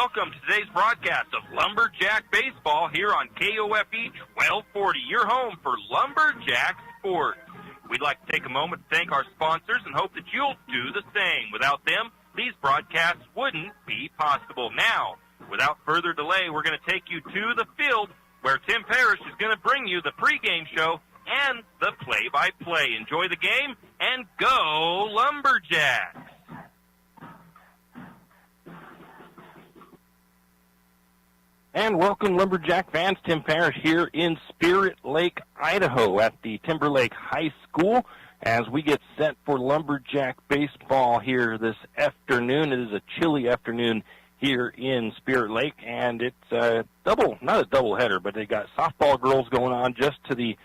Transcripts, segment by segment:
welcome to today's broadcast of Lumberjack Baseball here on KOFE 1240, your home for Lumberjack Sports. We'd like to take a moment to thank our sponsors and hope that you'll do the same. Without them, these broadcasts wouldn't be possible. Now, without further delay, we're going to take you to the field where Tim Parrish is going to bring you the pregame show and the play-by-play. Enjoy the game and go Lumberjacks! And welcome, Lumberjack fans. Tim Parrish here in Spirit Lake, Idaho at the Timberlake High School as we get set for Lumberjack baseball here this afternoon. It is a chilly afternoon here in Spirit Lake, and it's not a doubleheader, but they got softball girls going on just to the,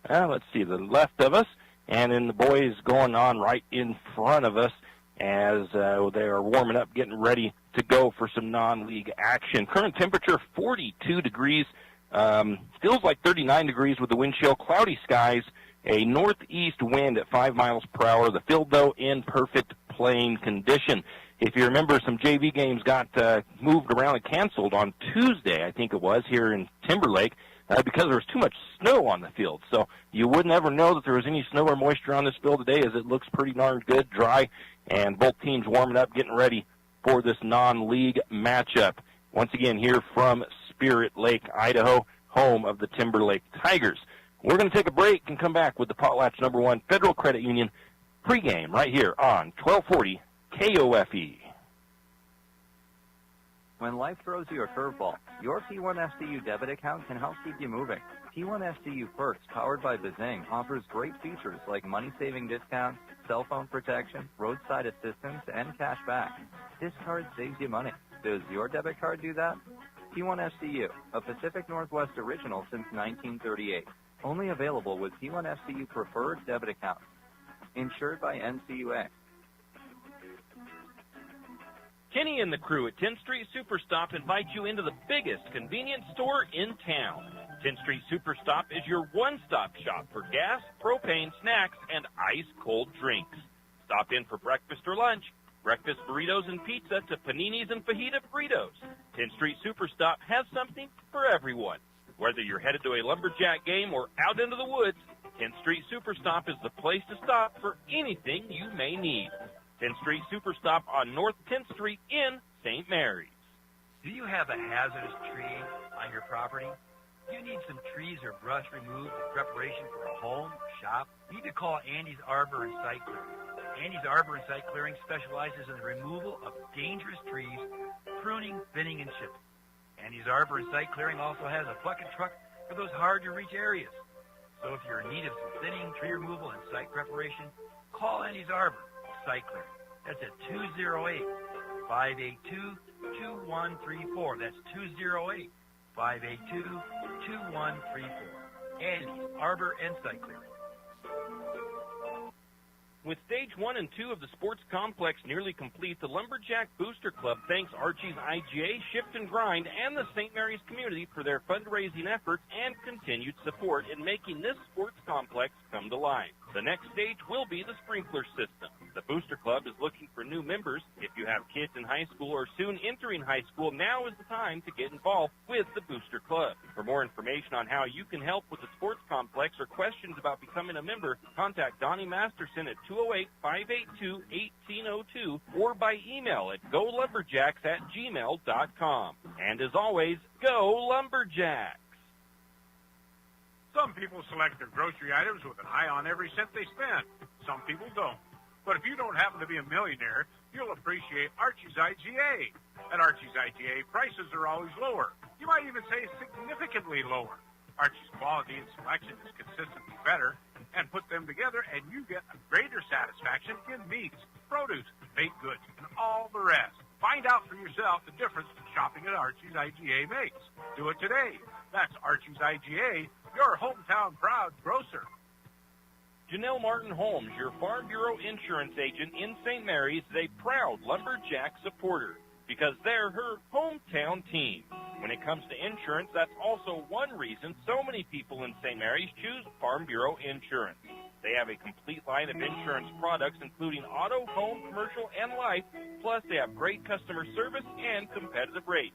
the left of us, and then the boys going on right in front of us as they are warming up, getting ready to go for some non-league action. Current temperature 42 degrees, feels like 39 degrees with the wind chill, cloudy skies, a northeast wind at 5 miles per hour. The field, though, in perfect playing condition. If you remember, some JV games got moved around and canceled on Tuesday, I think it was, here in Timberlake, because there was too much snow on the field. So you wouldn't ever know that there was any snow or moisture on this field today, as it looks pretty darn good, dry, and both teams warming up, getting ready for this non-league matchup. Once again, here from Spirit Lake, Idaho, home of the Timberlake Tigers. We're going to take a break and come back with the Potlatch #1 Federal Credit Union pregame right here on 1240 KOFE. When life throws you a curveball, your T1SDU debit account can help keep you moving. T1SDU Perks, powered by Bazing, offers great features like money-saving discounts, cell phone protection, roadside assistance, and cash back. This card saves you money. Does your debit card do that? T1SDU, a Pacific Northwest original since 1938. Only available with T1SDU Preferred debit account. Insured by NCUA. Kenny and the crew at 10th Street Superstop invite you into the biggest convenience store in town. 10th Street Superstop is your one-stop shop for gas, propane, snacks, and ice-cold drinks. Stop in for breakfast or lunch, breakfast burritos and pizza to paninis and fajita burritos. 10th Street Superstop has something for everyone. Whether you're headed to a Lumberjack game or out into the woods, 10th Street Superstop is the place to stop for anything you may need. 10th Street Superstop on North 10th Street in St. Mary's. Do you have a hazardous tree on your property? Do you need some trees or brush removed in preparation for a home or shop? You need to call Andy's Arbor and Site Clearing. Andy's Arbor and Site Clearing specializes in the removal of dangerous trees, pruning, thinning, and chipping. Andy's Arbor and Site Clearing also has a bucket truck for those hard-to-reach areas. So if you're in need of some thinning, tree removal, and site preparation, call Andy's Arbor Site Clearing. That's at 208-582-2134. That's 208-582-2134. Andy's Arbor and Site Clearing. With Stage 1 and 2 of the sports complex nearly complete, the Lumberjack Booster Club thanks Archie's IGA, Shift and Grind, and the St. Mary's community for their fundraising efforts and continued support in making this sports complex come to life. The next stage will be the sprinkler system. The Booster Club is looking for new members. If you have kids in high school or soon entering high school, now is the time to get involved with the Booster Club. For more information on how you can help with the sports complex or questions about becoming a member, contact Donnie Masterson at 208-582-1802 or by email at golumberjacks@gmail.com. And as always, go Lumberjacks! Some people select their grocery items with an eye on every cent they spend. Some people don't. But if you don't happen to be a millionaire, you'll appreciate Archie's IGA. At Archie's IGA, prices are always lower. You might even say significantly lower. Archie's quality and selection is consistently better, and put them together and you get a greater satisfaction in meats, produce, baked goods, and all the rest. Find out for yourself the difference shopping at Archie's IGA makes. Do it today. That's Archie's IGA, your hometown proud grocer. Janelle Martin Holmes, your Farm Bureau insurance agent in St. Mary's, is a proud Lumberjack supporter because they're her hometown team. When it comes to insurance, that's also one reason so many people in St. Mary's choose Farm Bureau insurance. They have a complete line of insurance products, including auto, home, commercial, and life. Plus, they have great customer service and competitive rates.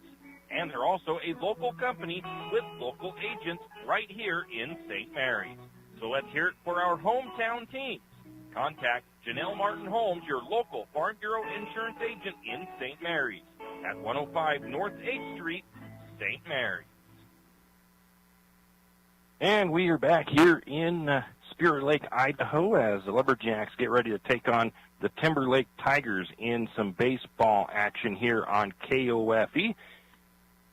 And they're also a local company with local agents right here in St. Mary's. So let's hear it for our hometown teams. Contact Janelle Martin Holmes, your local Farm Bureau insurance agent in St. Mary's at 105 North 8th Street, St. Mary's. And we are back here in Spirit Lake, Idaho, as the Lumberjacks get ready to take on the Timberlake Tigers in some baseball action here on KOFE.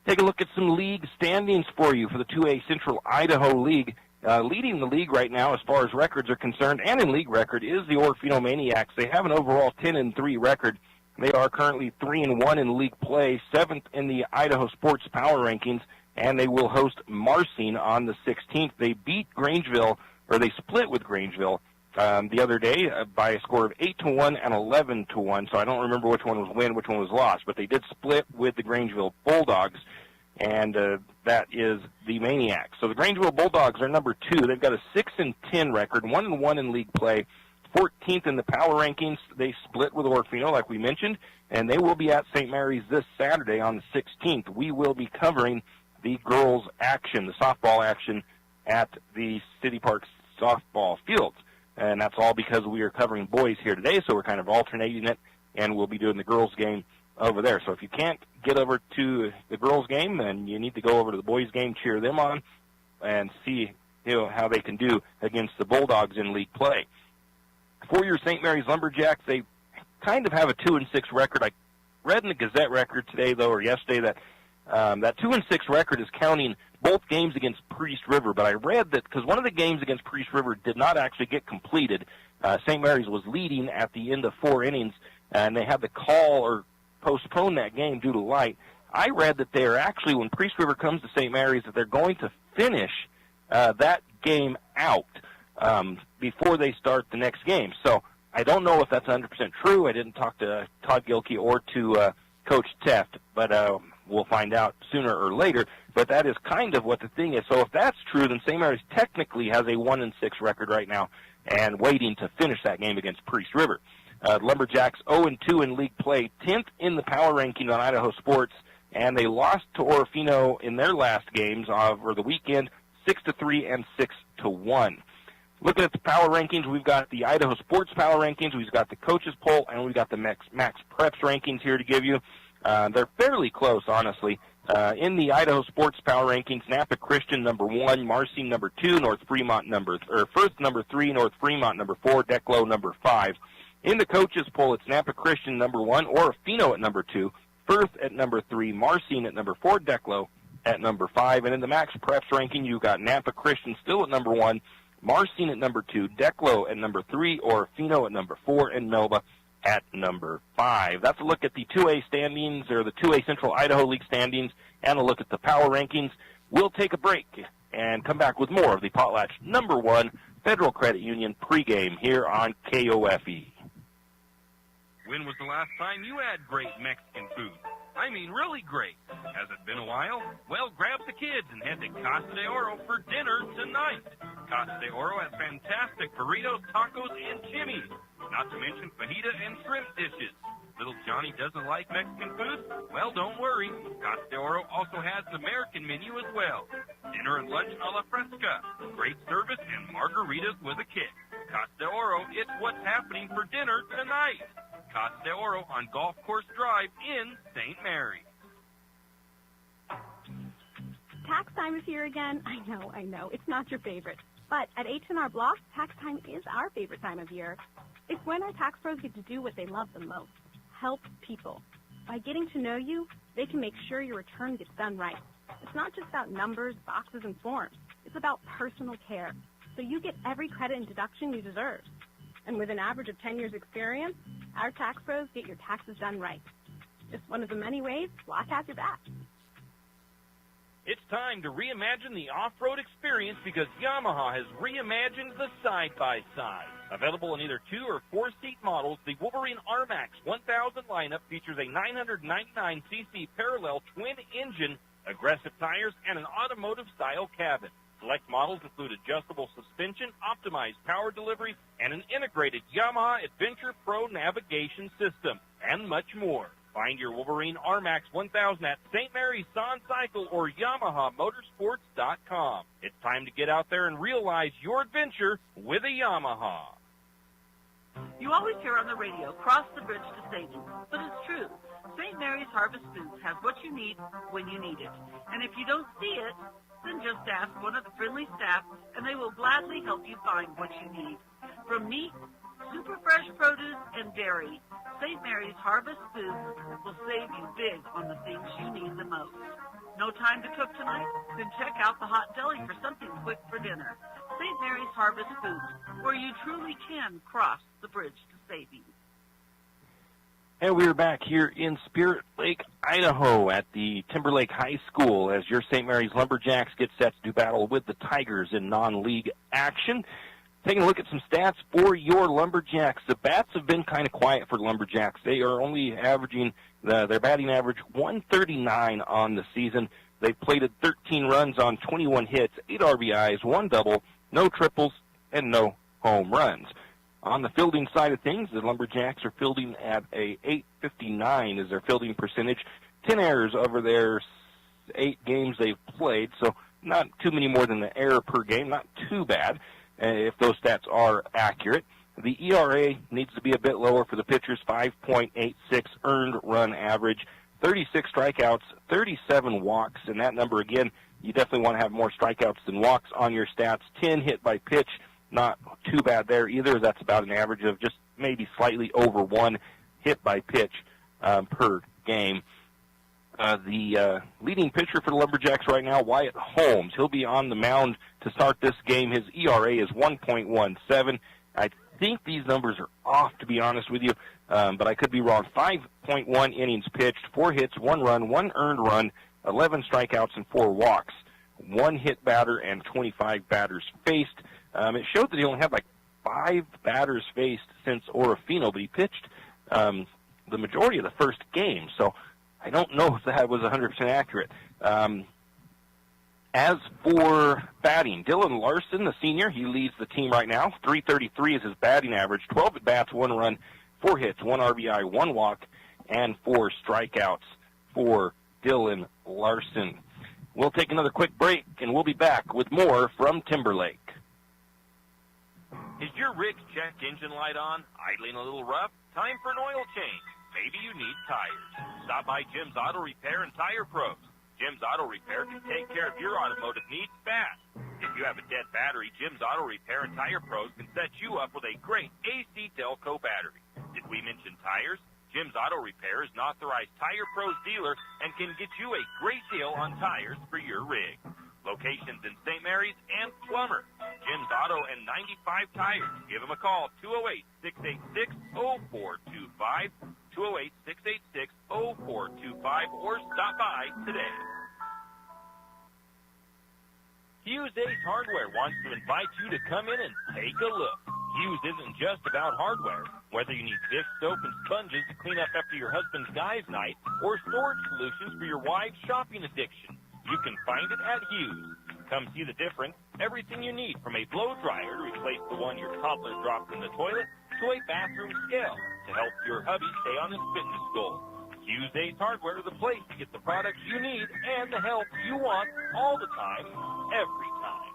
Take a look at some league standings for you for the 2A Central Idaho League. Leading the league right now as far as records are concerned, and in league record, is the Orofino Maniacs. They have an overall 10-3 record. They are currently 3-1 in league play, 7th in the Idaho Sports Power Rankings, and they will host Marsing on the 16th. They beat Grangeville, or they split with Grangeville the other day by a score of 8-1 and 11-1. So I don't remember which one was win, which one was lost, but they did split with the Grangewood Bulldogs, and that is the Maniacs. So the Grangewood Bulldogs are number 2. They've got a 6-10 record, 1-1 in league play, 14th in the power rankings. They split with Orofino, like we mentioned, and they will be at St. Mary's this Saturday on the 16th. We will be covering the girls' action, the softball action, at the City Park softball fields. And that's all because we are covering boys here today, so we're kind of alternating it, and we'll be doing the girls' game over there. So if you can't get over to the girls' game, then you need to go over to the boys' game, cheer them on, and see how they can do against the Bulldogs in league play. For your St. Mary's Lumberjacks, they kind of have a 2-6 record. I read in the Gazette record today, though, or yesterday, that that 2-6 record is counting both games against Priest River, but I read that because one of the games against Priest River did not actually get completed. St. Mary's was leading at the end of 4 innings, and they had to call or postpone that game due to light. I read that they are actually, when Priest River comes to St. Mary's, that they're going to finish that game out before they start the next game. So I don't know if that's 100% true. I didn't talk to Todd Gilkey or to Coach Teft, but we'll find out sooner or later. But that is kind of what the thing is. So if that's true, then St. Mary's technically has a 1-6 record right now and waiting to finish that game against Priest River. Lumberjacks 0-2 in league play, 10th in the power ranking on Idaho Sports, and they lost to Orofino in their last games over the weekend, 6-3 and 6-1. Looking at the power rankings, we've got the Idaho Sports Power Rankings, we've got the Coaches Poll, and we've got the Max Preps rankings here to give you. They're fairly close, honestly. In the Idaho Sports Power Rankings, Napa Christian number 1, Marcy number 2, North Fremont First number 3, North Fremont number 4, Declo number 5. In the Coaches Poll, it's Napa Christian number 1, Orofino at number 2, Firth at number 3, Marcine at number 4, Declo at number 5. And in the Max Preps ranking, you've got Napa Christian still at number 1, Marcine at number 2, Declo at number 3, Orofino at number 4, and Nova at number 5. That's a look at the 2A standings, or the 2A Central Idaho League standings, and a look at the power rankings. We'll take a break and come back with more of the Potlatch number 1 Federal Credit Union pregame here on KOFE. When was the last time you had great Mexican food? I mean, really great. Has it been a while? Well, grab the kids and head to Casa de Oro for dinner tonight. Casa de Oro has fantastic burritos, tacos, and chimneys, not to mention fajita and shrimp dishes. Little Johnny doesn't like Mexican food? Well, don't worry. Casa de Oro also has an American menu as well. Dinner and lunch a la fresca. Great service and margaritas with a kick. Casa de Oro, it's what's happening for dinner tonight. Casa de Oro on Golf Course Drive in St. Mary's. Tax time is here again. I know. It's not your favorite. But at H&R Block, tax time is our favorite time of year. It's when our tax pros get to do what they love the most, help people. By getting to know you, they can make sure your return gets done right. It's not just about numbers, boxes, and forms. It's about personal care. So you get every credit and deduction you deserve. And with an average of 10 years experience, our tax pros get your taxes done right. Just one of the many ways Block has your back. It's time to reimagine the off-road experience because Yamaha has reimagined the side-by-side. Available in either 2- or 4-seat models, the Wolverine RMAX 1000 lineup features a 999cc parallel twin engine, aggressive tires, and an automotive-style cabin. Select models include adjustable suspension, optimized power delivery, and an integrated Yamaha Adventure Pro navigation system, and much more. Find your Wolverine RMAX 1000 at St. Mary's Son Cycle or YamahaMotorsports.com. It's time to get out there and realize your adventure with a Yamaha. You always hear on the radio, cross the bridge to savings, but it's true. St. Mary's Harvest Foods has what you need when you need it. And if you don't see it, then just ask one of the friendly staff, and they will gladly help you find what you need. From meat, super fresh produce, and dairy, St. Mary's Harvest Foods will save you big on the things you need the most. No time to cook tonight? Then check out the hot deli for something quick for dinner. St. Mary's Harvest Foods, where you truly can cross the bridge to savings. And we're back here in Spirit Lake, Idaho at the Timberlake High School as your St. Mary's Lumberjacks get set to do battle with the Tigers in non-league action. Taking a look at some stats for your Lumberjacks. The bats have been kind of quiet for Lumberjacks. They are only averaging their batting average 139 on the season. They plated 13 runs on 21 hits, 8 RBIs, 1 double, no triples, and no home runs. On the fielding side of things, the Lumberjacks are fielding at a .859 is their fielding percentage. 10 errors over their 8 games they've played, so not too many more than the error per game. Not too bad if those stats are accurate. The ERA needs to be a bit lower for the pitchers, 5.86 earned run average, 36 strikeouts, 37 walks, and that number, again, you definitely want to have more strikeouts than walks on your stats. 10 hit by pitch, not too bad there either. That's about an average of just maybe slightly over 1 hit by pitch per game. The leading pitcher for the Lumberjacks right now, Wyatt Holmes. He'll be on the mound to start this game. His ERA is 1.17. I think these numbers are off, to be honest with you, but I could be wrong. 5.1 innings pitched, 4 hits, 1 run, 1 earned run, 11 strikeouts, and 4 walks. 1 hit batter and 25 batters faced. It showed that he only had like 5 batters faced since Orofino, but he pitched the majority of the first game, so I don't know if that was 100% accurate. As for batting, Dylan Larson, the senior, he leads the team right now. .333 is his batting average, 12 at-bats, 1 run, 4 hits, 1 RBI, 1 walk, and 4 strikeouts for Dylan Larson. We'll take another quick break, and we'll be back with more from Timberlake. Is your rig's check engine light on? Idling a little rough? Time for an oil change. Maybe you need tires. Stop by Jim's Auto Repair and Tire Pros. Jim's Auto Repair can take care of your automotive needs fast. If you have a dead battery, Jim's Auto Repair and Tire Pros can set you up with a great AC Delco battery. Did we mention tires? Jim's Auto Repair is an authorized Tire Pros dealer and can get you a great deal on tires for your rig. Locations in St. Mary's and Plummer. Jim's Auto and 95 Tires. Give them a call, 208-686-0425, 208-686-0425, or stop by today. Hughes Ace Hardware wants to invite you to come in and take a look. Hughes isn't just about hardware. Whether you need dish soap and sponges to clean up after your husband's guys' night or storage solutions for your wife's shopping addiction, you can find it at Hughes. Come see the difference. Everything you need, from a blow dryer to replace the one your toddler dropped in the toilet, to a bathroom scale to help your hubby stay on his fitness goal. Hughes Ace Hardware is the place to get the products you need and the help you want all the time, every time.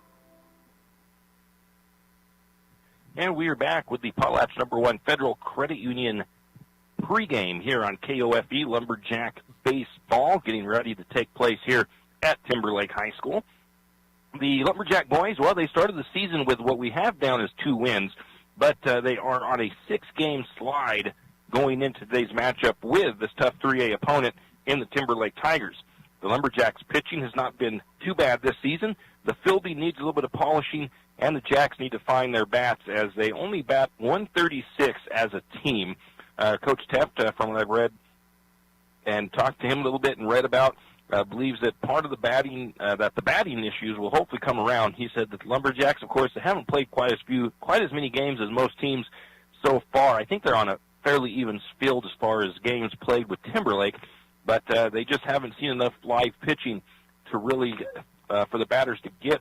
And we are back with the Potlatch #1 Federal Credit Union pregame here on KOFE Lumberjack Baseball, getting ready to take place here at Timberlake High School. The Lumberjack boys, well, they started the season with what we have down as 2 wins, but they are on a 6-game slide going into today's matchup with this tough 3A opponent in the Timberlake Tigers. The Lumberjacks pitching has not been too bad this season. The fielding needs a little bit of polishing, and the Jacks need to find their bats as they only bat 136 as a team. Coach Teft, from what I've read and talked to him a little bit and read about, believes that part of the batting, that the batting issues will hopefully come around. He said that the Lumberjacks, of course, they haven't played quite as many games as most teams so far. I think they're on a fairly even field as far as games played with Timberlake, but they just haven't seen enough live pitching to really, for the batters to get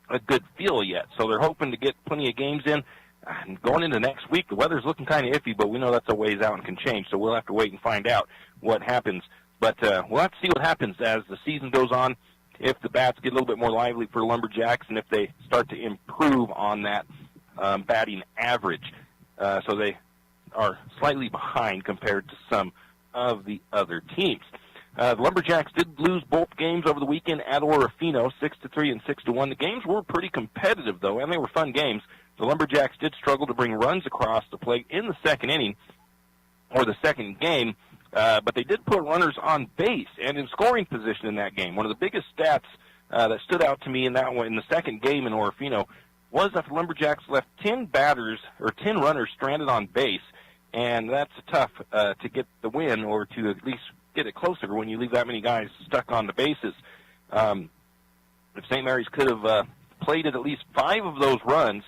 a good feel yet. So they're hoping to get plenty of games in. And going into next week, the weather's looking kind of iffy, but we know that's a ways out and can change, so we'll have to wait and find out what happens. But we'll have to see what happens as the season goes on, if the bats get a little bit more lively for Lumberjacks and if they start to improve on that batting average. So they are slightly behind compared to some of the other teams. The Lumberjacks did lose both games over the weekend at Orofino, 6-3 and 6-1. The games were pretty competitive, though, and they were fun games. The Lumberjacks did struggle to bring runs across the plate in the second inning, or the second game, but they did put runners on base and in scoring position in that game. One of the biggest stats that stood out to me in that one, in the second game in Orofino, was that the Lumberjacks left 10 runners stranded on base, and that's tough to get the win, or to at least get it closer when you leave that many guys stuck on the bases. If St. Mary's could have played at least 5 of those runs,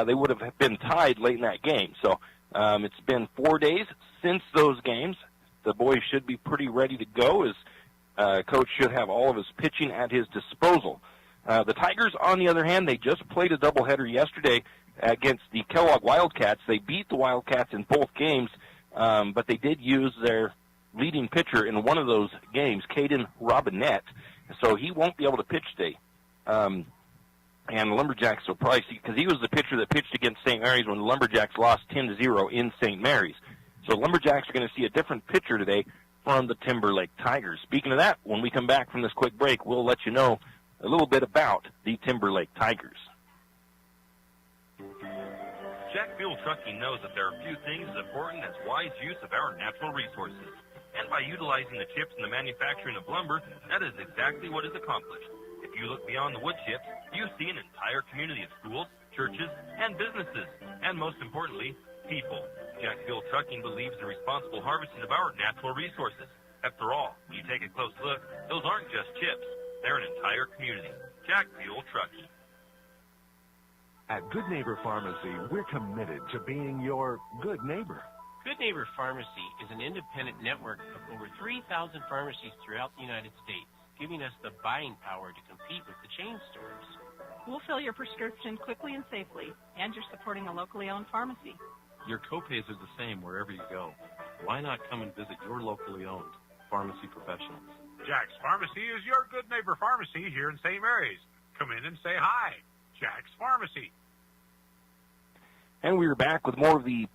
they would have been tied late in that game. So it's been 4 days since those games. The boys should be pretty ready to go, as Coach should have all of his pitching at his disposal. The Tigers, on the other hand, they just played a doubleheader yesterday against the Kellogg Wildcats. They beat the Wildcats in both games, but they did use their leading pitcher in one of those games, Aidan Valavage, so he won't be able to pitch today. And the Lumberjacks will probably see, because he was the pitcher that pitched against St. Mary's when the Lumberjacks lost 10-0 in St. Mary's. So the Lumberjacks are going to see a different pitcher today from the Timberlake Tigers. Speaking of that, when we come back from this quick break, we'll let you know a little bit about the Timberlake Tigers. Jack Fuel Trucking knows that there are few things as important as wise use of our natural resources. And by utilizing the chips in the manufacturing of lumber, that is exactly what is accomplished. If you look beyond the wood chips, you see an entire community of schools, churches, and businesses, and most importantly, people. Jack Fuel Trucking believes in responsible harvesting of our natural resources. After all, when you take a close look, those aren't just chips. They're an entire community. Jack Fuel Trucking. At Good Neighbor Pharmacy, we're committed to being your good neighbor. Good Neighbor Pharmacy is an independent network of over 3,000 pharmacies throughout the United States, giving us the buying power to compete with the chain stores. We'll fill your prescription quickly and safely, and you're supporting a locally owned pharmacy. Your copays are the same wherever you go. Why not come and visit your locally owned pharmacy professionals? Jack's Pharmacy is your Good Neighbor Pharmacy here in St. Mary's. Come in and say hi. Jack's Pharmacy. And we're back with more of the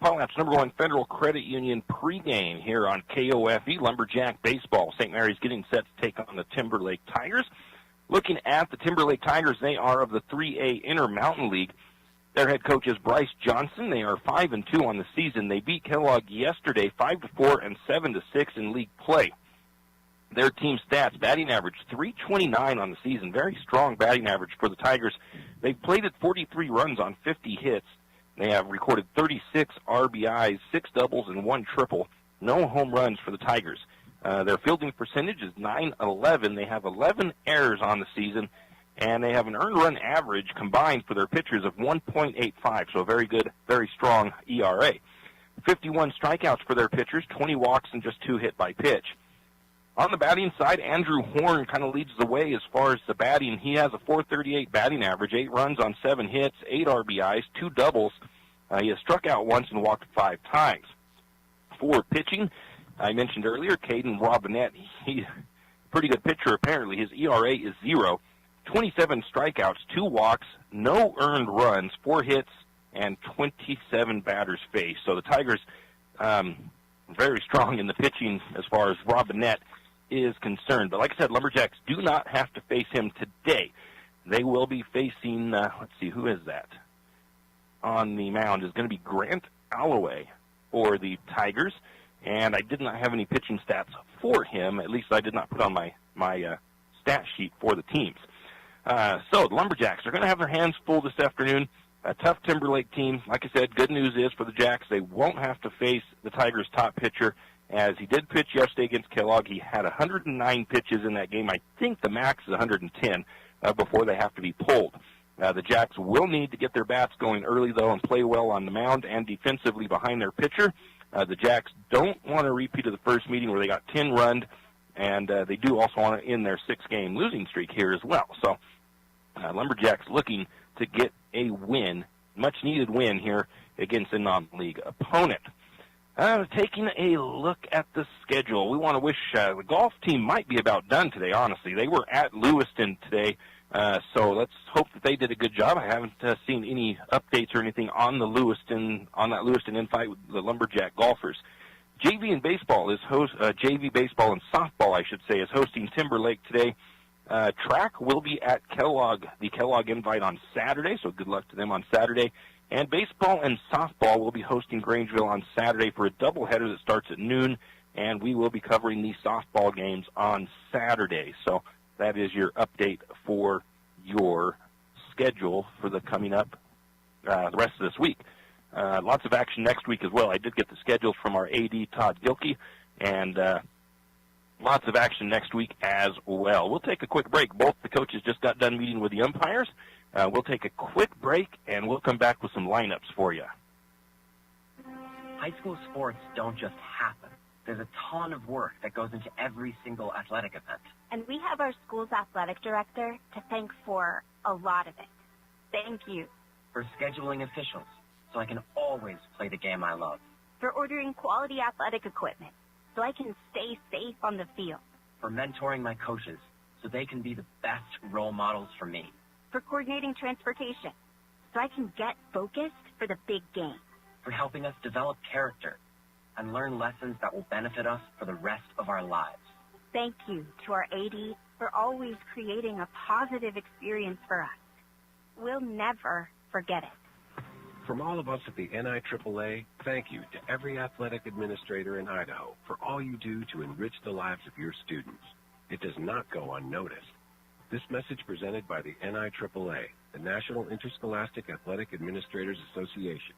Potlatch #1 Federal Credit Union pregame here on KOFE Lumberjack Baseball. St. Mary's getting set to take on the Timberlake Tigers. Looking at the Timberlake Tigers, they are of the 3A Intermountain League. Their head coach is Bryce Johnson. They are 5-2 on the season. They beat Kellogg yesterday 5-4 and 7-6 in league play. Their team stats, batting average, .329 on the season. Very strong batting average for the Tigers. They've plated 43 runs on 50 hits. They have recorded 36 RBIs, 6 doubles, and 1 triple. No home runs for the Tigers. Their fielding percentage is .911. They have 11 errors on the season, and they have an earned run average combined for their pitchers of 1.85, so a very good, very strong ERA. 51 strikeouts for their pitchers, 20 walks, and just 2 hit by pitch. On the batting side, Andrew Horn kind of leads the way as far as the batting. He has a .438 batting average, 8 runs on 7 hits, 8 RBIs, 2 doubles. He has struck out once and walked 5 times. For pitching, I mentioned earlier, Aidan Valavage. He's a pretty good pitcher, apparently. His ERA is 0. 27 strikeouts, 2 walks, no earned runs, 4 hits, and 27 batters faced. So the Tigers very strong in the pitching as far as Valavage is concerned. But like I said, Lumberjacks do not have to face him today. They will be facing, let's see, who is that? On the mound is going to be Grant Alloway for the Tigers. And I did not have any pitching stats for him. At least I did not put on my stat sheet for the teams. So the Lumberjacks are going to have their hands full this afternoon. A tough Timberlake team. Like I said, good news is for the Jacks, they won't have to face the Tigers' top pitcher, as he did pitch yesterday against Kellogg. He had 109 pitches in that game. I think the max is 110 before they have to be pulled. The Jacks will need to get their bats going early, though, and play well on the mound and defensively behind their pitcher. The Jacks don't want a repeat of the first meeting where they got 10 runned, and they do also want to end their 6-game losing streak here as well. So Lumberjacks looking to get a win, much-needed win here against a non-league opponent. Taking a look at the schedule, we want to wish the golf team might be about done today, honestly. They were at Lewiston today, so let's hope that they did a good job. I haven't seen any updates or anything on that Lewiston invite with the Lumberjack golfers. JV baseball and softball, I should say, is hosting Timberlake today. Track will be at the Kellogg invite on Saturday, so good luck to them on Saturday. And baseball and softball will be hosting Grangeville on Saturday for a doubleheader that starts at noon, and we will be covering the softball games on Saturday. So that is your update for your schedule for the coming up the rest of this week. Lots of action next week as well. I did get the schedules from our AD, Todd Gilkey, and lots of action next week as well. We'll take a quick break. Both the coaches just got done meeting with the umpires. We'll take a quick break, and we'll come back with some lineups for you. High school sports don't just happen. There's a ton of work that goes into every single athletic event. And we have our school's athletic director to thank for a lot of it. Thank you. For scheduling officials, so I can always play the game I love. For ordering quality athletic equipment, so I can stay safe on the field. For mentoring my coaches, so they can be the best role models for me. For coordinating transportation, so I can get focused for the big game. For helping us develop character and learn lessons that will benefit us for the rest of our lives. Thank you to our AD for always creating a positive experience for us. We'll never forget it. From all of us at the NIAAA, thank you to every athletic administrator in Idaho for all you do to enrich the lives of your students. It does not go unnoticed. This message presented by the NIAAA, the National Interscholastic Athletic Administrators Association.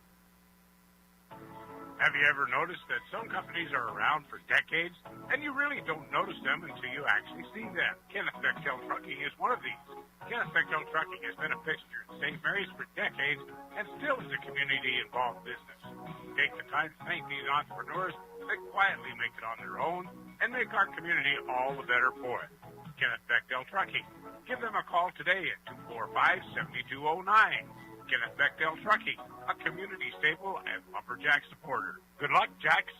Have you ever noticed that some companies are around for decades, and you really don't notice them until you actually see them? Kenneth Bechtel Trucking is one of these. Kenneth Bechtel Trucking has been a fixture in St. Mary's for decades and still is a community-involved business. Take the time to thank these entrepreneurs that quietly make it on their own and make our community all the better for it. Kenneth Bechtel Trucking. Give them a call today at 245-7209. Kenneth Bechtel Trucking, a community staple and Lumberjack supporter. Good luck, Jacks.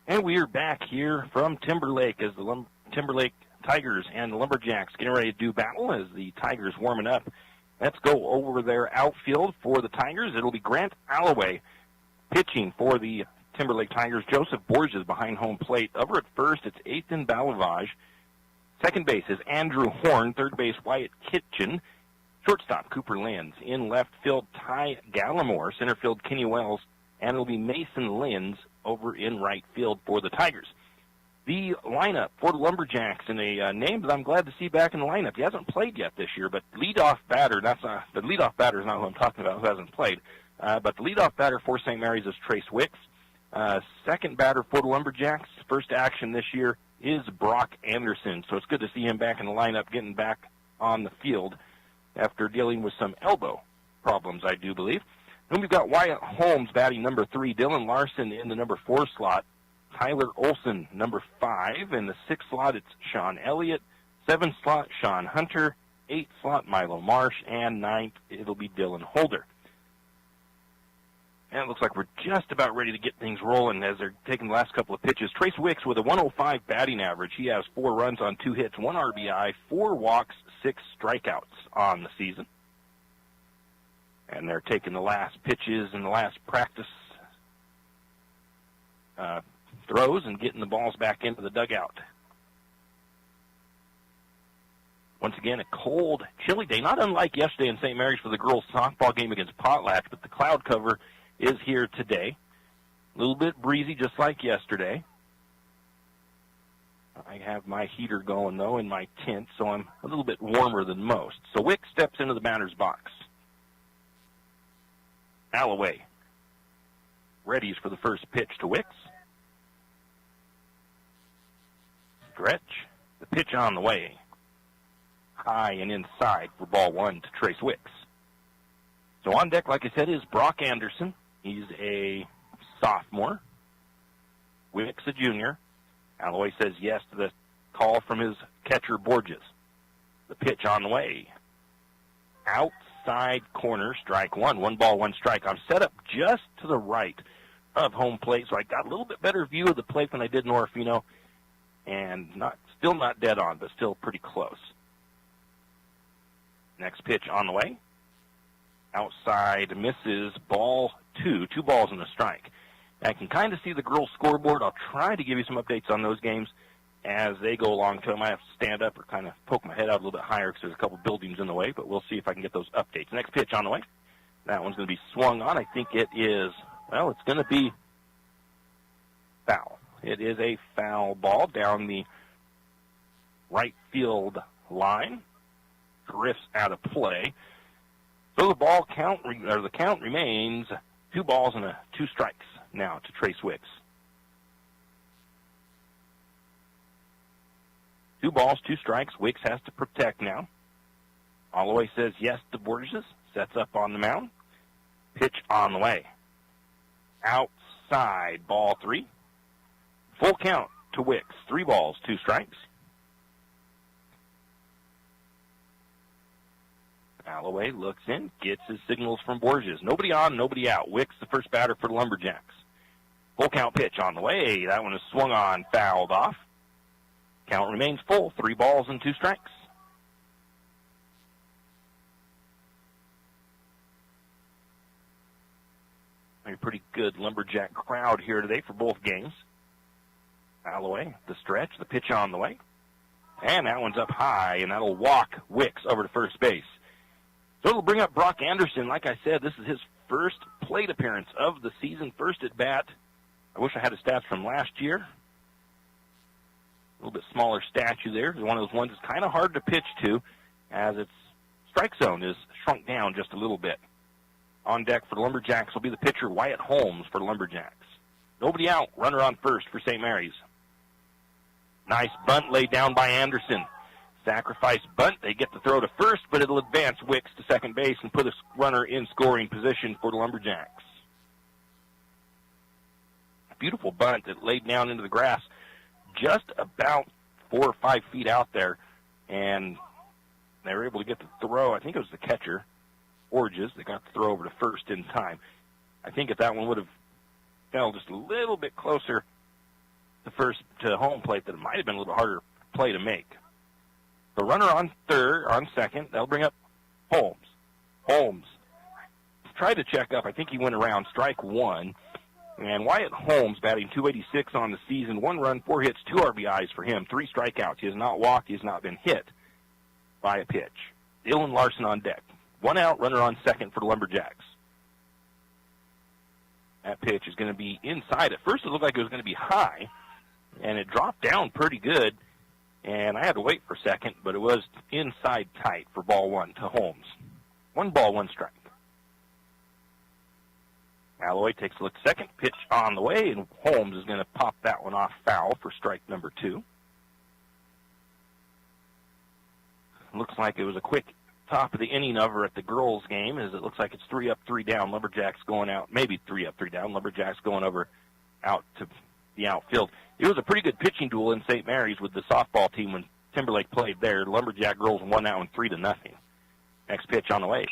And we are back here from Timberlake as the Timberlake Tigers and the Lumberjacks getting ready to do battle as the Tigers warming up. Let's go over their outfield for the Tigers. It'll be Grant Alloway pitching for the Timberlake Tigers. Joseph Borges behind home plate. Over at first, it's Aidan Valavage. Second base is Andrew Horn. Third base, Wyatt Kitchen. Shortstop, Cooper Lenz. In left field, Ty Gallimore. Center field, Kenny Wells. And it'll be Mason Lenz over in right field for the Tigers. The lineup for the Lumberjacks, and a name that I'm glad to see back in the lineup. He hasn't played yet this year, but leadoff batter, the leadoff batter is not who I'm talking about, who hasn't played. But the leadoff batter for St. Mary's is Trace Wicks. Second batter for the Lumberjacks, first action this year, is Brock Anderson. So it's good to see him back in the lineup, getting back on the field after dealing with some elbow problems, I do believe. Then we've got Wyatt Holmes batting number 3, Dylan Larson in the number 4 slot, Tyler Olson number 5. In the 6th slot, it's Sean Elliott. 7th slot, Sean Hunter. 8th slot, Milo Marsh. And 9th, it'll be Dylan Holder. And it looks like we're just about ready to get things rolling as they're taking the last couple of pitches. Trace Wicks with a 105 batting average. He has 4 runs on 2 hits, 1 RBI, 4 walks, 6 strikeouts on the season. And they're taking the last pitches and the last practice throws and getting the balls back into the dugout. Once again, a cold, chilly day, not unlike yesterday in St. Mary's for the girls' softball game against Potlatch, but the cloud cover is here today. A little bit breezy, just like yesterday. I have my heater going, though, in my tent, so I'm a little bit warmer than most. So Wick steps into the batter's box. Alloway readies for the first pitch to Wicks. Stretch. The pitch on the way. High and inside for ball 1 to Trace Wicks. So on deck, like I said, is Brock Anderson. He's a sophomore. Wicks a junior. Alloway says yes to the call from his catcher, Borges. The pitch on the way. Outside corner, strike one. 1 ball, 1 strike. I'm set up just to the right of home plate, so I got a little bit better view of the plate than I did in Orofino, and still not dead on, but still pretty close. Next pitch on the way. Outside misses, ball 2. 2 balls and a strike. I can kind of see the girls' scoreboard. I'll try to give you some updates on those games as they go along. So I might have to stand up or kind of poke my head out a little bit higher because there's a couple buildings in the way, but we'll see if I can get those updates. Next pitch on the way. That one's going to be swung on. I think it is, well, it's going to be foul. It is a foul ball down the right field line. Drifts out of play. So the count remains 2 balls and 2 strikes now to Trace Wicks. 2 balls, 2 strikes. Wicks has to protect now. Holloway says yes to Borges. Sets up on the mound. Pitch on the way. Outside, ball 3. Full count to Wicks. 3 balls, 2 strikes. Holloway looks in, gets his signals from Borges. Nobody on, nobody out. Wicks, the first batter for the Lumberjacks. Full count pitch on the way. That one is swung on, fouled off. Count remains full. 3 balls and 2 strikes. A pretty good Lumberjack crowd here today for both games. Holloway, the stretch, the pitch on the way. And that one's up high, and that'll walk Wicks over to first base. So it'll bring up Brock Anderson. Like I said, this is his first plate appearance of the season, first at bat. I wish I had his stats from last year. A little bit smaller statue there. It's one of those ones that's kind of hard to pitch to, as its strike zone is shrunk down just a little bit. On deck for the Lumberjacks will be the pitcher, Wyatt Holmes, for the Lumberjacks. Nobody out. Runner on first for St. Mary's. Nice bunt laid down by Anderson. Sacrifice bunt. They get the throw to first, but it'll advance Wicks to second base and put a runner in scoring position for the Lumberjacks. Beautiful bunt that laid down into the grass just about 4 or 5 feet out there, and they were able to get the throw. I think it was the catcher, Borges, that got the throw over to first in time. I think if that one would have fell just a little bit closer to home plate, that it might have been a little harder play to make. The runner on second, that'll bring up Holmes. Holmes tried to check up. I think he went around strike 1. And Wyatt Holmes batting .286 on the season. 1 run, 4 hits, 2 RBIs for him. 3 strikeouts. He has not walked. He has not been hit by a pitch. Dylan Larson on deck. 1 out, runner on second for the Lumberjacks. That pitch is going to be inside. At first it looked like it was going to be high, and it dropped down pretty good. And I had to wait for a second, but it was inside tight for ball 1 to Holmes. 1 ball, 1 strike. Holloway takes a look second, pitch on the way, and Holmes is going to pop that one off foul for strike number 2. Looks like it was a quick top of the inning over at the girls' game, as it looks like it's 3 up, 3 down. Lumberjacks going out, maybe 3 up, 3 down. Lumberjacks going over out to the outfield. It was a pretty good pitching duel in St. Mary's with the softball team when Timberlake played there. The Lumberjack girls won that one 3-0. Next pitch on the way.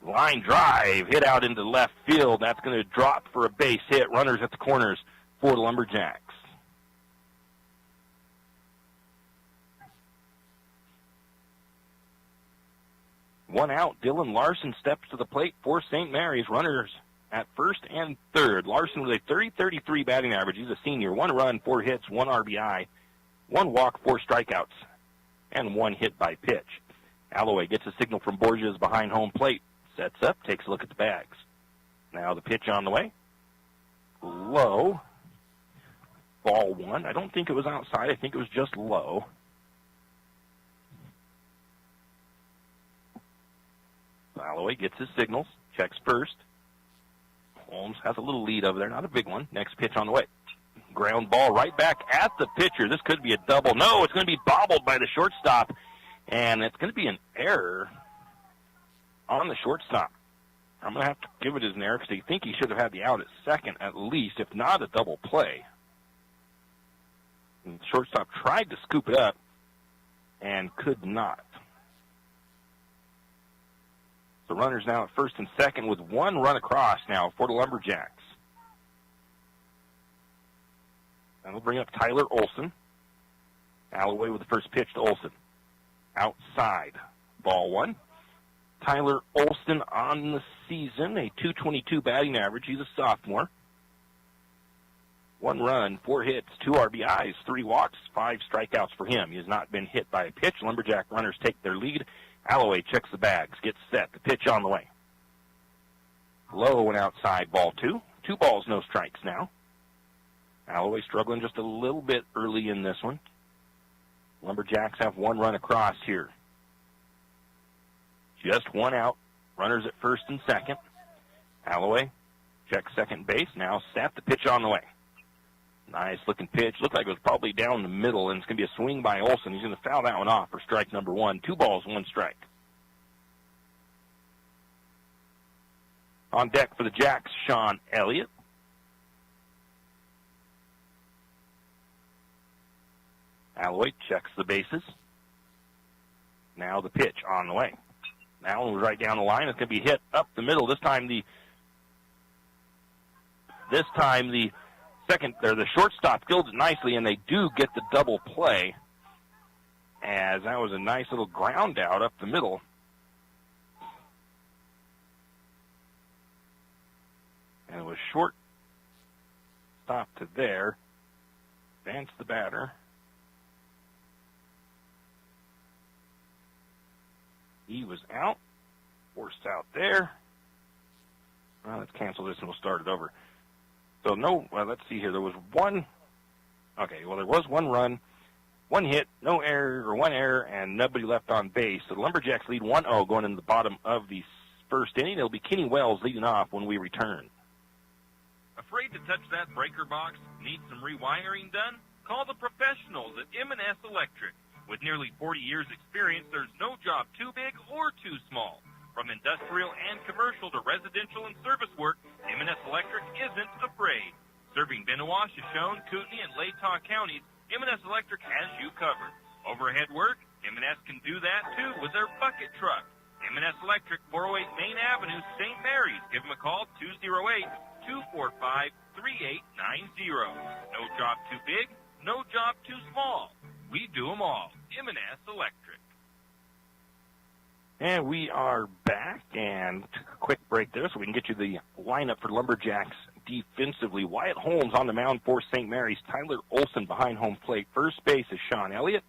Line drive, hit out into left field. That's going to drop for a base hit. Runners at the corners for the Lumberjacks. One out. Dylan Larson steps to the plate for St. Mary's. Runners at first and third. Larson with a .30-33 batting average. He's a senior. 1 run, 4 hits, 1 RBI, 1 walk, 4 strikeouts, and 1 hit by pitch. Holloway gets a signal from Borges behind home plate. Sets up, takes a look at the bags. Now the pitch on the way. Low. Ball 1. I don't think it was outside. I think it was just low. Holloway gets his signals, checks first. Holmes has a little lead over there, not a big one. Next pitch on the way. Ground ball right back at the pitcher. This could be a double. No, it's going to be bobbled by the shortstop, and it's going to be an error on the shortstop. I'm going to have to give it as an error because I think he should have had the out at second at least, if not a double play. And the shortstop tried to scoop it up and could not. The runners now at first and second with one run across now for the Lumberjacks. And they'll bring up Tyler Olson. Alloway with the first pitch to Olson. Outside. Ball one. Tyler Olson on the season, a .222 batting average. He's a sophomore. 1 run, 4 hits, 2 RBIs, 3 walks, 5 strikeouts for him. He has not been hit by a pitch. Lumberjack runners take their lead. Alloway checks the bags, gets set. The pitch on the way. Low and outside, ball 2. 2 balls, no strikes now. Alloway struggling just a little bit early in this one. Lumberjacks have 1 run across here. Just 1 out. Runners at first and second. Alloway checks second base. Now set. The pitch on the way. Nice looking pitch. Looked like it was probably down the middle, and it's going to be a swing by Olson. He's going to foul that one off for strike number 1. 2 balls, 1 strike. On deck for the Jacks, Sean Elliott. Alloway checks the bases. Now the pitch on the way. That one was right down the line. It's going to be hit up the middle. This time the shortstop fields it nicely, and they do get the double play, as that was a nice little ground out up the middle. And it was short stop to there. Advance the batter. He was out. Forced out there. Well, let's cancel this and we'll start it over. So let's see here. There was one. Okay, well, there was 1 run, 1 hit, no error, or 1 error, and nobody left on base. So the Lumberjacks lead 1-0 going into the bottom of the first inning. It'll be Kenny Wells leading off when we return. Afraid to touch that breaker box? Need some rewiring done? Call the professionals at M&S Electric. With nearly 40 years' experience, there's no job too big or too small. From industrial and commercial to residential and service work, M&S Electric isn't afraid. Serving Benawah, Shoshone, Kootenai, and Latah counties, M&S Electric has you covered. Overhead work, M&S can do that too with their bucket truck. M&S Electric, 408 Main Avenue, St. Mary's. Give them a call, 208-245-3890. No job too big, no job too small. We do them all. M&S Electric. And we are back, and took a quick break there so we can get you the lineup for Lumberjacks defensively. Wyatt Holmes on the mound for St. Mary's. Tyler Olson behind home plate. First base is Sean Elliott.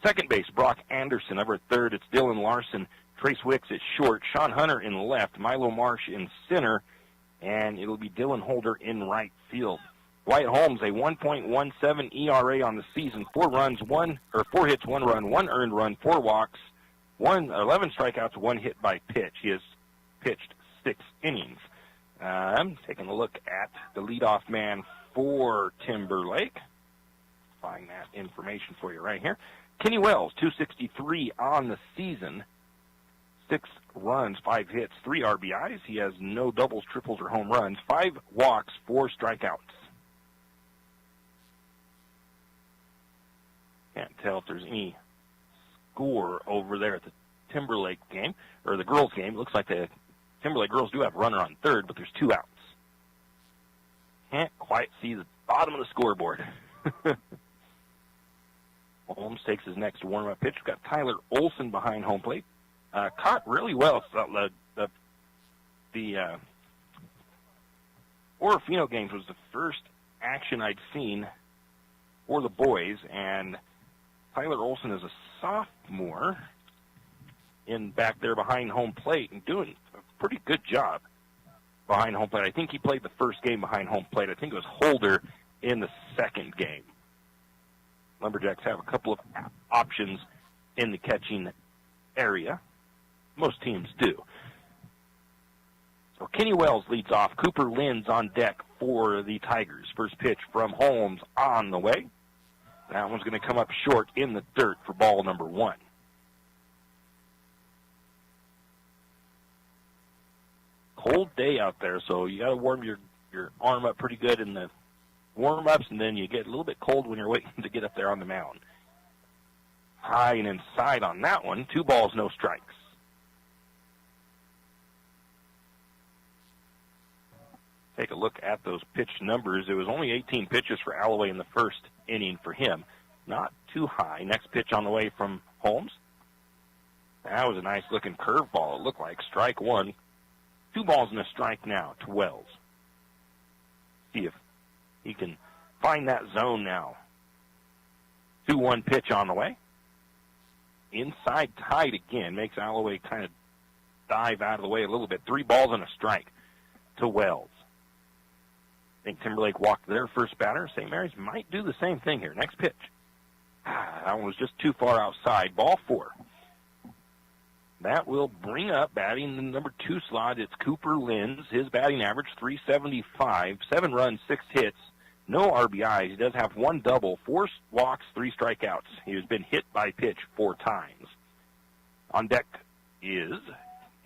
Second base, Brock Anderson. Over at third, it's Dylan Larson. Trace Wicks at short. Sean Hunter in left. Milo Marsh in center. And it'll be Dylan Holder in right field. Wyatt Holmes, a 1.17 ERA on the season. 4 hits, 1 run, 1 earned run, 4 walks. 11 strikeouts, 1 hit by pitch. He has pitched 6 innings. I'm taking a look at the leadoff man for Timberlake. Find that information for you right here. Kenny Wells, 263 on the season. 6 runs, 5 hits, 3 RBIs. He has no doubles, triples, or home runs. 5 walks, 4 strikeouts. Can't tell if there's any score over there at the Timberlake game, or the girls game. It looks like the Timberlake girls do have a runner on third, but there's 2 outs. Can't quite see the bottom of the scoreboard. Holmes takes his next warm-up pitch. We've got Tyler Olson behind home plate. Caught really well. The Orofino games was the first action I'd seen for the boys, and Tyler Olson is a sophomore in back there behind home plate and doing a pretty good job behind home plate. I think he played the first game behind home plate. I think it was Holder in the second game. Lumberjacks have a couple of options in the catching area. Most teams do. So Kenny Wells leads off. Cooper Lynn's on deck for the Tigers. First pitch from Holmes on the way. That one's going to come up short in the dirt for ball number 1. Cold day out there, so you got to warm your arm up pretty good in the warm-ups, and then you get a little bit cold when you're waiting to get up there on the mound. High and inside on that one. 2 balls, no strikes. take a look at those pitch numbers. It was only 18 pitches for Alloway in the first inning for him. Not too high. Next pitch on the way from Holmes. That was a nice-looking curveball, it looked like. Strike one. 2 balls and a strike now to Wells. See if he can find that zone now. 2-1 pitch on the way. Inside tight again. Makes Alloway kind of dive out of the way a little bit. 3 balls and a strike to Wells. I think Timberlake walked their first batter. St. Mary's might do the same thing here. Next pitch. That one was just too far outside. Ball 4. That will bring up, batting the number 2 slot, it's Cooper Lenz. His batting average, .375, 7 runs, 6 hits, no RBIs. He does have 1 double, 4 walks, 3 strikeouts. He has been hit by pitch 4 times. On deck is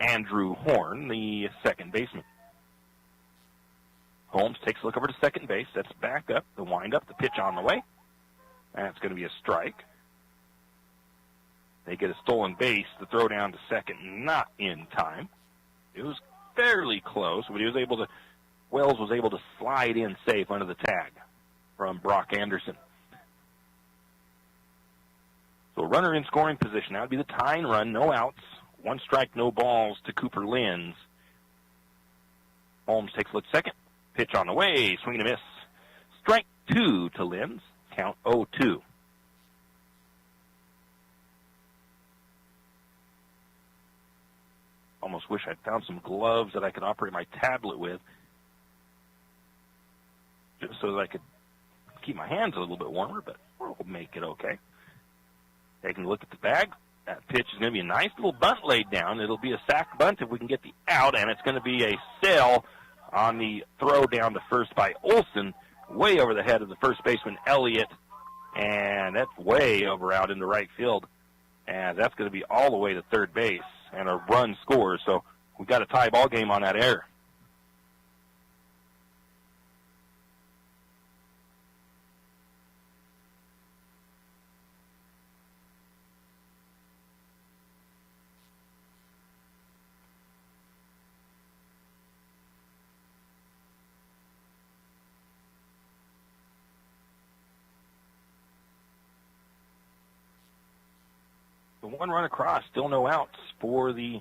Andrew Horn, the second baseman. Holmes takes a look over to second base, sets back up, the wind-up, the pitch on the way. That's going to be a strike. They get a stolen base. The throw down to second, not in time. It was fairly close, but Wells was able to slide in safe under the tag from Brock Anderson. So runner in scoring position. That would be the tying run, no outs. 1 strike, no balls to Cooper Lenz. Holmes takes a look second. Pitch on the way, swing and a miss. Strike 2 to Lenz. Count 0-2. Almost wish I'd found some gloves that I could operate my tablet with, just so that I could keep my hands a little bit warmer, but we'll make it okay. Taking a look at the bag. That pitch is going to be a nice little bunt laid down. It'll be a sac bunt if we can get the out, and it's going to be a sail on the throw down to first by Olson, way over the head of the first baseman, Elliott, and that's way over out into right field. And that's going to be all the way to third base, and a run scores. So we got a tie ball game on that error. One run across, still no outs for the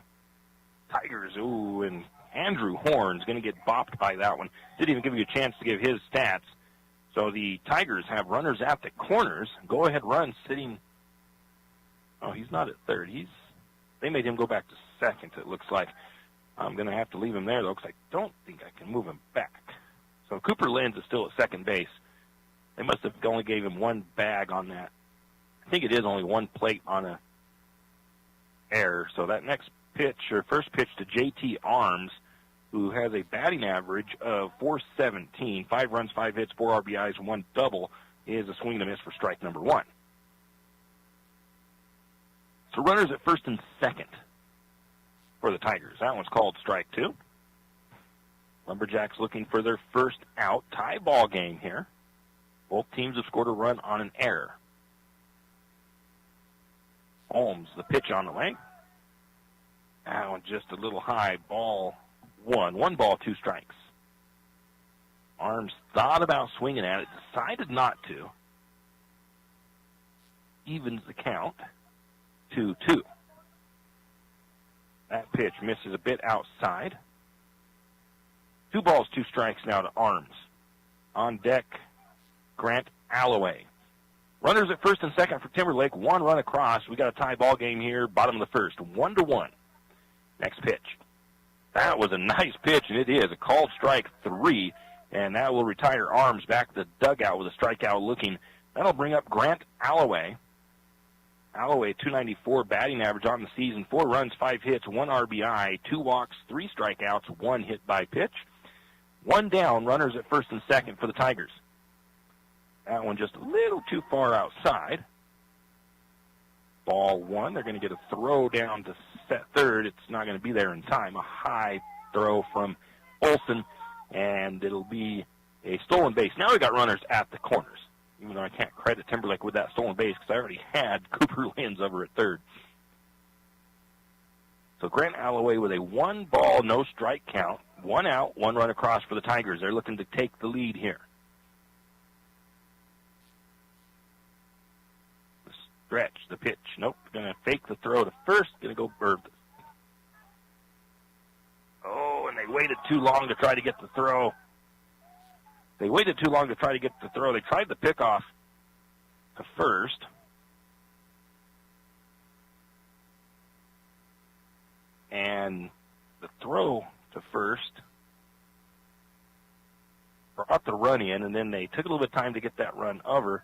Tigers. Ooh, and Andrew Horn's going to get bopped by that one. Didn't even give you a chance to give his stats. So the Tigers have runners at the corners. Go-ahead run sitting. Oh, he's not at third. They made him go back to second, it looks like. I'm going to have to leave him there, though, because I don't think I can move him back. So Cooper Lenz is still at second base. They must have only gave him 1 bag on that. I think it is only 1 plate on a error. So that next pitch, or first pitch to J.T. Arms, who has a batting average of .417, 5 runs, 5 hits, 4 RBIs, 1 double, is a swing and a miss for strike number 1. So runners at first and second for the Tigers. That one's called strike 2. Lumberjacks looking for their first out. Tie ball game here. Both teams have scored a run on an error. Holmes, the pitch on the way. That one just a little high. Ball 1. 1 ball, 2 strikes. Arms thought about swinging at it, decided not to. Evens the count. 2-2. That pitch misses a bit outside. 2 balls, 2 strikes now to Arms. On deck, Grant Alloway. Runners at first and second for Timberlake. 1 run across. We got a tie ball game here, bottom of the first. 1-1. Next pitch. That was a nice pitch, and it is a called strike 3, and that will retire Arms back to the dugout with a strikeout looking. That'll bring up Grant Alloway. Alloway, .294 batting average on the season. 4 runs, 5 hits, 1 RBI, 2 walks, 3 strikeouts, 1 hit by pitch. 1 down, runners at first and second for the Tigers. That one just a little too far outside. Ball 1. They're going to get a throw down to third. It's not going to be there in time. A high throw from Olson, and it'll be a stolen base. Now we got runners at the corners, even though I can't credit Timberlake with that stolen base because I already had Cooper Lenz over at third. So Grant Alloway with a 1 ball, no strike count One out, one run across for the Tigers. They're looking to take the lead here. The stretch, the pitch. Nope, going to fake the throw to first. Going to go bird. Oh, and they waited too long to try to get the throw. They tried the pickoff to first. And the throw to first brought the run in, and then they took a little bit of time to get that run over.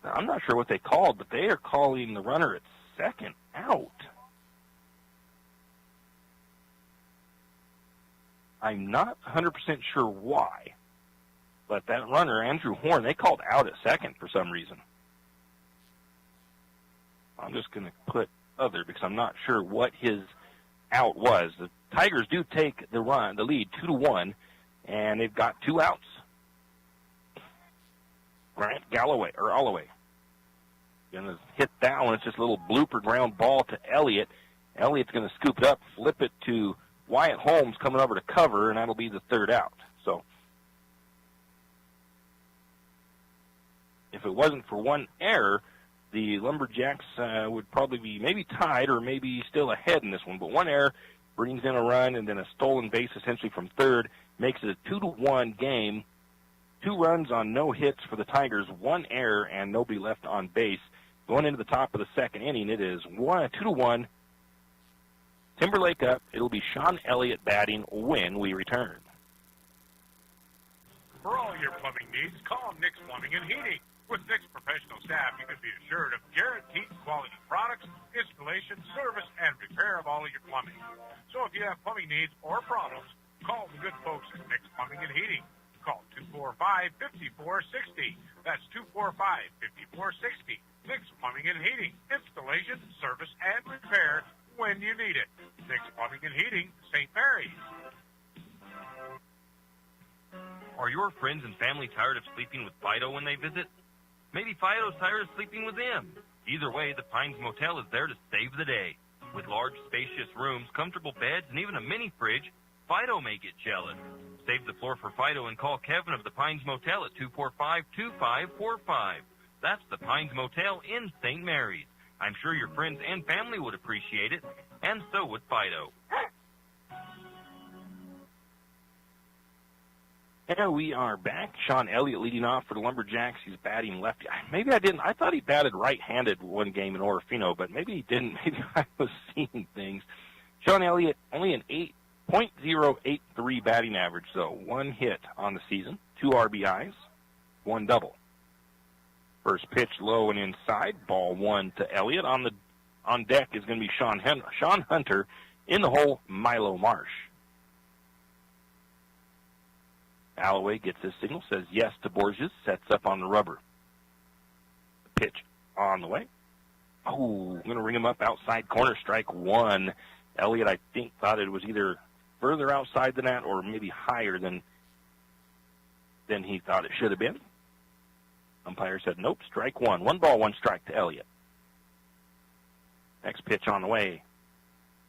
Now, I'm not sure what they called, but they are calling the runner at second out. I'm not 100% sure why, but that runner, Andrew Horn, they called out at second for some reason. I'm just going to put other because I'm not sure what his out was. The Tigers do take the lead 2-1, and they've got 2 outs. Grant Alloway going to hit that one. It's just a little blooper ground ball to Elliott. Elliott's going to scoop it up, flip it to Wyatt Holmes coming over to cover, and that'll be the 3rd out. So if it wasn't for one error, the Lumberjacks would probably be maybe tied or maybe still ahead in this one. But one error brings in a run, and then a stolen base essentially from third makes it a 2-1 game. 2 runs on no hits for the Tigers, 1 error, and nobody left on base. Going into the top of the 2nd inning, it is 2-1. Timberlake up. It'll be Sean Elliott batting when we return. For all your plumbing needs, call Nick's Plumbing and Heating. With Nick's professional staff, you can be assured of guaranteed quality products, installation, service, and repair of all of your plumbing. So if you have plumbing needs or problems, call the good folks at Nick's Plumbing and Heating. Call 245-5460. That's 245-5460. Nick's Plumbing and Heating. Installation, service, and repair when you need it. Nick's Plumbing and Heating, St. Mary's. Are your friends and family tired of sleeping with Fido when they visit? Maybe Fido's tired of sleeping with them. Either way, the Pines Motel is there to save the day. With large, spacious rooms, comfortable beds, and even a mini fridge, Fido may get jealous. Save the floor for Fido and call Kevin of the Pines Motel at 245-2545. That's the Pines Motel in St. Mary's. I'm sure your friends and family would appreciate it, and so would Fido. And we are back. Sean Elliott leading off for the Lumberjacks. He's batting lefty. Maybe I didn't. I thought he batted right-handed one game in Orofino, but maybe he didn't. Maybe I was seeing things. Sean Elliott, only an 8.083 batting average, though. 1 hit on the season, 2 RBIs, 1 double. First pitch low and inside, ball 1 to Elliott. On deck is going to be Sean Hunter. In the hole, Milo Marsh. Alloway gets his signal, says yes to Borges, sets up on the rubber. The pitch on the way. Oh, I'm going to ring him up outside corner, strike 1. Elliott, I think, thought it was either further outside than that or maybe higher than he thought it should have been. Umpire said, nope, strike 1. 1 ball, 1 strike to Elliott. Next pitch on the way.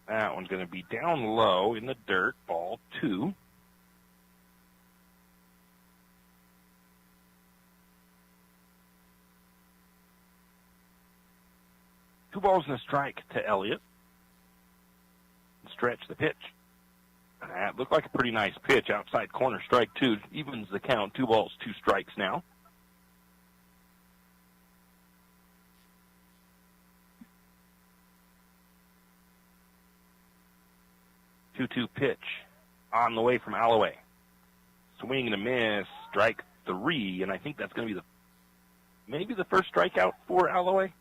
That one's going to be down low in the dirt, ball 2. Two balls and a strike to Elliott. Stretch the pitch. That looked like a pretty nice pitch. Outside corner, strike 2. Evens the count. 2 balls, 2 strikes now. Two-two pitch on the way from Alloway. Swing and a miss. Strike 3, and I think that's going to be maybe the first strikeout for Alloway.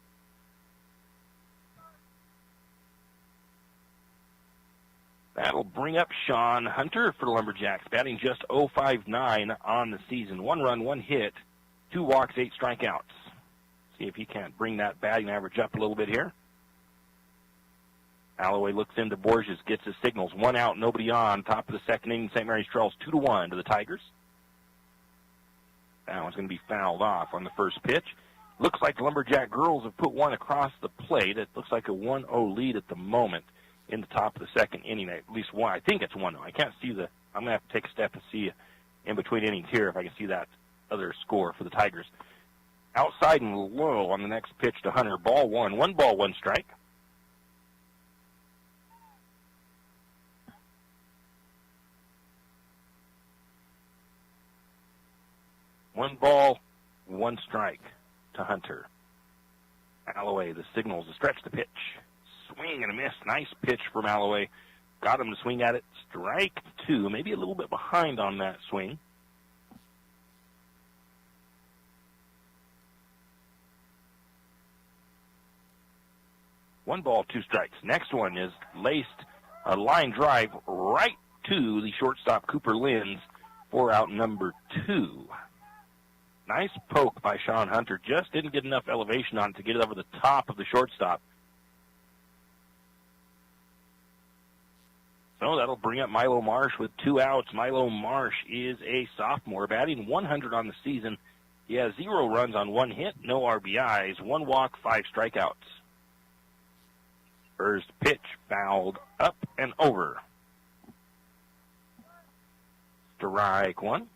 That'll bring up Sean Hunter for the Lumberjacks, batting just .059 on the season. 1 run, 1 hit, 2 walks, 8 strikeouts. See if he can't bring that batting average up a little bit here. Alloway looks into Borges, gets his signals. 1 out, nobody on. Top of the 2nd inning, St. Mary's trails 2-1 to the Tigers. That one's going to be fouled off on the first pitch. Looks like the Lumberjack girls have put one across the plate. It looks like a 1-0 lead at the moment. in the top of the second inning. At least one. I think it's one, though. I can't see the – I'm going to have to take a step and see in between innings here if I can see that other score for the Tigers. Outside and low on the next pitch to Hunter. Ball one. 1 ball, 1 strike. One ball, 1 strike to Hunter. Alloway, the signals to stretch the pitch. Swing and a miss. Nice pitch from Alloway. Got him to swing at it. Strike 2. Maybe a little bit behind on that swing. One ball, 2 strikes. Next one is laced a line drive right to the shortstop, Cooper Linz, for out number 2. Nice poke by Sean Hunter. Just didn't get enough elevation on it to get it over the top of the shortstop. So that'll bring up Milo Marsh with 2 outs. Milo Marsh is a sophomore, batting 100 on the season. He has 0 runs on 1 hit, no RBIs, 1 walk, 5 strikeouts. First pitch fouled up and over. Strike 1.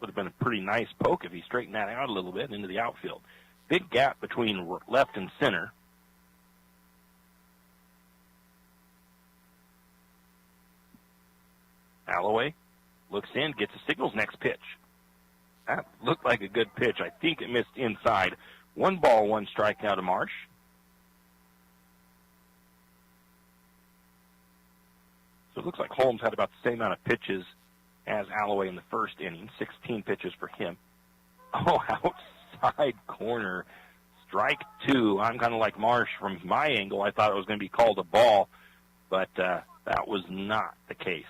Would have been a pretty nice poke if he straightened that out a little bit into the outfield. Big gap between left and center. Alloway looks in, gets the signals. Next pitch. That looked like a good pitch. I think it missed inside. 1 ball, 1 strike now to Marsh. So it looks like Holmes had about the same amount of pitches as Alloway in the first inning. 16 pitches for him. Oh, outside corner. Strike 2. I'm kind of like Marsh from my angle. I thought it was going to be called a ball, but that was not the case.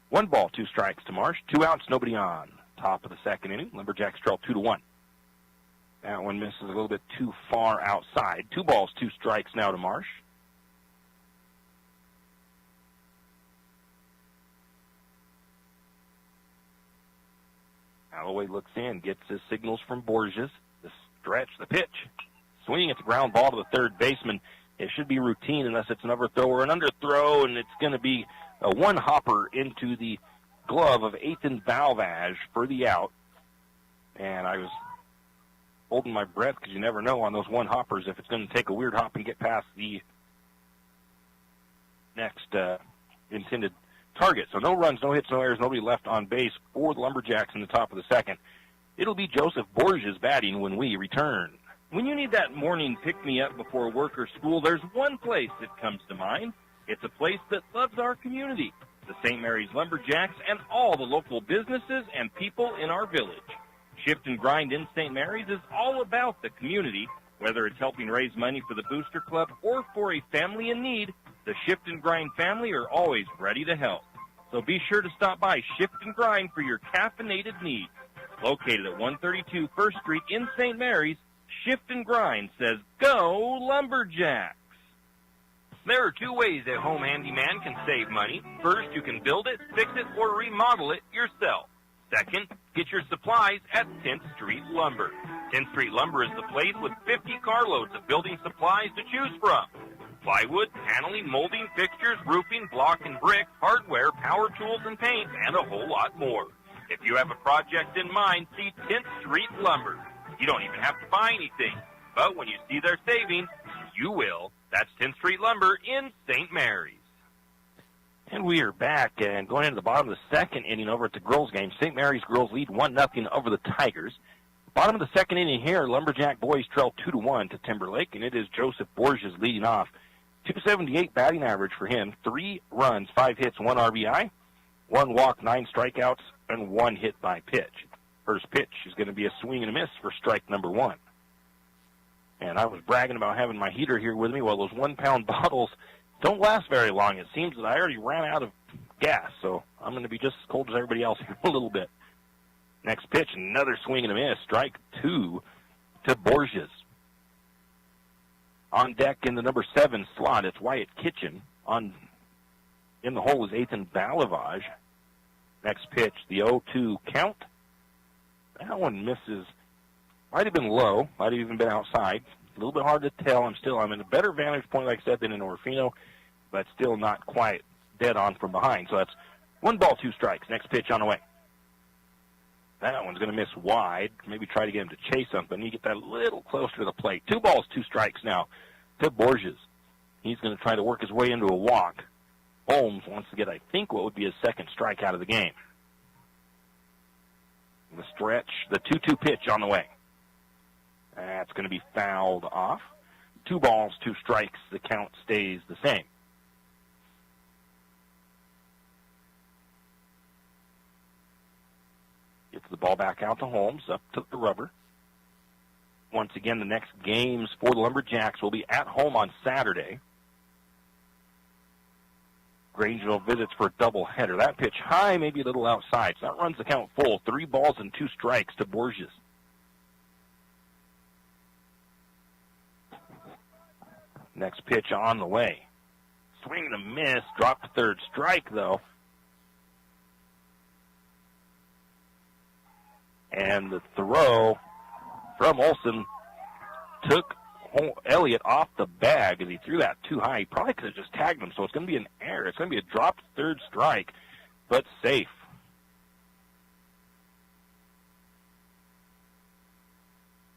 1 ball, 2 strikes to Marsh. 2 outs, nobody on. Top of the second inning. Lumberjacks trail 2-1. That one misses a little bit too far outside. 2 balls, 2 strikes now to Marsh. Alloway looks in, gets his signals from Borges. The stretch, the pitch. Swing, it's a ground ball to the third baseman. It should be routine unless it's an overthrow or an underthrow, and it's going to be a 1 hopper into the glove of Aidan Valavage for the out. And I was holding my breath because you never know on those 1 hoppers if it's going to take a weird hop and get past the next intended target. So no runs, no hits, no errors, nobody left on base for the Lumberjacks in the top of the second. It'll be Joseph Borges batting when we return. When you need that morning pick-me-up before work or school, there's one place that comes to mind. It's a place that loves our community, the St. Mary's Lumberjacks, and all the local businesses and people in our village. Shift and Grind in St. Mary's is all about the community. Whether it's helping raise money for the Booster Club or for a family in need, the Shift and Grind family are always ready to help. So be sure to stop by Shift and Grind for your caffeinated needs. Located at 132 First Street in St. Mary's, Shift and Grind says, go Lumberjacks! There are 2 ways a home handyman can save money. First, you can build it, fix it, or remodel it yourself. Second, get your supplies at 10th Street Lumber. 10th Street Lumber is the place with 50 carloads of building supplies to choose from. Plywood, paneling, molding, fixtures, roofing, block and brick, hardware, power tools and paint, and a whole lot more. If you have a project in mind, see 10th Street Lumber. You don't even have to buy anything, but when you see their savings, you will. That's 10th Street Lumber in St. Mary's. And we are back and going into the bottom of the second inning over at the girls game. St. Mary's girls lead 1-0 over the Tigers. Bottom of the second inning here, Lumberjack boys trail 2-1 to Timberlake, and it is Joseph Borges leading off. 278 batting average for him, 3 runs, 5 hits, 1 RBI, 1 walk, 9 strikeouts, and 1 hit by pitch. First pitch is going to be a swing and a miss for strike number 1. And I was bragging about having my heater here with me. Well, those 1-pound bottles don't last very long. It seems that I already ran out of gas, so I'm going to be just as cold as everybody else here a little bit. Next pitch, another swing and a miss. Strike 2 to Borges. On deck in the number 7 slot, it's Wyatt Kitchen. In the hole is Aidan Valavage. Next pitch, the 0-2 count. That one misses. Might have been low. Might have even been outside. A little bit hard to tell. I'm in a better vantage point, like I said, than in Orofino, but still not quite dead on from behind. So that's 1 ball, 2 strikes. Next pitch on the way. That one's going to miss wide. Maybe try to get him to chase something. You get that a little closer to the plate. 2 balls, 2 strikes now to Borges. He's going to try to work his way into a walk. Holmes wants to get, I think, what would be his second strike out of the game. The stretch, the 2-2 pitch on the way. That's going to be fouled off. 2 balls, 2 strikes. The count stays the same. Gets the ball back out to Holmes, up to the rubber. Once again, the next games for the Lumberjacks will be at home on Saturday. Grangeville visits for a doubleheader. That pitch high, maybe a little outside. So that runs the count full. 3 balls and 2 strikes to Borges. Next pitch on the way. Swing and a miss. Dropped to third strike, though. And the throw from Olson took Elliott off the bag as he threw that too high. He probably could have just tagged him, so it's going to be an error. It's going to be a dropped third strike, but safe.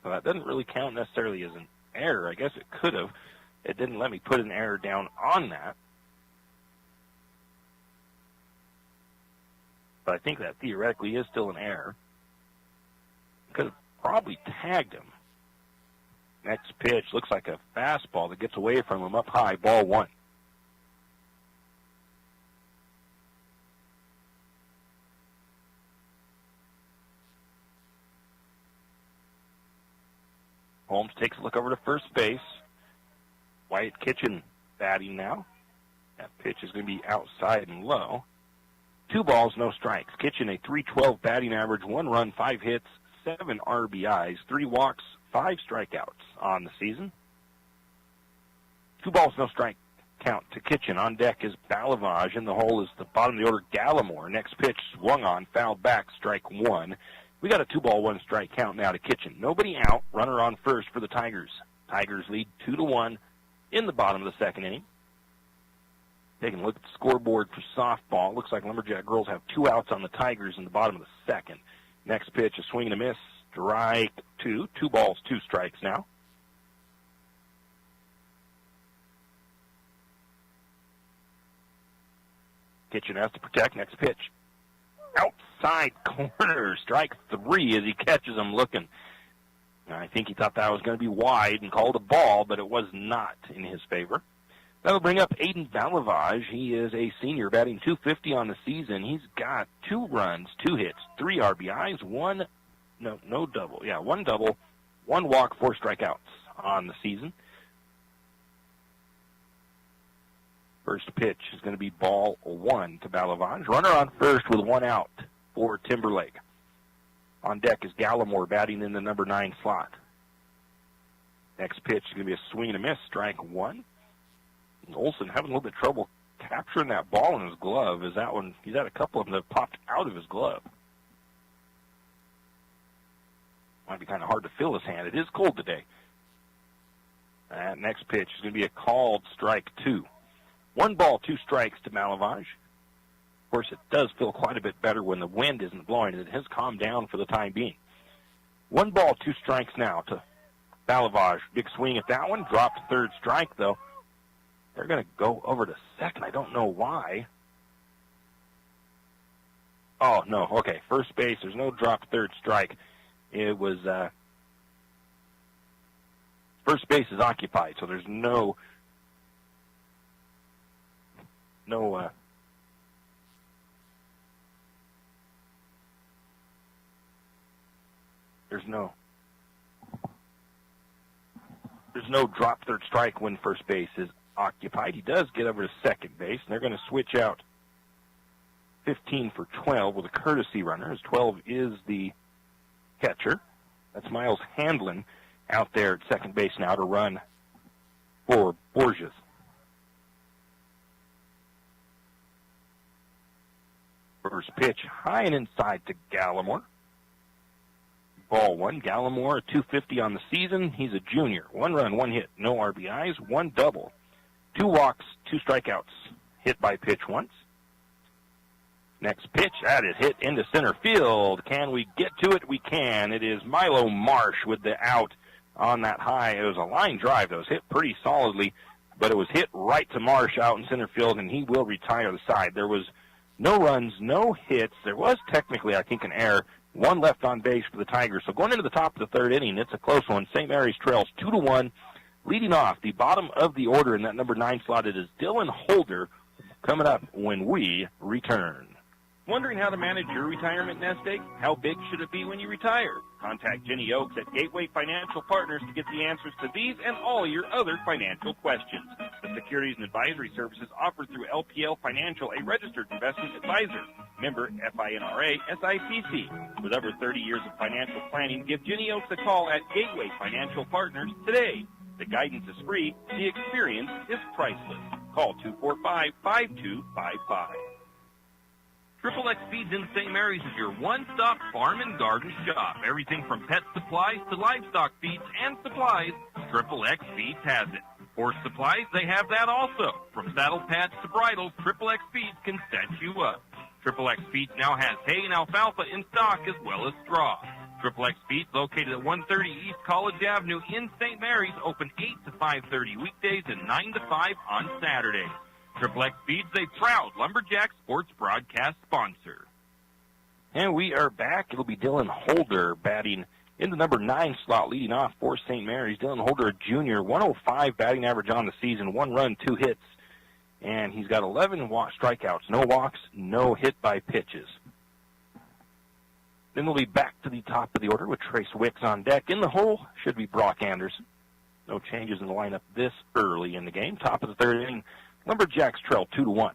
So that doesn't really count necessarily as an error. I guess it could have. It didn't let me put an error down on that. But I think that theoretically is still an error. Could have probably tagged him. Next pitch looks like a fastball that gets away from him up high, ball 1. Holmes takes a look over to first base. Wyatt Kitchen batting now. That pitch is going to be outside and low. 2 balls, no strikes. Kitchen a .312 batting average, 1 run, 5 hits, 7 RBIs, 3 walks, 5 strikeouts on the season. 2 balls, no strike count to Kitchen. On deck is Valavage. In the hole is the bottom of the order, Gallimore. Next pitch swung on, fouled back, strike 1. We got a 2 ball, 1 strike count now to Kitchen. Nobody out, runner on first for the Tigers. Tigers lead 2-1 in the bottom of the second inning. Taking a look at the scoreboard for softball. Looks like Lumberjack girls have 2 outs on the Tigers in the bottom of the second. Next pitch, a swing and a miss. Strike 2. 2 balls, 2 strikes now. Kitchen has to protect. Next pitch. Outside corner. Strike 3 as he catches him looking. I think he thought that was going to be wide and called a ball, but it was not in his favor. That'll bring up Aidan Valavage. He is a senior batting .250 on the season. He's got 2 runs, 2 hits, 3 RBIs, 1 double, 1 walk, 4 strikeouts on the season. First pitch is going to be ball 1 to Valavage. Runner on first with 1 out for Timberlake. On deck is Gallimore batting in the number 9 slot. Next pitch is going to be a swing and a miss, strike 1. Olson having a little bit of trouble capturing that ball in his glove. Is that one? He's had a couple of them that popped out of his glove. Might be kind of hard to feel his hand. It is cold today. That next pitch is going to be a called strike 2. 1 ball, 2 strikes to Valavage. Of course, it does feel quite a bit better when the wind isn't blowing. It has calmed down for the time being. 1 ball, 2 strikes now to Valavage. Big swing at that one. Dropped third strike, though. They're going to go over to second. I don't know why. Oh, no. Okay, first base. There's no dropped third strike. It was first base is occupied, so there's no drop third strike when first base is occupied. He does get over to second base, and they're going to switch out 15 for 12 with a courtesy runner, as 12 is the catcher. That's Miles Handlin out there at second base now to run for Borges. First pitch high and inside to Gallimore. Ball one, Gallimore, a 250 on the season. He's a junior. 1 run, 1 hit, no RBIs, 1 double. 2 walks, 2 strikeouts. Hit by pitch once. Next pitch, that is hit into center field. Can we get to it? We can. It is Milo Marsh with the out on that high. It was a line drive that was hit pretty solidly, but it was hit right to Marsh out in center field, and he will retire the side. There was no runs, no hits. There was technically, I think, an error. 1 left on base for the Tigers. So going into the top of the 3rd inning, it's a close one. St. Mary's trails 2-1. Leading off the bottom of the order in that number 9 slot, it is Dylan Holder coming up when we return. Wondering how to manage your retirement nest egg? How big should it be when you retire? Contact Jenny Oaks at Gateway Financial Partners to get the answers to these and all your other financial questions. The securities and advisory services offered through LPL Financial, a registered investment advisor. Member FINRA SIPC. With over 30 years of financial planning, give Jenny Oaks a call at Gateway Financial Partners today. The guidance is free. The experience is priceless. Call 245-5255. Triple X Feeds in St. Mary's is your one-stop farm and garden shop. Everything from pet supplies to livestock feeds and supplies, Triple X Feeds has it. Horse supplies, they have that also. From saddle pads to bridles, Triple X Feeds can set you up. Triple X Feeds now has hay and alfalfa in stock as well as straw. Triple X Feeds, located at 130 East College Avenue in St. Mary's, open 8 to 5:30 weekdays and 9 to 5 on Saturdays. Triple X Feeds, a proud Lumberjack sports broadcast sponsor. And we are back. It'll be Dylan Holder batting in the number 9 slot, leading off for St. Mary's. Dylan Holder, a junior, 105 batting average on the season, 1 run, 2 hits. And he's got 11 strikeouts, no walks, no hit by pitches. Then we'll be back to the top of the order with Trace Wicks on deck. In the hole should be Brock Anderson. No changes in the lineup this early in the game. Top of the 3rd inning, Lumberjacks trail 2-1.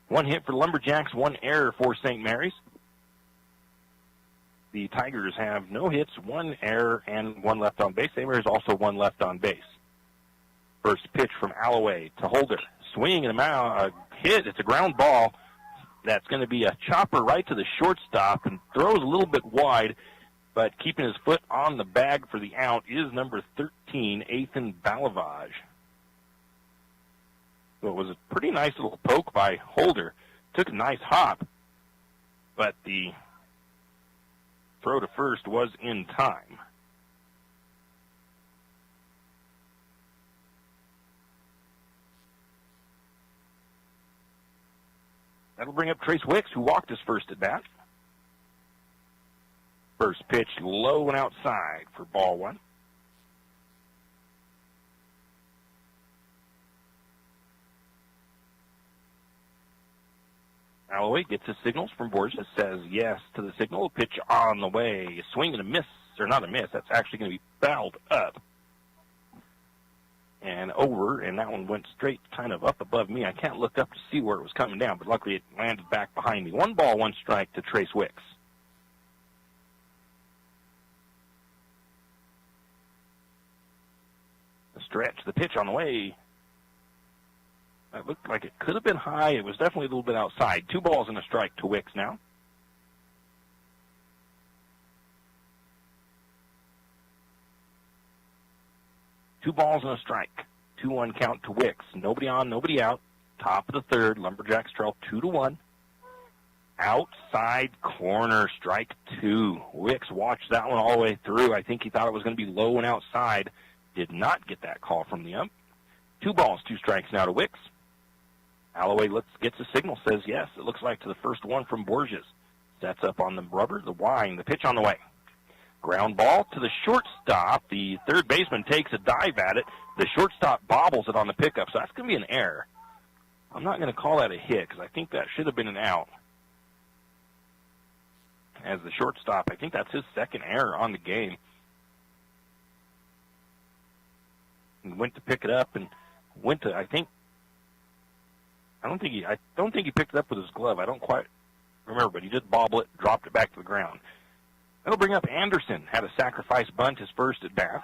1 hit for the Lumberjacks, 1 error for St. Mary's. The Tigers have no hits, 1 error, and 1 left on base. St. Mary's also 1 left on base. First pitch from Alloway to Holder. Swing and a hit. It's a ground ball. That's going to be a chopper right to the shortstop and throws a little bit wide, but keeping his foot on the bag for the out is number 13, Aidan Valavage. So it was a pretty nice little poke by Holder. Took a nice hop, but the throw to first was in time. That'll bring up Trace Wicks, who walked his first at bat. First pitch low and outside for ball 1. Alloway gets his signals from Borges, says yes to the signal. Pitch on the way. Swing and a miss, or not a miss. That's actually going to be fouled up and over, and that one went straight kind of up above me. I can't look up to see where it was coming down, but luckily it landed back behind me. 1 ball, 1 strike to Trace Wicks. The stretch, the pitch on the way. That looked like it could have been high. It was definitely a little bit outside. 2 balls and a strike to Wicks now. Two balls and a strike. 2-1 count to Wicks. Nobody on, nobody out. Top of the 3rd. Lumberjacks trail 2-1. Outside corner, strike 2. Wicks watched that one all the way through. I think he thought it was going to be low and outside. Did not get that call from the ump. 2 balls, 2 strikes now to Wicks. Alloway gets a signal, says yes. It looks like to the first one from Borges. Sets up on the rubber, the wine, the pitch on the way. Ground ball to the shortstop. The 3rd baseman takes a dive at it. The shortstop bobbles it on the pickup, so that's going to be an error. I'm not going to call that a hit because I think that should have been an out. As the shortstop, I think that's his 2nd error on the game. He went to pick it up and went to, I don't think he picked it up with his glove. I don't quite remember, but he did bobble it, dropped it back to the ground. That'll bring up Anderson. Had a sacrifice bunt, his first at bat.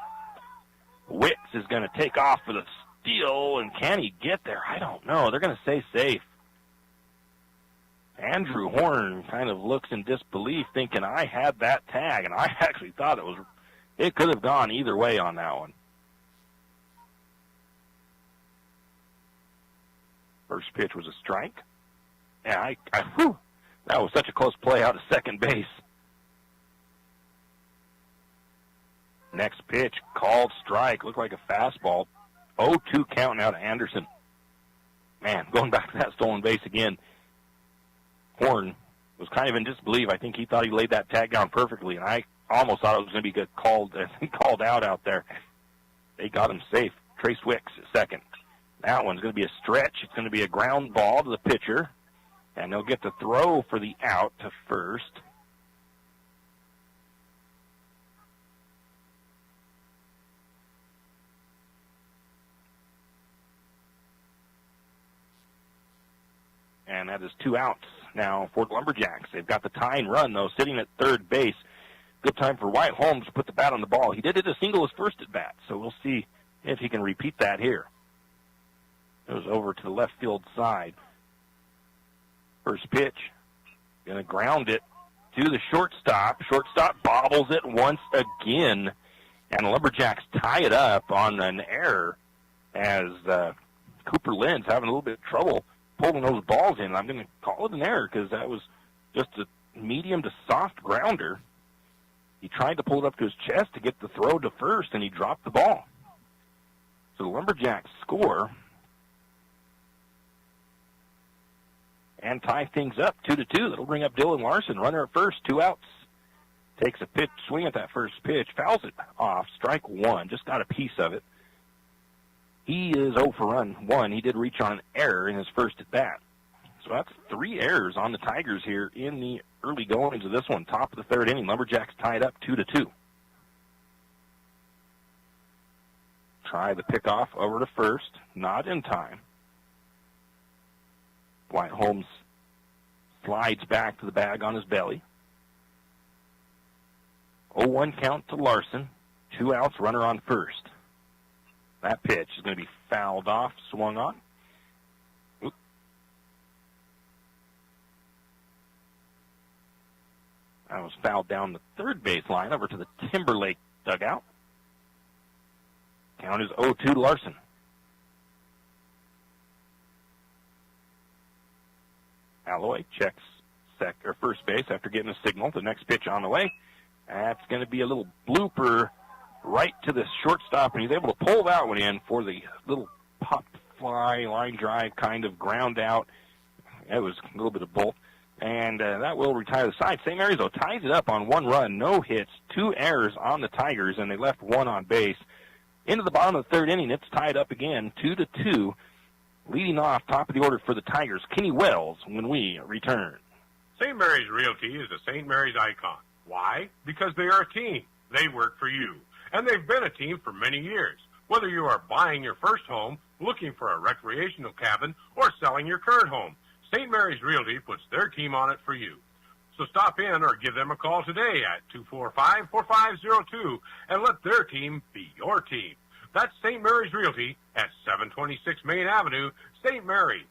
Wicks is going to take off for the steal, and can he get there? I don't know. They're going to say safe. Andrew Horn kind of looks in disbelief, thinking I had that tag, and I actually thought it could have gone either way on that one. First pitch was a strike. Yeah, that was such a close play out of second base. Next pitch, called strike. Looked like a fastball. 0-2 count now to Anderson. Man, going back to that stolen base again. Horn was kind of in disbelief. I think he thought he laid that tag down perfectly, and I almost thought it was going to be called out there. They got him safe. Trace Wicks at second. That one's going to be a stretch. It's going to be a ground ball to the pitcher, and they'll get the throw for the out to first. And that is 2 outs now for the Lumberjacks. They've got the tying run, though, sitting at third base. Good time for Wyatt Holmes to put the bat on the ball. He did hit a single his first at bat, so we'll see if he can repeat that here. It was over to the left field side. First pitch, going to ground it to the shortstop. Shortstop bobbles it once again, and the Lumberjacks tie it up on an error as Cooper Lynn's having a little bit of trouble pulling those balls in. I'm going to call it an error because that was just a medium to soft grounder. He tried to pull it up to his chest to get the throw to first, and he dropped the ball. So the Lumberjacks score and tie things up 2-2. That'll bring up Dylan Larson, runner at first, 2 outs. Takes a pitch, swing at that first pitch, fouls it off, strike one, just got a piece of it. He is 0 for run 1. He did reach on an error in his first at bat. So that's 3 errors on the Tigers here in the early goings of this one. Top of the third inning, Lumberjacks tied up 2-2. Try the pickoff over to first, not in time. Wyatt Holmes slides back to the bag on his belly. 0-1 count to Larson. 2 outs, runner on first. That pitch is going to be fouled off, swung on. Oop. That was fouled down the third base line over to the Timberlake dugout. Count is 0-2 to Larson. Alloy checks first base after getting a signal. The next pitch on the way. That's going to be a little blooper right to the shortstop, and he's able to pull that one in for the little popped fly, line drive kind of ground out. It was a little bit of bolt, and that will retire the side. St. Mary's, though, ties it up on 1 run, no hits, 2 errors on the Tigers, and they left 1 on base. Into the bottom of the third inning, it's tied up again, 2-2. Leading off, top of the order for the Tigers, Kenny Wells, when we return. St. Mary's Realty is a St. Mary's icon. Why? Because they are a team. They work for you. And they've been a team for many years. Whether you are buying your first home, looking for a recreational cabin, or selling your current home, St. Mary's Realty puts their team on it for you. So stop in or give them a call today at 245-4502 and let their team be your team. That's St. Mary's Realty at 726 Main Avenue, St. Mary's.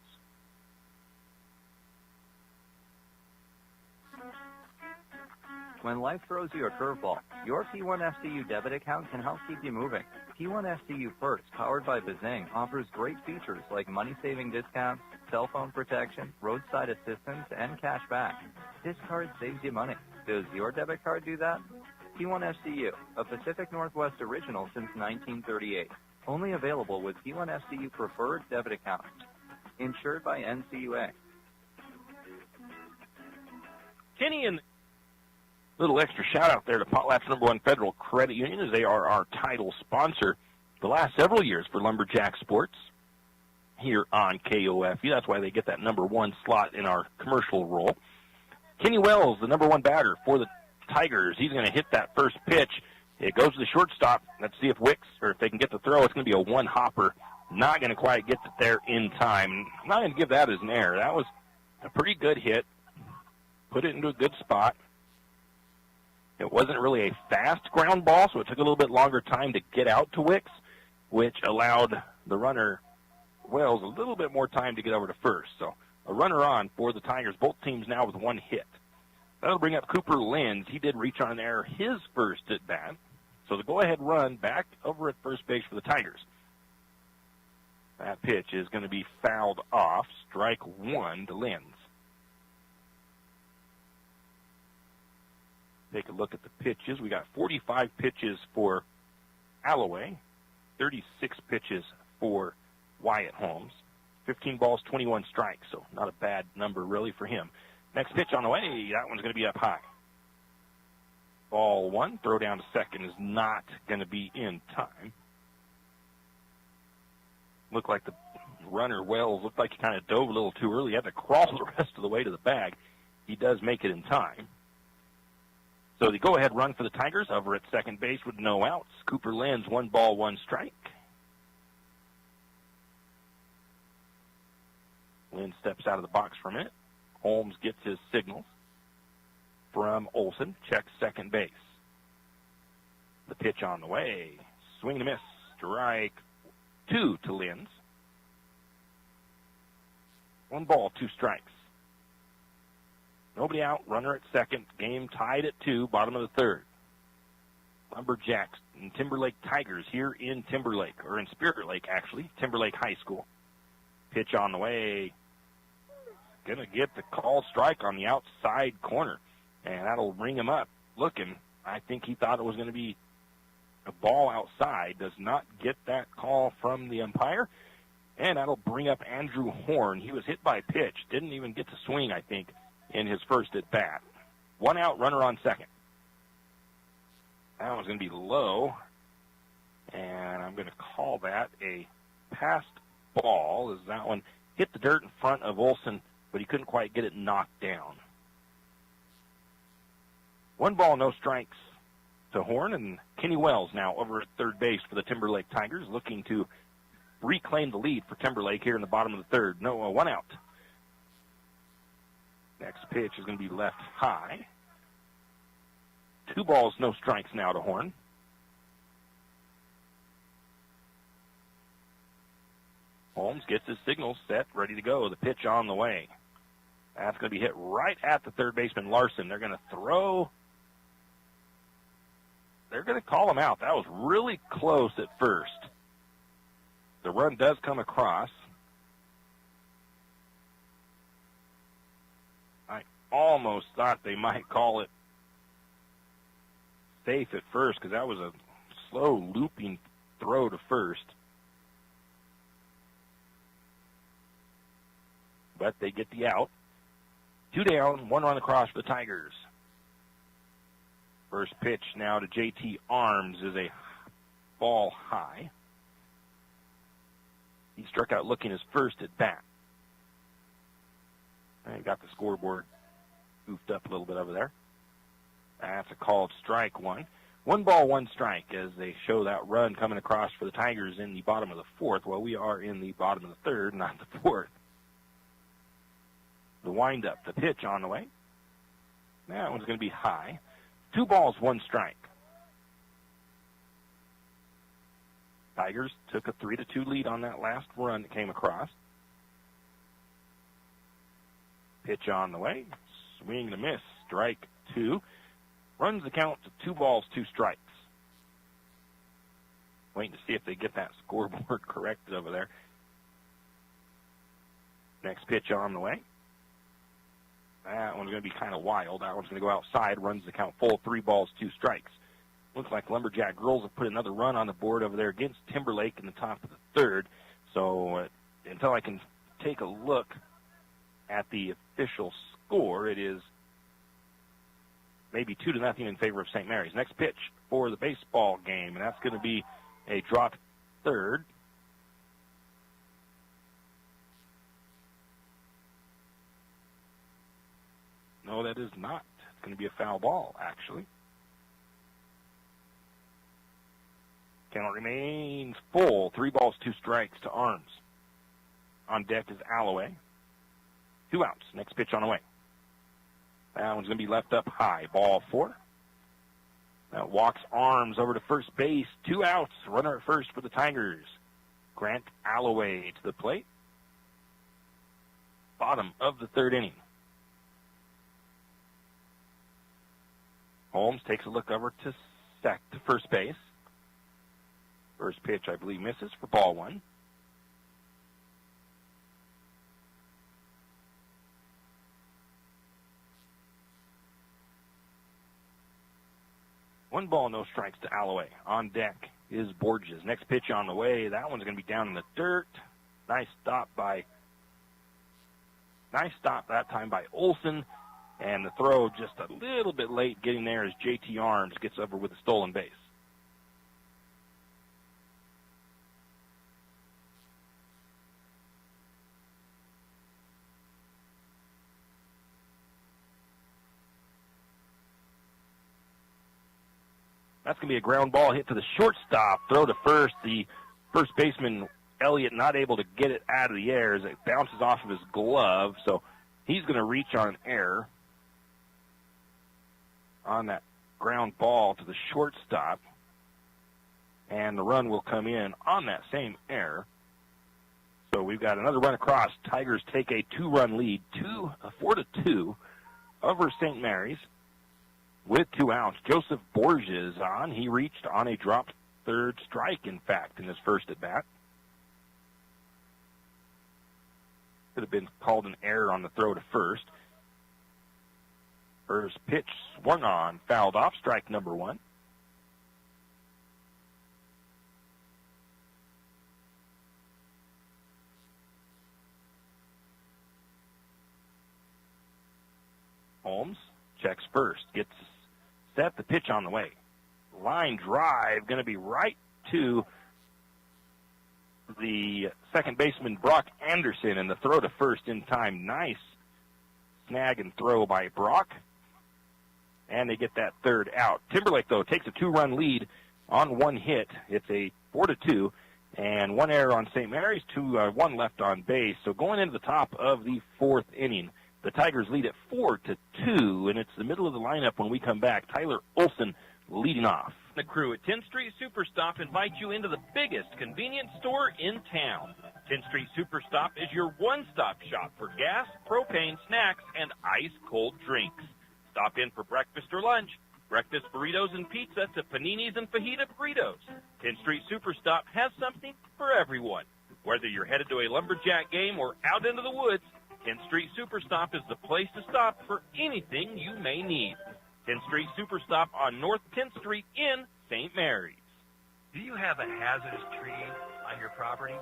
When life throws you a curveball, your P1SDU debit account can help keep you moving. P1SDU First, powered by Bazing, offers great features like money-saving discounts, cell phone protection, roadside assistance, and cash back. This card saves you money. Does your debit card do that? P1SDU, a Pacific Northwest original since 1938. Only available with P1SDU Preferred debit accounts. Insured by NCUA. Kenny and little extra shout-out there to Potlatch #1 Federal Credit Union, as they are our title sponsor the last several years for Lumberjack Sports here on KOFE. That's why they get that #1 slot in our commercial role. Kenny Wells, the #1 batter for the Tigers. He's going to hit that first pitch. It goes to the shortstop. Let's see if Wicks, or if they can get the throw. It's going to be a one-hopper. Not going to quite get it there in time. I'm not going to give that as an error. That was a pretty good hit. Put it into a good spot. It wasn't really a fast ground ball, so it took a little bit longer time to get out to Wicks, which allowed the runner, Wells, a little bit more time to get over to first. So a runner on for the Tigers. Both teams now with one hit. That'll bring up Cooper Lenz. He did reach on there his first at bat. So the go-ahead run back over at first base for the Tigers. That pitch is going to be fouled off. Strike one to Lenz. Take a look at the pitches. We got 45 pitches for Alloway, 36 pitches for Wyatt Holmes, 15 balls, 21 strikes, so not a bad number really for him. Next pitch on the way, that one's going to be up high. Ball one, throw down to second is not going to be in time. Looked like the runner, Wells, looked like he kind of dove a little too early. He had to crawl the rest of the way to the bag. He does make it in time. So the go-ahead run for the Tigers over at second base with no outs. Cooper Lenz, 1 ball, 1 strike. Lenz steps out of the box for a minute. Holmes gets his signals from Olson. Checks second base. The pitch on the way. Swing and a miss. Strike 2 to Lenz. 1 ball, 2 strikes. Nobody out, runner at second. Game tied at 2, bottom of the third. Lumberjacks and Timberlake Tigers here in Timberlake, or in Spirit Lake, actually, Timberlake High School. Pitch on the way. Going to get the call strike on the outside corner, and that'll ring him up. Looking, I think he thought it was going to be a ball outside. Does not get that call from the umpire, and that'll bring up Andrew Horn. He was hit by a pitch. Didn't even get to swing, I think, in his first at bat. 1 out, runner on second. That one's going to be low, and I'm going to call that a passed ball, as that one hit the dirt in front of Olson, but he couldn't quite get it knocked down. 1 ball, no strikes to Horn, and Kenny Wells now over at third base for the Timberlake Tigers, looking to reclaim the lead for Timberlake here in the bottom of the third. 1 out. Next pitch is going to be left high. 2 balls, no strikes now to Horn. Holmes gets his signal set, ready to go. The pitch on the way. That's going to be hit right at the third baseman, Larson. They're going to throw. They're going to call him out. That was really close at first. The run does come across. I almost thought they might call it safe at first because that was a slow looping throw to first. But they get the out. 2 down, 1 run across for the Tigers. First pitch now to JT Arms is a ball high. He struck out looking his first at bat. And got the scoreboard goofed up a little bit over there. That's a called strike 1. 1 ball, 1 strike as they show that run coming across for the Tigers in the bottom of the fourth. Well, we are in the bottom of the third, not the fourth. The windup, the pitch on the way. That one's going to be high. 2 balls, 1 strike. Tigers took a 3-2 lead on that last run that came across. Pitch on the way. Swing and a miss. Strike 2. Runs the count to 2 balls, 2 strikes. Waiting to see if they get that scoreboard corrected over there. Next pitch on the way. That one's going to be kind of wild. That one's going to go outside, runs the count full, 3 balls, 2 strikes. Looks like Lumberjack girls have put another run on the board over there against Timberlake in the top of the third. So until I can take a look at the official score, it is maybe 2-0 in favor of St. Mary's. Next pitch for the baseball game, and that's going to be a drop third. No, that is not. It's going to be a foul ball, actually. Count remains full. 3 balls, 2 strikes to Arms. On deck is Alloway. 2 outs. Next pitch on the way. That one's going to be left up high. Ball 4. That walks Arms over to first base. 2 outs. Runner at first for the Tigers. Grant Alloway to the plate. bottom of the third inning. Holmes takes a look over to first base. First pitch, I believe, misses for ball one. One ball, no strikes to Alloway. On deck is Borges. Next pitch on the way. That one's going to be down in the dirt. Nice stop that time by Olson. And the throw just a little bit late getting there as J.T. Arms gets over with a stolen base. That's going to be a ground ball hit to the shortstop. Throw to first. The first baseman, Elliott, not able to get it out of the air as it bounces off of his glove. So he's going to reach on an error on that ground ball to the shortstop. And the run will come in on that same error. So we've got another run across. Tigers take a 2-run lead, 4-2 over St. Mary's. With 2 outs, Joseph Borges on. He reached on a dropped third strike, in fact, in his first at-bat. Could have been called an error on the throw to first. First pitch swung on, fouled off, strike number 1. Holmes checks first, gets set, the pitch on the way. Line drive, going to be right to the second baseman, Brock Anderson, and the throw to first in time. Nice snag and throw by Brock, and they get that third out. Timberlake, though, takes a 2-run lead on 1 hit. It's a 4-2, and 1 error on St. Mary's, 1 left on base. So going into the top of the 4th inning, the Tigers lead at 4-2, and it's the middle of the lineup when we come back. Tyler Olson leading off. The crew at 10th Street Superstop invite you into the biggest convenience store in town. 10th Street Superstop is your one-stop shop for gas, propane, snacks, and ice-cold drinks. Stop in for breakfast or lunch. Breakfast burritos and pizza to paninis and fajita burritos. 10th Street Superstop has something for everyone. Whether you're headed to a lumberjack game or out into the woods, 10th Street Superstop is the place to stop for anything you may need. 10th Street Superstop on North 10th Street in St. Mary's. Do you have a hazardous tree on your property?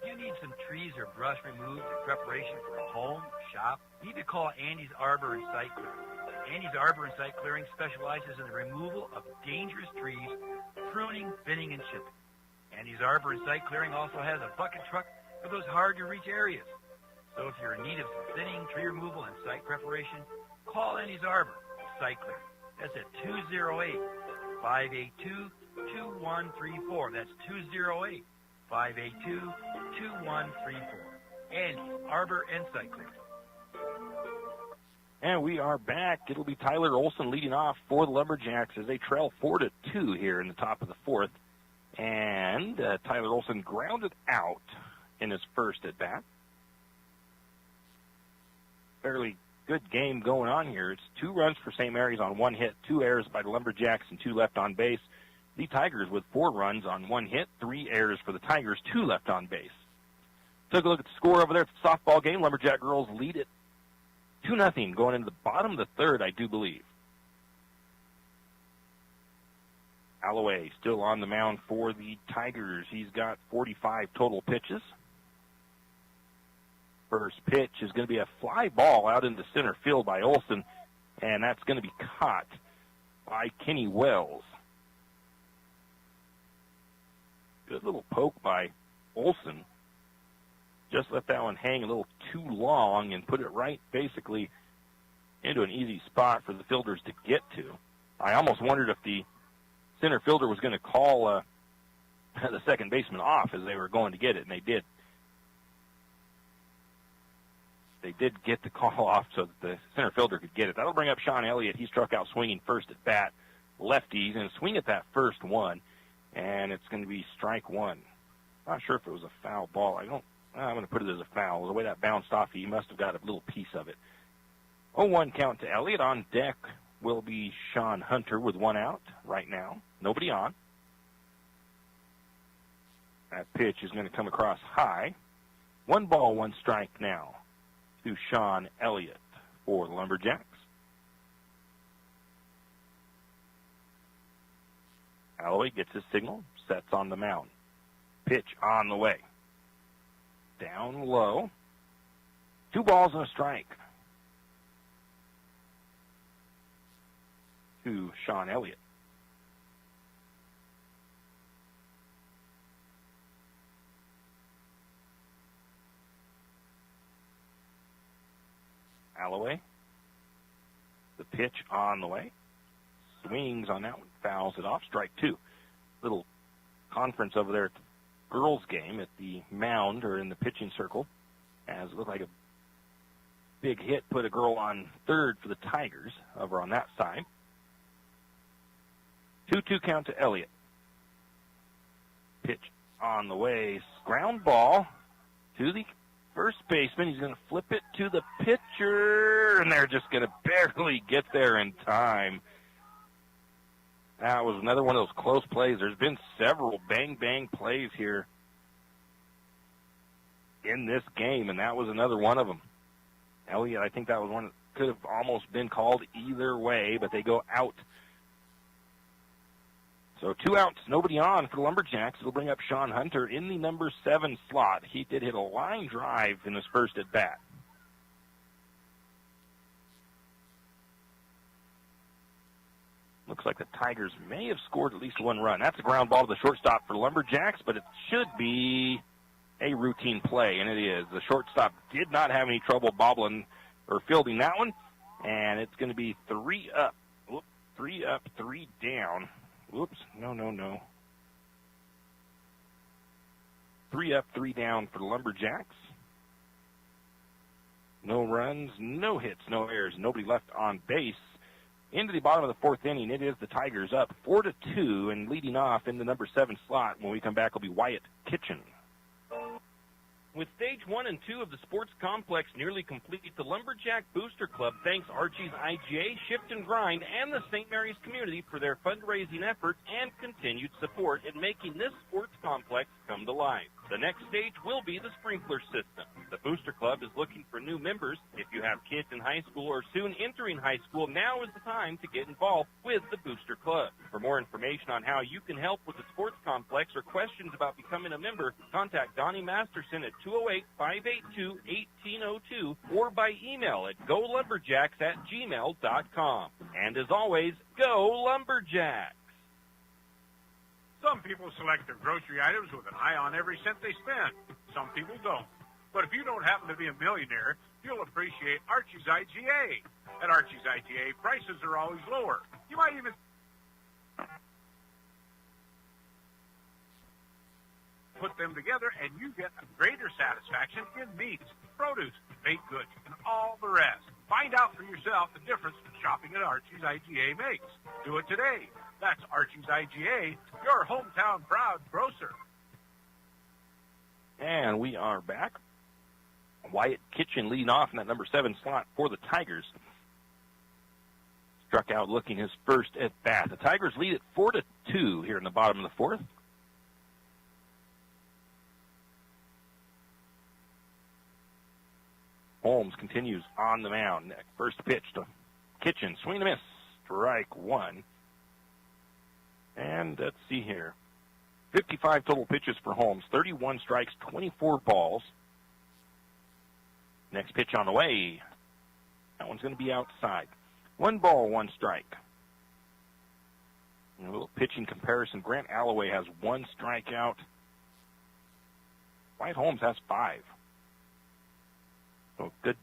Do you need some trees or brush removed in preparation for a home, shop? You need to call Andy's Arbor and Site Clearing. Andy's Arbor and Site Clearing specializes in the removal of dangerous trees, pruning, thinning, and chipping. Andy's Arbor and Site Clearing also has a bucket truck for those hard-to-reach areas. So if you're in need of some thinning, tree removal, and site preparation, call Andy's Arbor Site Clearing. That's at 208-582-2134. That's 208-582-2134. Andy's Arbor and Site Clearing. And we are back. It'll be Tyler Olson leading off for the Lumberjacks as they trail 4-2 here in the top of the 4th. And Tyler Olson grounded out in his first at-bat. Fairly good game going on here. It's 2 runs for St. Mary's on 1 hit, 2 errors by the Lumberjacks, and 2 left on base. The Tigers with 4 runs on 1 hit, 3 errors for the Tigers, 2 left on base. Took a look at the score over there. It's a softball game. Lumberjack girls lead it 2-0 going into the bottom of the 3rd, I do believe. Alloway still on the mound for the Tigers. He's got 45 total pitches. First pitch is going to be a fly ball out into center field by Olson, and that's going to be caught by Kenny Wells. Good little poke by Olson. Just let that one hang a little too long and put it right basically into an easy spot for the fielders to get to. I almost wondered if the center fielder was going to call the second baseman off as they were going to get it, and they did. They did get the call off so that the center fielder could get it. That'll bring up Sean Elliott. He struck out swinging first at bat. Lefty. He's going to swing at that first one, and it's going to be strike 1. Not sure if it was a foul ball. I don't I'm going to put it as a foul. The way that bounced off, he must have got a little piece of it. 0-1 count to Elliott. On deck will be Sean Hunter with one out right now. Nobody on. That pitch is going to come across high. 1 ball, 1 strike now to Sean Elliott for the Lumberjacks. Alloway gets his signal, sets on the mound. Pitch on the way. Down low. 2 balls and a strike to Sean Elliott. Alloway. The pitch on the way. Swings on that one. Fouls it off. Strike 2. Little conference over there at the girls' game at the mound or in the pitching circle. As it looked like a big hit put a girl on third for the Tigers over on that side. 2-2 count to Elliott. Pitch on the way. Ground ball to the first baseman. He's going to flip it to the pitcher, and they're just going to barely get there in time. That was another one of those close plays. There's been several bang-bang plays here in this game, and that was another one of them. Elliott, I think that was one that could have almost been called either way, but they go out. So 2 outs, nobody on for the Lumberjacks. It'll bring up Sean Hunter in the number 7 slot. He did hit a line drive in his first at-bat. Looks like the Tigers may have scored at least 1 run. That's a ground ball to the shortstop for Lumberjacks, but it should be a routine play, and it is. The shortstop did not have any trouble bobbling or fielding that one, and it's going to be 3 up. Whoop, 3 up, 3 down. Whoops, no. 3 up, 3 down for the Lumberjacks. No runs, no hits, no errors, nobody left on base. Into the bottom of the 4th inning, it is the Tigers up 4-2, and leading off in the number 7 slot when we come back will be Wyatt Kitchen. With Stage 1 and 2 of the sports complex nearly complete, the Lumberjack Booster Club thanks Archie's IGA, Shift and Grind, and the St. Mary's community for their fundraising efforts and continued support in making this sports complex come to life. The next stage will be the sprinkler system. The Booster Club is looking for new members. If you have kids in high school or soon entering high school, now is the time to get involved with the Booster Club. For more information on how you can help with the sports complex or questions about becoming a member, contact Donnie Masterson at 208-582-1802 or by email at golumberjacks@gmail.com. And as always, go Lumberjacks! Some people select their grocery items with an eye on every cent they spend. Some people don't. But if you don't happen to be a millionaire, you'll appreciate Archie's IGA. At Archie's IGA, prices are always lower. You might even put them together and you get a greater satisfaction in meats, produce, baked goods, and all the rest. Find out for yourself the difference shopping at Archie's IGA makes. Do it today. That's Archie's IGA, your hometown proud grocer. And we are back. Wyatt Kitchen leading off in that number 7 slot for the Tigers. Struck out looking his first at bat. The Tigers lead at 4-2 here in the bottom of the 4th. Holmes continues on the mound. First pitch to Kitchen. Swing and a miss. Strike 1. And let's see here. 55 total pitches for Holmes. 31 strikes, 24 balls. Next pitch on the way. That one's going to be outside. 1 ball, 1 strike. And a little pitching comparison. Grant Alloway has 1 strikeout. Wyatt Holmes has 5. So good,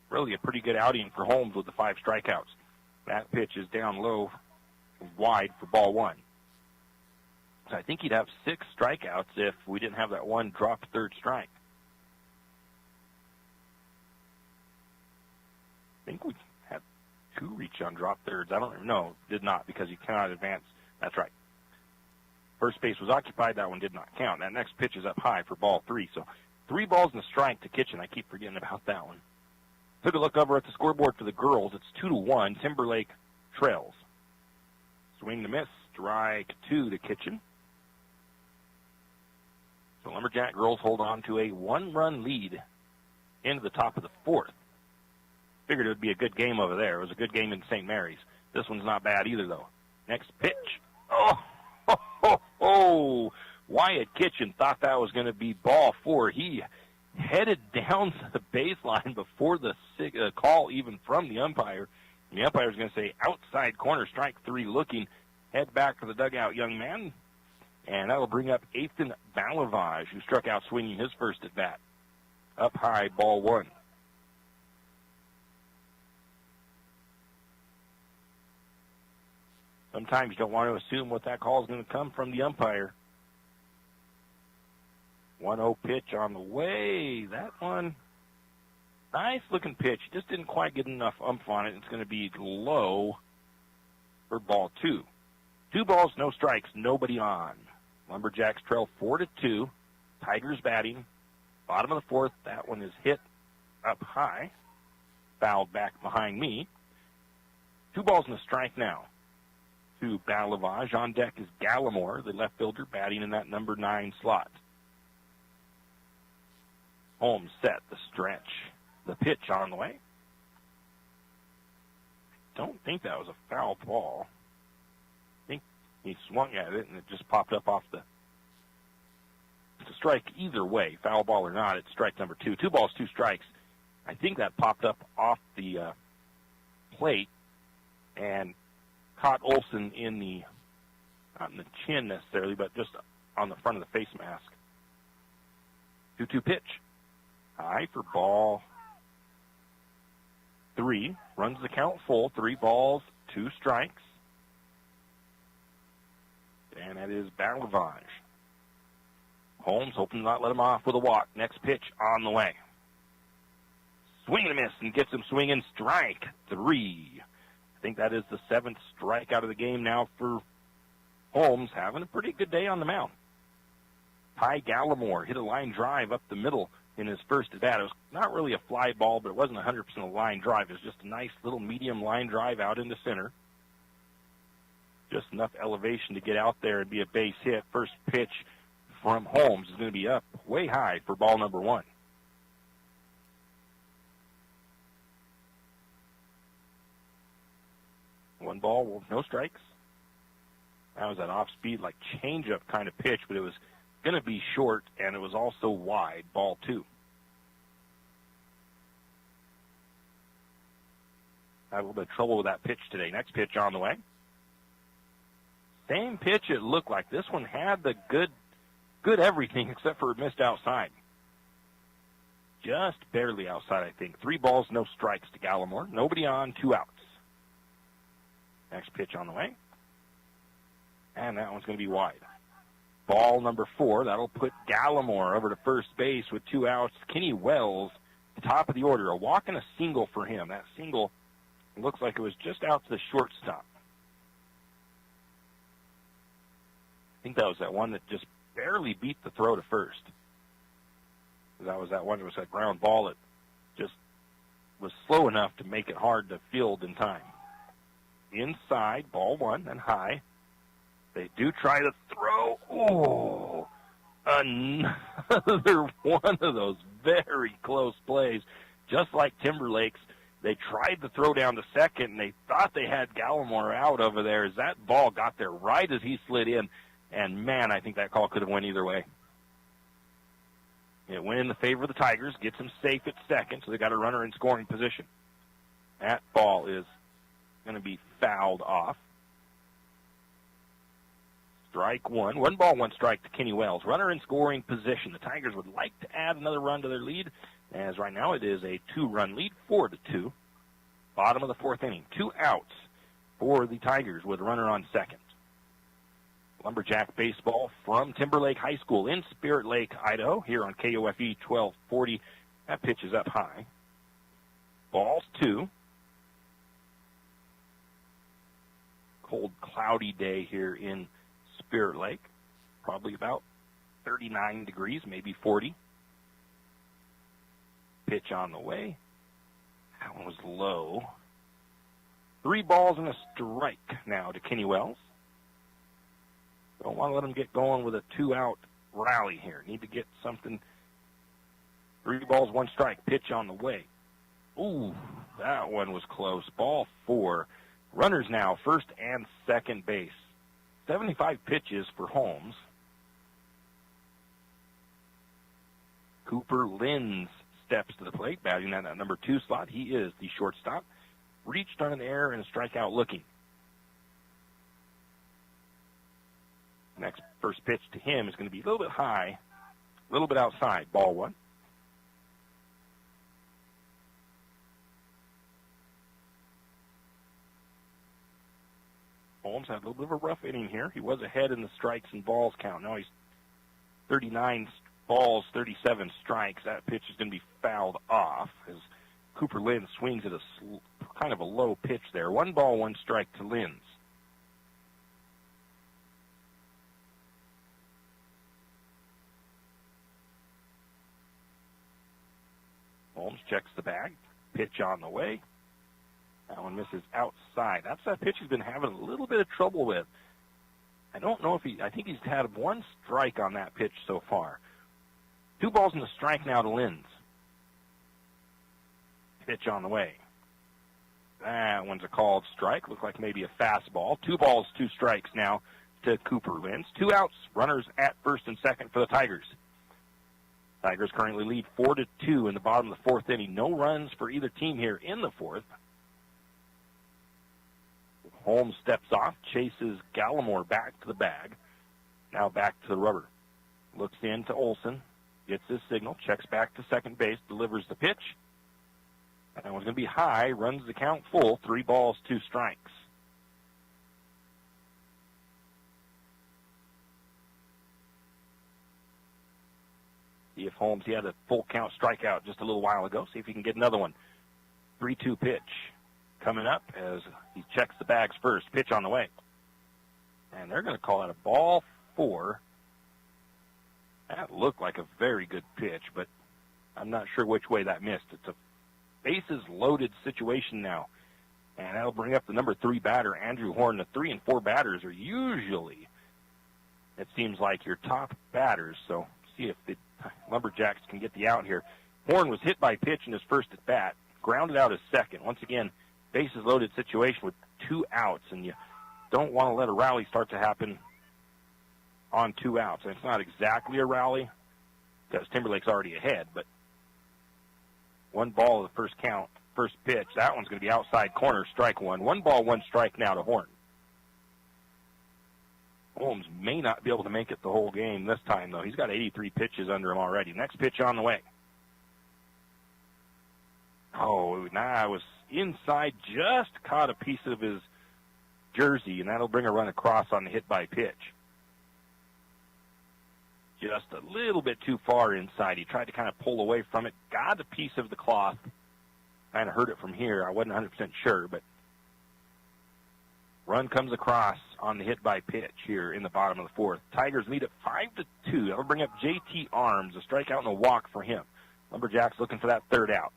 really a pretty good outing for Holmes with the 5 strikeouts. That pitch is down low, wide for ball 1. So I think he'd have 6 strikeouts if we didn't have that 1 dropped third strike. I think we had 2 reach on drop thirds. I don't even know. Did not, because he cannot advance. That's right. First base was occupied. That one did not count. That next pitch is up high for ball 3. So 3 balls and a strike to Kitchen. I keep forgetting about that one. Took a look over at the scoreboard for the girls. It's 2-1. Timberlake trails. Swing to miss. Strike 2 to Kitchen. So Lumberjack girls hold on to a 1-run lead into the top of the 4th. Figured it would be a good game over there. It was a good game in St. Mary's. This one's not bad either, though. Next pitch. Oh. Wyatt Kitchen thought that was going to be ball 4. He headed down to the baseline before the call even from the umpire. And the umpire's going to say outside corner, strike 3 looking. Head back to the dugout, young man. And that will bring up Aidan Valavage, who struck out swinging his first at bat. Up high, ball 1. Sometimes you don't want to assume what that call is going to come from the umpire. 1-0 pitch on the way. That one, nice looking pitch. Just didn't quite get enough umph on it. It's going to be low for ball 2. 2 balls, no strikes, nobody on. Lumberjacks trail 4-2. Tigers batting. Bottom of the 4th. That one is hit up high. Fouled back behind me. 2 balls and a strike now to Valavage. On deck is Gallimore, the left fielder, batting in that number 9 slot. Holmes set the stretch. The pitch on the way. Don't think that was a foul ball. I think he swung at it and it just popped up off the... It's a strike either way, foul ball or not. It's strike number 2. 2 balls, 2 strikes. I think that popped up off the plate and caught Olson in the, not in the chin necessarily, but just on the front of the face mask. 2-2 pitch. High for ball 3. Runs the count full. 3 balls, 2 strikes. And that is Valavage. Holmes hoping to not let him off with a walk. Next pitch on the way. Swing and a miss and gets him swinging. Strike 3. I think that is the 7th strike out of the game now for Holmes. Having a pretty good day on the mound. Ty Gallimore hit a line drive up the middle in his first at bat. It was not really a fly ball, but it wasn't 100% a line drive. It was just a nice little medium line drive out into center. Just enough elevation to get out there and be a base hit. First pitch from Holmes is going to be up way high for ball number 1. 1 ball, no strikes. That was an off-speed, like change-up kind of pitch, but it was going to be short, and it was also wide, ball 2. Had a little bit of trouble with that pitch today. Next pitch on the way. Same pitch it looked like. This one had the good everything except for it missed outside. Just barely outside, I think. 3 balls, no strikes to Gallimore. Nobody on, 2 outs. Next pitch on the way. And that one's going to be wide. Ball number 4. That'll put Gallimore over to first base with 2 outs. Kenny Wells, the top of the order. A walk and a single for him. That single looks like it was just out to the shortstop. I think that was that one that just barely beat the throw to first. That was that one that was that ground ball that just was slow enough to make it hard to field in time. Inside, ball 1 and high. They do try to throw. Oh, another one of those very close plays. Just like Timberlake's, they tried to throw down to second, and they thought they had Gallimore out over there as that ball got there right as he slid in. And, man, I think that call could have went either way. It went in the favor of the Tigers, gets him safe at second, so they got a runner in scoring position. That ball is going to be fouled off. Strike 1. 1 ball, 1 strike to Kenny Wells. Runner in scoring position. The Tigers would like to add another run to their lead, as right now it is a 2-run lead, 4-2. Bottom of the 4th inning. 2 outs for the Tigers with a runner on second. Lumberjack baseball from Timberlake High School in Spirit Lake, Idaho, here on KOFE 1240. That pitch is up high. Balls 2. Cold, cloudy day here in Spirit Lake. Probably about 39 degrees, maybe 40. pitch on the way. That one was low. 3 balls and a strike now to Kenny Wells. Don't want to let him get going with a 2-out rally here. Need to get something. 3 balls, 1 strike. Pitch on the way. Ooh, that one was close. Ball 4. Runners now, first and second base. 75 pitches for Holmes. Cooper Linz steps to the plate, batting at that number 2 slot. He is the shortstop. Reached on an error and a strikeout looking. Next first pitch to him is going to be a little bit high, a little bit outside. Ball 1. Holmes had a little bit of a rough inning here. He was ahead in the strikes and balls count. Now he's 39 balls, 37 strikes. That pitch is going to be fouled off as Cooper Linz swings at a kind of a low pitch there. 1 ball, 1 strike to Linz. Holmes checks the bag. Pitch on the way. That one misses outside. That's that pitch he's been having a little bit of trouble with. I don't know if I think he's had 1 strike on that pitch so far. 2 balls and a strike now to Linz. Pitch on the way. That one's a called strike. Looks like maybe a fastball. 2 balls, 2 strikes now to Cooper Linz. 2 outs. Runners at first and second for the Tigers. Tigers currently lead 4-2 in the bottom of the 4th inning. No runs for either team here in the 4th. Holmes steps off, chases Gallimore back to the bag. Now back to the rubber. Looks in to Olson. Gets his signal. Checks back to second base. Delivers the pitch. That one's going to be high. Runs the count full. 3 balls, 2 strikes. See if Holmes, he had a full count strikeout just a little while ago. See if he can get another one. 3-2 pitch coming up as he checks the bags first. Pitch on the way. And they're going to call it a ball 4. That looked like a very good pitch, but I'm not sure which way that missed. It's a bases-loaded situation now. And that'll bring up the number 3 batter, Andrew Horn. The 3 and 4 batters are usually, it seems like, your top batters. So see if the Lumberjacks can get the out here. Horn was hit by pitch in his first at bat. Grounded out his second. Once again, bases-loaded situation with 2 outs. And you don't want to let a rally start to happen on 2 outs. And it's not exactly a rally because Timberlake's already ahead, but 1 ball of the first count, first pitch. That one's going to be outside corner, strike 1. 1 ball, 1 strike now to Horn. Holmes may not be able to make it the whole game this time, though. He's got 83 pitches under him already. Next pitch on the way. Oh, now it was inside, just caught a piece of his jersey, and that'll bring a run across on the hit by pitch. Just a little bit too far inside. He tried to kind of pull away from it, got a piece of the cloth, kind of heard it from here. I wasn't 100% sure, but run comes across on the hit by pitch here in the bottom of the 4th. Tigers lead at 5-2. That'll bring up J.T. Arms, a strikeout and a walk for him. Lumberjacks looking for that 3rd out.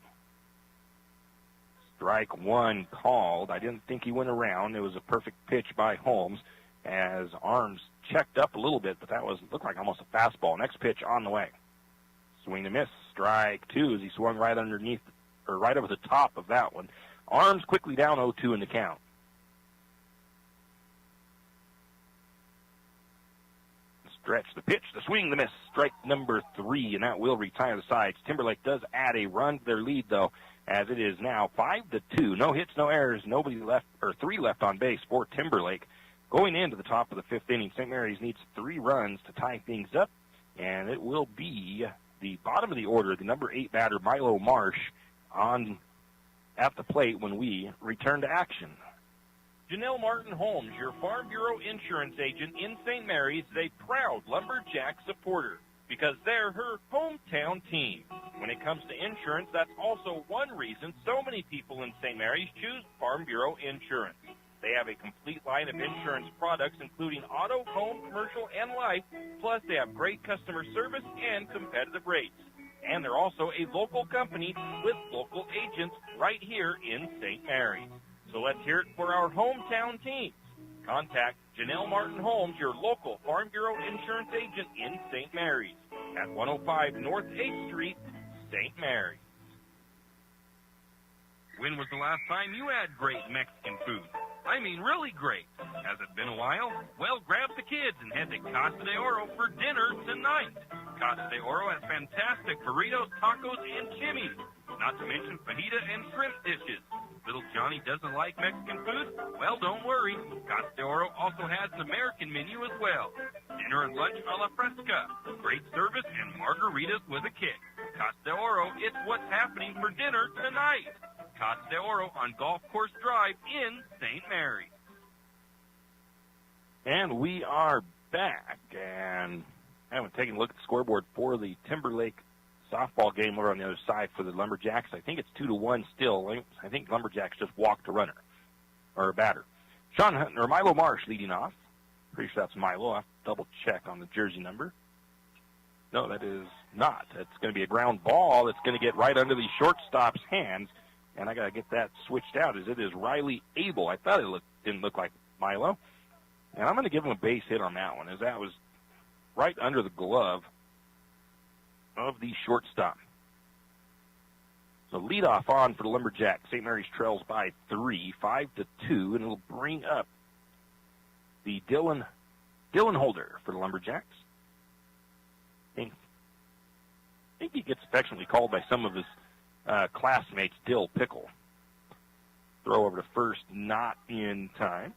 Strike 1 called. I didn't think he went around. It was a perfect pitch by Holmes as Arms checked up a little bit, but that looked like almost a fastball. Next pitch on the way. Swing and miss. Strike 2 as he swung right underneath, or right over the top of that one. Arms quickly down 0-2 in the count. Stretch, the pitch, the swing, the miss. Strike number 3, and that will retire the sides. Timberlake does add a run to their lead, though, as it is now 5-2. No hits, no errors, nobody left, or 3 left on base for Timberlake. Going into the top of the 5th inning, St. Mary's needs 3 runs to tie things up, and it will be the bottom of the order, the number 8 batter, Milo Marsh, at the plate when we return to action. Janelle Martin Holmes, your Farm Bureau insurance agent in St. Mary's, is a proud Lumberjack supporter because they're her hometown team. When it comes to insurance, that's also one reason so many people in St. Mary's choose Farm Bureau insurance. They have a complete line of insurance products, including auto, home, commercial, and life. Plus, they have great customer service and competitive rates. and they're also a local company with local agents right here in St. Mary's. So let's hear it for our hometown teams. Contact Janelle Martin Holmes, your local Farm Bureau insurance agent in St. Mary's at 105 North 8th Street, St. Mary's. When was the last time you had great Mexican food? I mean, really great. Has it been a while? Well, grab the kids and head to Casa de Oro for dinner tonight. Casa de Oro has fantastic burritos, tacos, and chimneys, not to mention fajita and shrimp dishes. Little Johnny doesn't like Mexican food? Well, don't worry. Casa de Oro also has an American menu as well. Dinner and lunch a la fresca. Great service and margaritas with a kick. Casa de Oro, it's what's happening for dinner tonight. Casa de Oro on Golf Course Drive in St. Mary's. And we are back, and I haven't taken a look at the scoreboard for the Timberlake softball game over on the other side for the Lumberjacks. I think it's 2-1 still. I think Lumberjacks just walked a runner or a batter. Milo Marsh leading off. Pretty sure that's Milo. I'll have to double check on the jersey number. No, that is not. It's going to be a ground ball that's going to get right under the shortstop's hands, and I got to get that switched out as it is Riley Abel. I thought it didn't look like Milo, and I'm going to give him a base hit on that one, as that was right under the glove of the shortstop. So leadoff on for the Lumberjacks. St. Mary's trails by 3, 5-2, and it'll bring up the Dylan Holder for the Lumberjacks. I think he gets affectionately called by some of his classmates Dill Pickle. Throw over to first, not in time.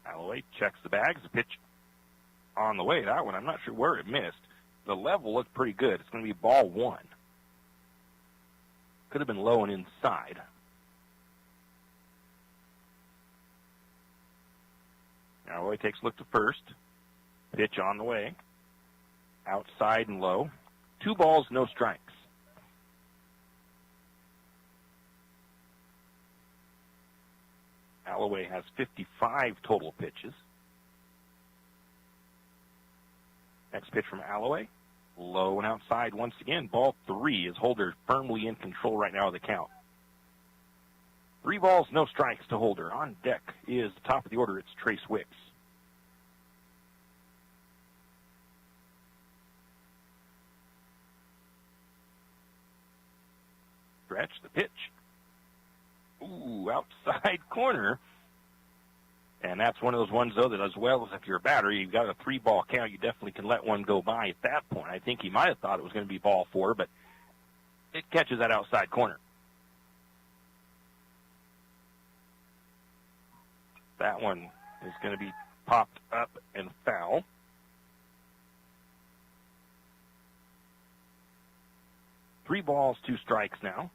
Alloway checks the bags. The pitch on the way. That one, I'm not sure where it missed. The level looked pretty good. It's going to be ball one. Could have been low and inside. Alloway takes a look to first. Pitch on the way. Outside and low. 2 balls, no strikes. Alloway has 55 total pitches. Next pitch from Alloway. Low and outside once again. Ball 3 is Holder firmly in control right now of the count. 3 balls, no strikes to Holder. On deck is the top of the order. It's Trace Wicks. Stretch the pitch. Ooh, outside corner. And that's one of those ones, though, that as well as if you're a batter, you've got a 3-ball count, you definitely can let one go by at that point. I think he might have thought it was going to be ball 4, but it catches that outside corner. That one is going to be popped up and foul. Three balls, 2 strikes now.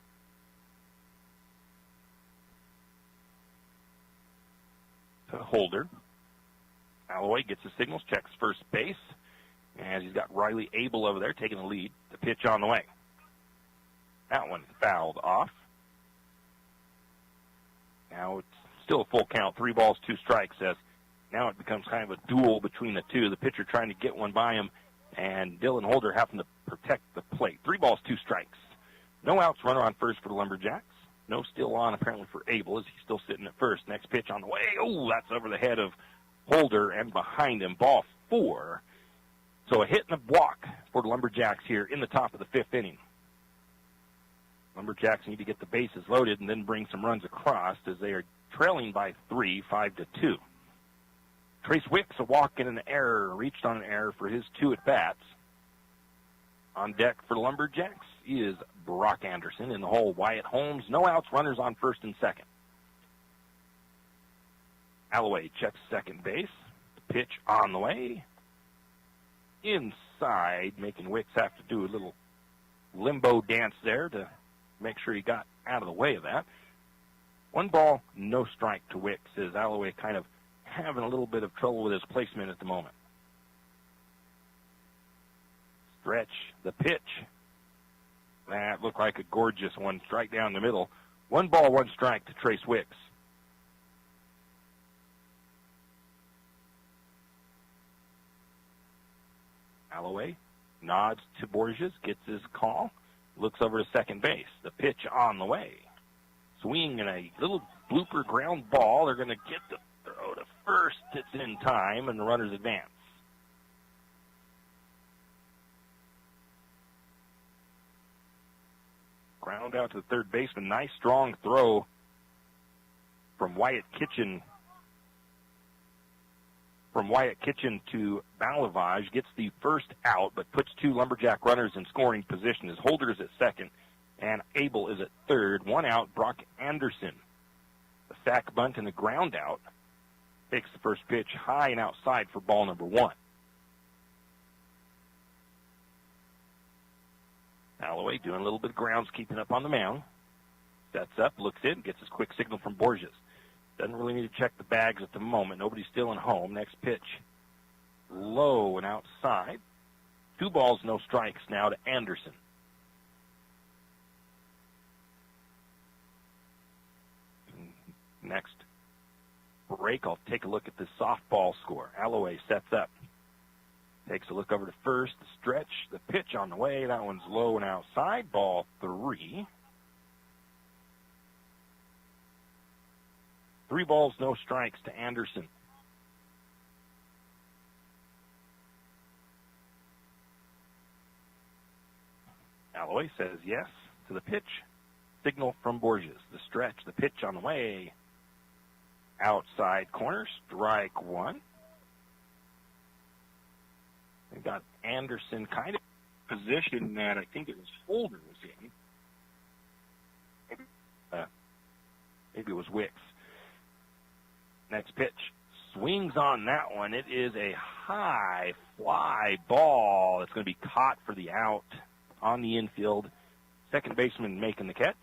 To Holder. Alloway gets the signals, checks first base, and he's got Riley Abel over there taking the lead. The pitch on the way. That one fouled off. Now it's still a full count, 3 balls, 2 strikes, as now it becomes kind of a duel between the two. The pitcher trying to get one by him, and Dylan Holder having to protect the plate. 3 balls, 2 strikes. No outs, runner on first for the Lumberjacks. No steal on apparently for Abel as he's still sitting at first. Next pitch on the way. Oh, that's over the head of Holder and behind him. Ball 4. So a hit and a walk for the Lumberjacks here in the top of the 5th inning. Lumberjacks need to get the bases loaded and then bring some runs across as they are trailing by 3, 5-2. Trace Wicks, a walk and an error, reached on an error for his 2 at-bats. On deck for the Lumberjacks is Brock Anderson. In the hole, Wyatt Holmes. No outs, runners on first and second. Alloway checks second base. The pitch on the way. Inside, making Wicks have to do a little limbo dance there to make sure he got out of the way of that. 1 ball, no strike to Wicks as Alloway kind of having a little bit of trouble with his placement at the moment. Stretch the pitch. That looked like a gorgeous one. Strike down the middle. 1 ball, 1 strike to Trace Wicks. Alloway nods to Borges, gets his call, looks over to second base. The pitch on the way. Swing and a little blooper ground ball. They're going to get the throw to first. It's in time, and the runners advance. Ground out to the third baseman. Nice, strong throw from Wyatt Kitchen. From Wyatt Kitchen to Valavage. Gets the first out, but puts two Lumberjack runners in scoring position. His Holder is at second, and Abel is at third. One out, Brock Anderson. The sack bunt and the ground out. Takes the first pitch high and outside for ball number one. Alloway doing a little bit of groundskeeping up on the mound. Sets up, looks in, gets his quick signal from Borges. Doesn't really need to check the bags at the moment. Nobody's stealing home. Next pitch, low and outside. 2 balls, no strikes now to Anderson. Next break, I'll take a look at the softball score. Alloway sets up. Takes a look over to first, the stretch, the pitch on the way. That one's low and outside. Ball 3. 3 balls, no strikes to Anderson. Alloway says yes to the pitch. Signal from Borges. The stretch, the pitch on the way. Outside corner, strike 1. They got Anderson kind of position that I think it was Holder was in. Maybe it was Wicks. Next pitch. Swings on that one. It is a high fly ball. It's going to be caught for the out on the infield. Second baseman making the catch.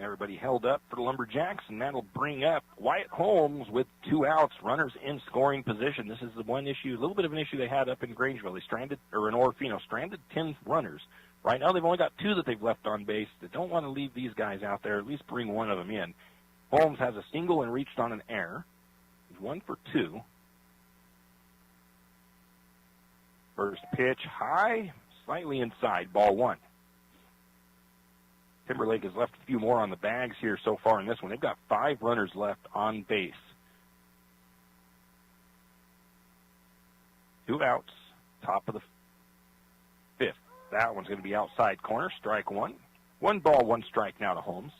Everybody held up for the Lumberjacks, and that'll bring up Wyatt Holmes with 2 outs, runners in scoring position. This is the one issue, a little bit of an issue they had up in Grangeville. They stranded, or in Orofino, stranded 10 runners. Right now they've only got 2 that they've left on base. They don't want to leave these guys out there, at least bring one of them in. Holmes has a single and reached on an error. He's 1 for 2. First pitch high, slightly inside, ball 1. Timberlake has left a few more on the bags here so far in this one. They've got 5 runners left on base. 2 outs, top of the 5th. That one's going to be outside corner, strike 1. 1 ball, 1 strike now to Holmes.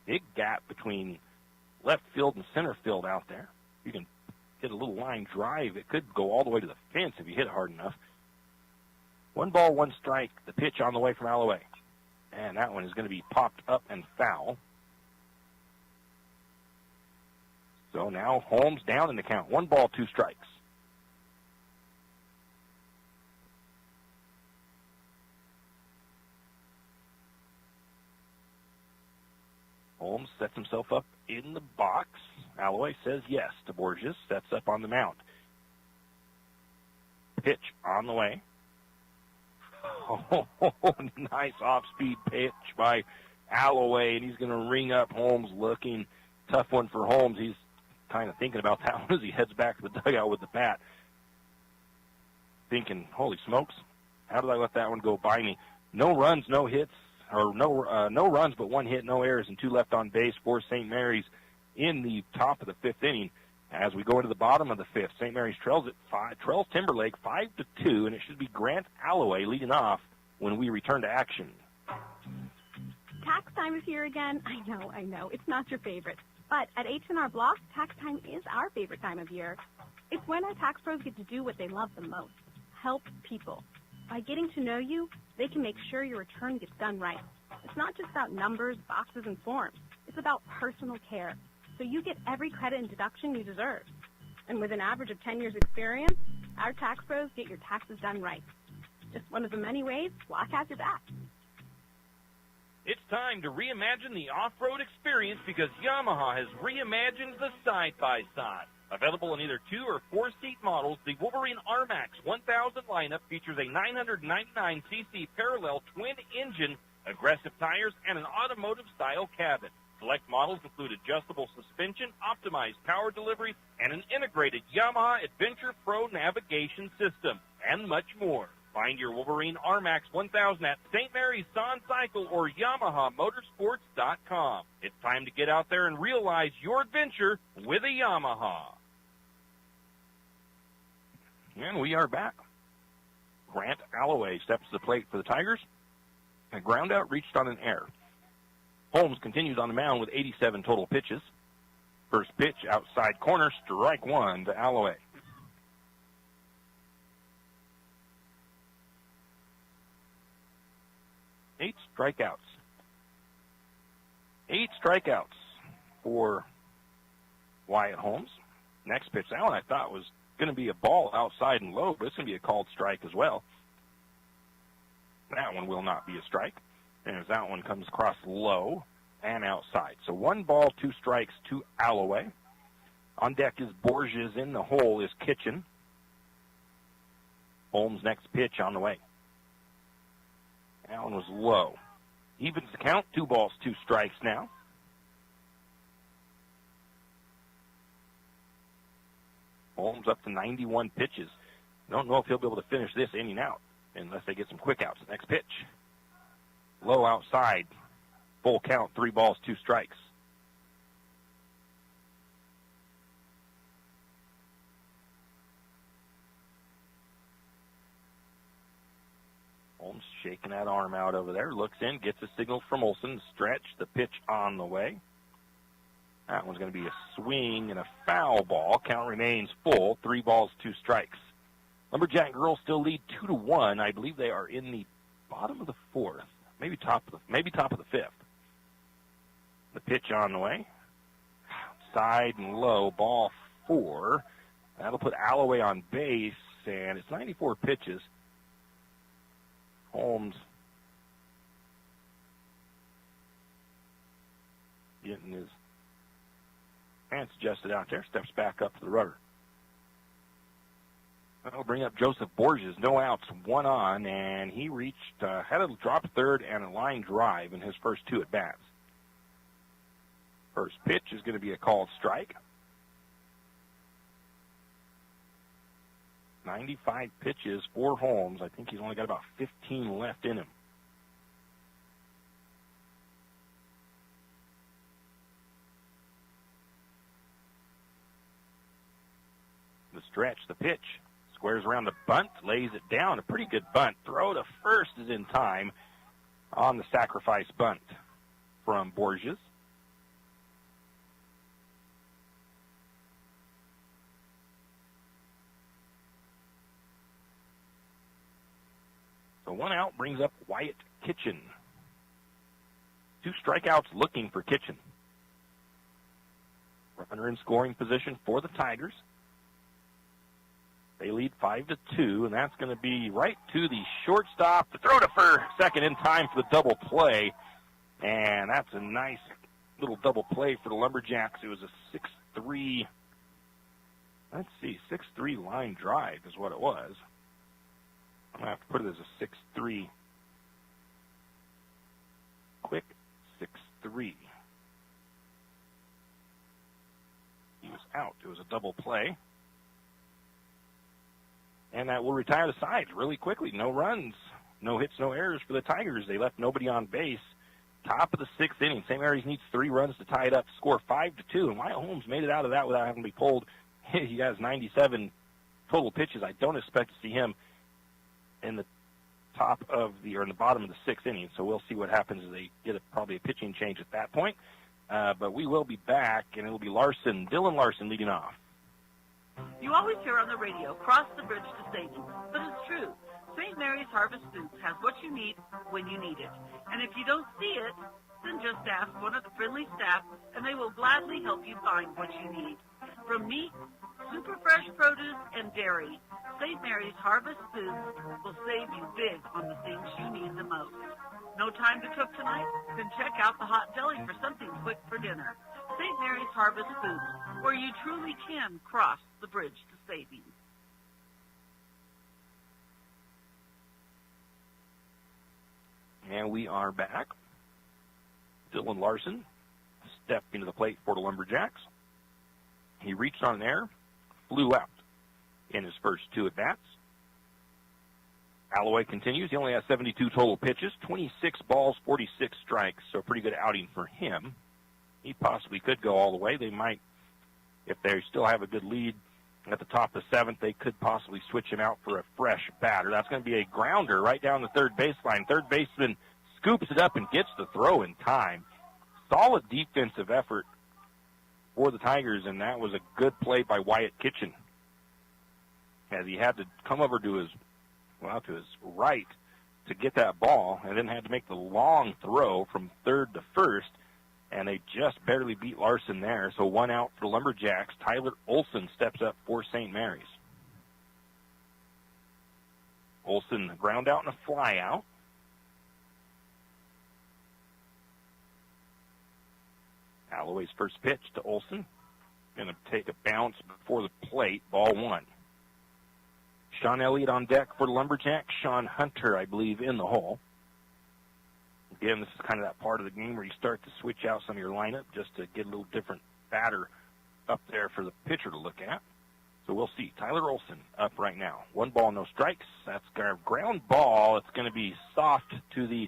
Big gap between left field and center field out there. You can hit a little line drive. It could go all the way to the fence if you hit it hard enough. 1 ball, 1 strike. The pitch on the way from Alloway. And that one is going to be popped up and foul. So now Holmes down in the count. 1 ball, 2 strikes. Holmes sets himself up in the box. Alloway says yes to Borges. Sets up on the mound. Pitch on the way. Oh, nice off-speed pitch by Alloway, and he's going to ring up Holmes looking. Tough one for Holmes. He's kind of thinking about that one as he heads back to the dugout with the bat. Thinking, holy smokes, how did I let that one go by me? No runs, no hits, or no runs but 1 hit, no errors, and 2 left on base for St. Mary's in the top of the 5th inning. As we go into the bottom of the 5th, St. Mary's trails Timberlake 5-2, and it should be Grant Alloway leading off when we return to action. Tax time is here again. I know. It's not your favorite. But at H&R Block, tax time is our favorite time of year. It's when our tax pros get to do what they love the most, help people. By getting to know you, they can make sure your return gets done right. It's not just about numbers, boxes, and forms. It's about personal care. So you get every credit and deduction you deserve. And with an average of 10 years experience, our tax pros get your taxes done right. Just one of the many ways Block has your back. It's time to reimagine the off-road experience because Yamaha has reimagined the side-by-side. Available in either 2- or 4-seat models, the Wolverine RMAX 1000 lineup features a 999cc parallel twin engine, aggressive tires, and an automotive-style cabin. Select models include adjustable suspension, optimized power delivery, and an integrated Yamaha Adventure Pro navigation system, and much more. Find your Wolverine RMAX 1000 at St. Mary's Son Cycle or YamahaMotorsports.com. It's time to get out there and realize your adventure with a Yamaha. And we are back. Grant Alloway steps to the plate for the Tigers. A ground out reached on an error. Holmes continues on the mound with 87 total pitches. First pitch, outside corner, strike one to Alloway. Eight strikeouts for Wyatt Holmes. Next pitch, that one I thought was going to be a ball outside and low, but it's going to be a called strike as well. That one will not be a strike, and as that one comes across low and outside. So 1 ball, 2 strikes to Alloway. On deck is Borges. In the hole is Kitchen. Holmes' next pitch on the way. That one was low. Evens the count, 2 balls, 2 strikes now. Holmes up to 91 pitches. Don't know if he'll be able to finish this inning out unless they get some quick outs. Next pitch. Low outside. Full count, 3 balls, 2 strikes. Holmes shaking that arm out over there. Looks in, gets a signal from Olsen. Stretch, the pitch on the way. That one's going to be a swing and a foul ball. Count remains full. 3 balls, 2 strikes. Lumberjack girls still lead 2-1. I believe they are in the bottom of the 4th, maybe top of the 5th. The pitch on the way. Side and low, ball 4. That'll put Alloway on base, and it's 94 pitches. Holmes getting his pants adjusted out there, steps back up to the rudder. That'll bring up Joseph Borges. No outs, 1 on, and he reached, had a drop third and a line drive in his first 2 at-bats. First pitch is going to be a called strike. 95 pitches for Holmes. I think he's only got about 15 left in him. The stretch, the pitch. Squares around the bunt, lays it down. A pretty good bunt. Throw to first is in time on the sacrifice bunt from Borges. So 1 out brings up Wyatt Kitchen. 2 strikeouts looking for Kitchen. Runner in scoring position for the Tigers. They lead 5-2, and that's going to be right to the shortstop. The throw to first, second in time for the double play. And that's a nice little double play for the Lumberjacks. It was a 6-3, 6-3 line drive is what it was. I'm going to have to put it as a 6-3. Quick 6-3. He was out. It was a double play. And that will retire the sides really quickly. No runs, no hits, no errors for the Tigers. They left nobody on base. Top of the 6th inning. St. Mary's needs 3 runs to tie it up, score 5-2. And Wyatt Holmes made it out of that without having to be pulled. He has 97 total pitches. I don't expect to see him in the in the bottom of the 6th inning. So we'll see what happens as they get probably a pitching change at that point. But we will be back, and it will be Dylan Larson leading off. You always hear on the radio, cross the bridge to savings, but it's true. St. Mary's Harvest Foods has what you need when you need it. And if you don't see it, then just ask one of the friendly staff, and they will gladly help you find what you need. From meat, super fresh produce, and dairy, St. Mary's Harvest Foods will save you big on the things you need the most. No time to cook tonight? Then check out the hot deli for something quick for dinner. St. Mary's Harvest Foods, where you truly can cross the bridge to savings. And we are back. Dylan Larson stepping to the plate for the Lumberjacks. He reached on an error, flew out in his first 2 at-bats. Alloway continues. He only has 72 total pitches, 26 balls, 46 strikes, so a pretty good outing for him. He possibly could go all the way. They might, if they still have a good lead at the top of the 7th, they could possibly switch him out for a fresh batter. That's going to be a grounder right down the third baseline. Third baseman scoops it up and gets the throw in time. Solid defensive effort for the Tigers, and that was a good play by Wyatt Kitchen, as he had to come over to his right to get that ball, and then had to make the long throw from third to first, and they just barely beat Larson there. So 1 out for the Lumberjacks. Tyler Olson steps up for St. Mary's. Olson ground out and a fly out. Alloway's first pitch to Olson. Going to take a bounce before the plate. Ball 1. Sean Elliott on deck for the Lumberjacks. Sean Hunter, I believe, in the hole. Again, this is kind of that part of the game where you start to switch out some of your lineup just to get a little different batter up there for the pitcher to look at. So we'll see. Tyler Olson up right now. 1 ball, no strikes. That's a ground ball. It's going to be soft to the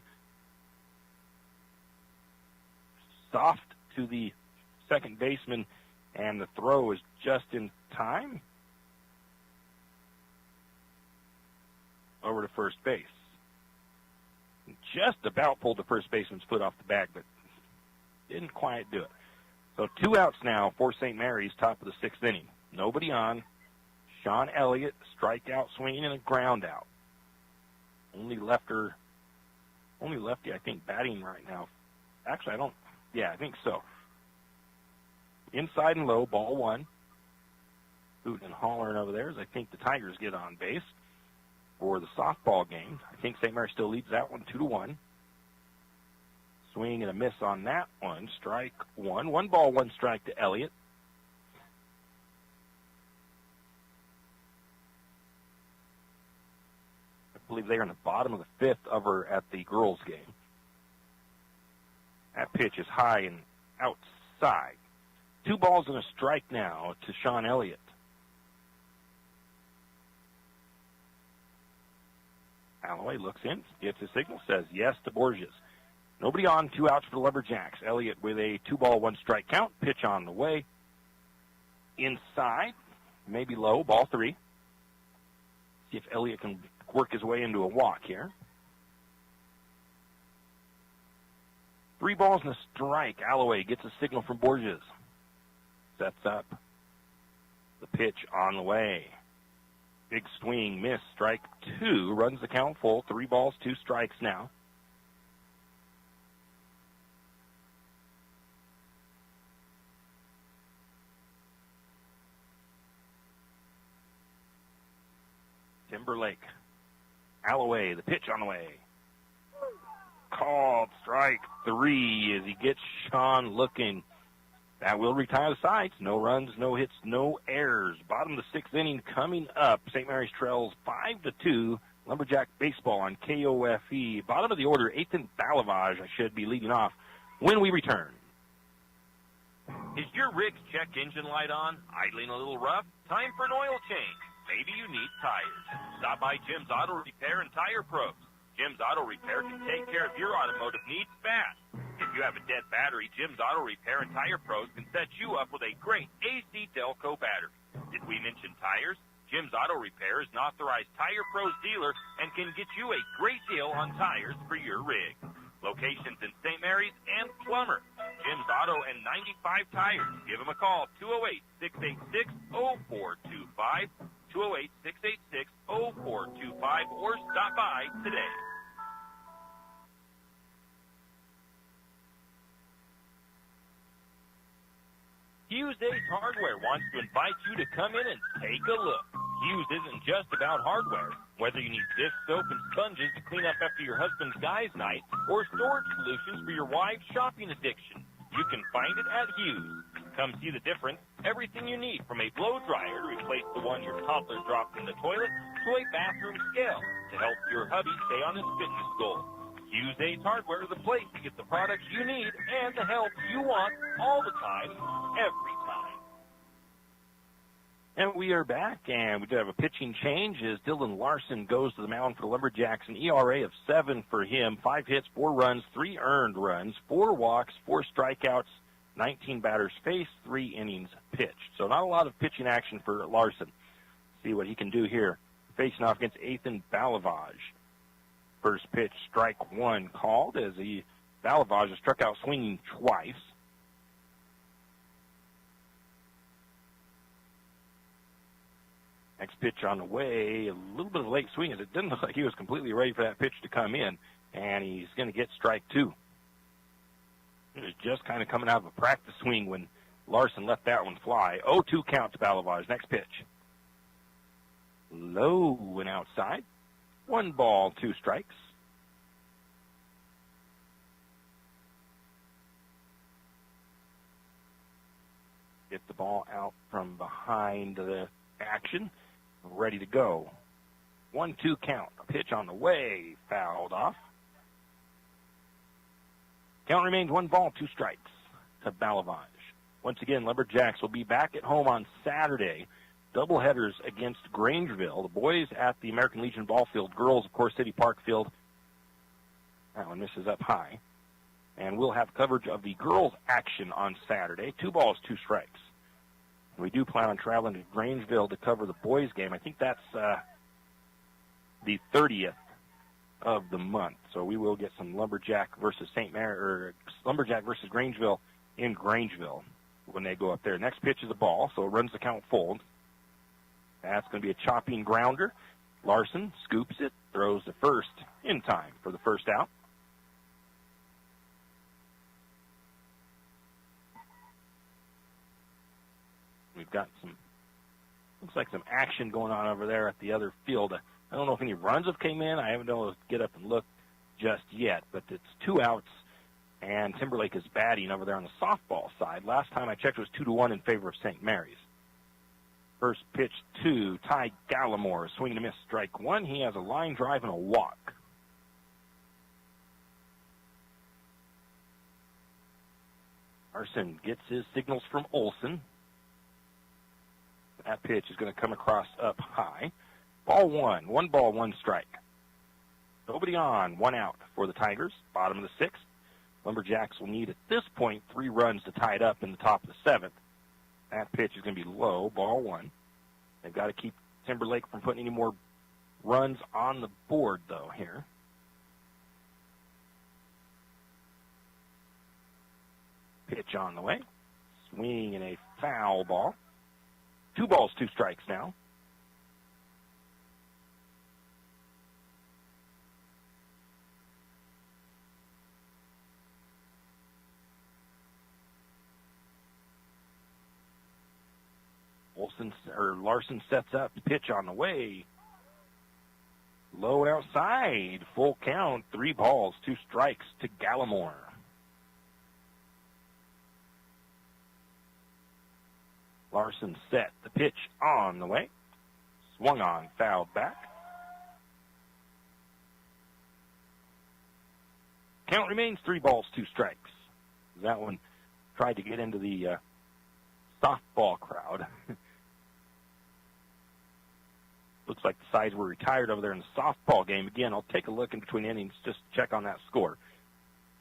second baseman, and the throw is just in time over to first base. Just about pulled the first baseman's foot off the bag, but didn't quite do it. So 2 outs now for St. Mary's, top of the 6th inning. Nobody on. Sean Elliott, strikeout swinging and a ground out. Only lefty, I think, batting right now. Actually, I think so. Inside and low, ball 1. Hooting and hollering over there as I think the Tigers get on base for the softball game. I think St. Mary still leads that one 2-1. Swing and a miss on that one. Strike 1. 1 ball, 1 strike to Elliott. I believe they're in the bottom of the 5th over at the girls' game. That pitch is high and outside. 2 balls and a strike now to Sean Elliott. Alloway looks in, gets a signal, says yes to Borges. Nobody on, 2 outs for the Lumberjacks. Elliott with a 2 ball, 1 strike count. Pitch on the way. Inside, maybe low, ball 3. See if Elliott can work his way into a walk here. 3 balls and a strike. Alloway gets a signal from Borges. Sets up the pitch on the way. Big swing, miss, strike 2, runs the count full, 3 balls, 2 strikes now. Timberlake, Alloway, the pitch on the way. Called strike 3 as he gets Sean looking. That will retire the sides. No runs, no hits, no errors. Bottom of the 6th inning coming up. St. Mary's trails 5-2. Lumberjack baseball on KOFE. Bottom of the order, Aidan Valavage, I should be leading off when we return. Is your rig's check engine light on? Idling a little rough? Time for an oil change. Maybe you need tires. Stop by Jim's Auto Repair and Tire Pros. Jim's Auto Repair can take care of your automotive needs fast. If you have a dead battery, Jim's Auto Repair and Tire Pros can set you up with a great AC Delco battery. Did we mention tires? Jim's Auto Repair is an authorized Tire Pros dealer and can get you a great deal on tires for your rig. Locations in St. Mary's and Plummer. Jim's Auto and 95 Tires. Give them a call, 208-686-0425, 208-686-0425, or stop by today. Hughes Ace Hardware wants to invite you to come in and take a look. Hughes isn't just about hardware. Whether you need dish soap and sponges to clean up after your husband's guys' night or storage solutions for your wife's shopping addiction, you can find it at Hughes. Come see the difference. Everything you need, from a blow dryer to replace the one your toddler dropped in the toilet to a bathroom scale to help your hubby stay on his fitness goal. Use Ace Hardware as a place to get the products you need and the help you want all the time, every time. And we are back, and we do have a pitching change as Dylan Larson goes to the mound for the Lumberjacks. An ERA of 7 for him, 5 hits, 4 runs, 3 earned runs, 4 walks, 4 strikeouts, 19 batters faced, 3 innings pitched. So not a lot of pitching action for Larson. See what he can do here. Facing off against Aidan Valavage. First pitch, strike 1 called as Valavage has struck out swinging twice. Next pitch on the way, a little bit of late swing as it didn't look like he was completely ready for that pitch to come in, and he's going to get strike 2. He was just kind of coming out of a practice swing when Larson let that one fly. 0-2 count to Valavage. Next pitch. Low and outside. 1 ball, 2 strikes. Get the ball out from behind the action. Ready to go. 1-2 count. A pitch on the way. Fouled off. Count remains 1 ball, 2 strikes to Valavage. Once again, Lumberjacks will be back at home on Saturday. Doubleheaders against Grangeville. The boys at the American Legion ball field. Girls, of course, City Park field. That one misses up high. And we'll have coverage of the girls' action on Saturday. 2 balls, 2 strikes. We do plan on traveling to Grangeville to cover the boys' game. I think that's the 30th of the month. So we will get some Lumberjack versus St. Mary, or Lumberjack versus Grangeville in Grangeville when they go up there. Next pitch is a ball, so it runs the count full. That's going to be a chopping grounder. Larson scoops it, throws the first in time for the first out. We've got looks like some action going on over there at the other field. I don't know if any runs have came in. I haven't been able to get up and look just yet, but it's 2 outs, and Timberlake is batting over there on the softball side. Last time I checked, it was 2-1 in favor of St. Mary's. First pitch to Ty Gallimore, swing and a miss, strike 1. He has a line drive and a walk. Larson gets his signals from Olson. That pitch is going to come across up high. Ball 1, 1 ball, 1 strike. Nobody on, 1 out for the Tigers. Bottom of the 6th. Lumberjacks will need at this point 3 runs to tie it up in the top of the 7th. That pitch is going to be low, ball 1. They've got to keep Timberlake from putting any more runs on the board, though, here. Pitch on the way. Swing and a foul ball. 2 balls, 2 strikes now. Larson sets up, pitch on the way. Low outside, full count, 3 balls, 2 strikes to Gallimore. Larson set, the pitch on the way. Swung on, fouled back. Count remains 3 balls, 2 strikes. That one tried to get into the softball crowd. Looks like the sides were retired over there in the softball game. Again, I'll take a look in between innings just to check on that score.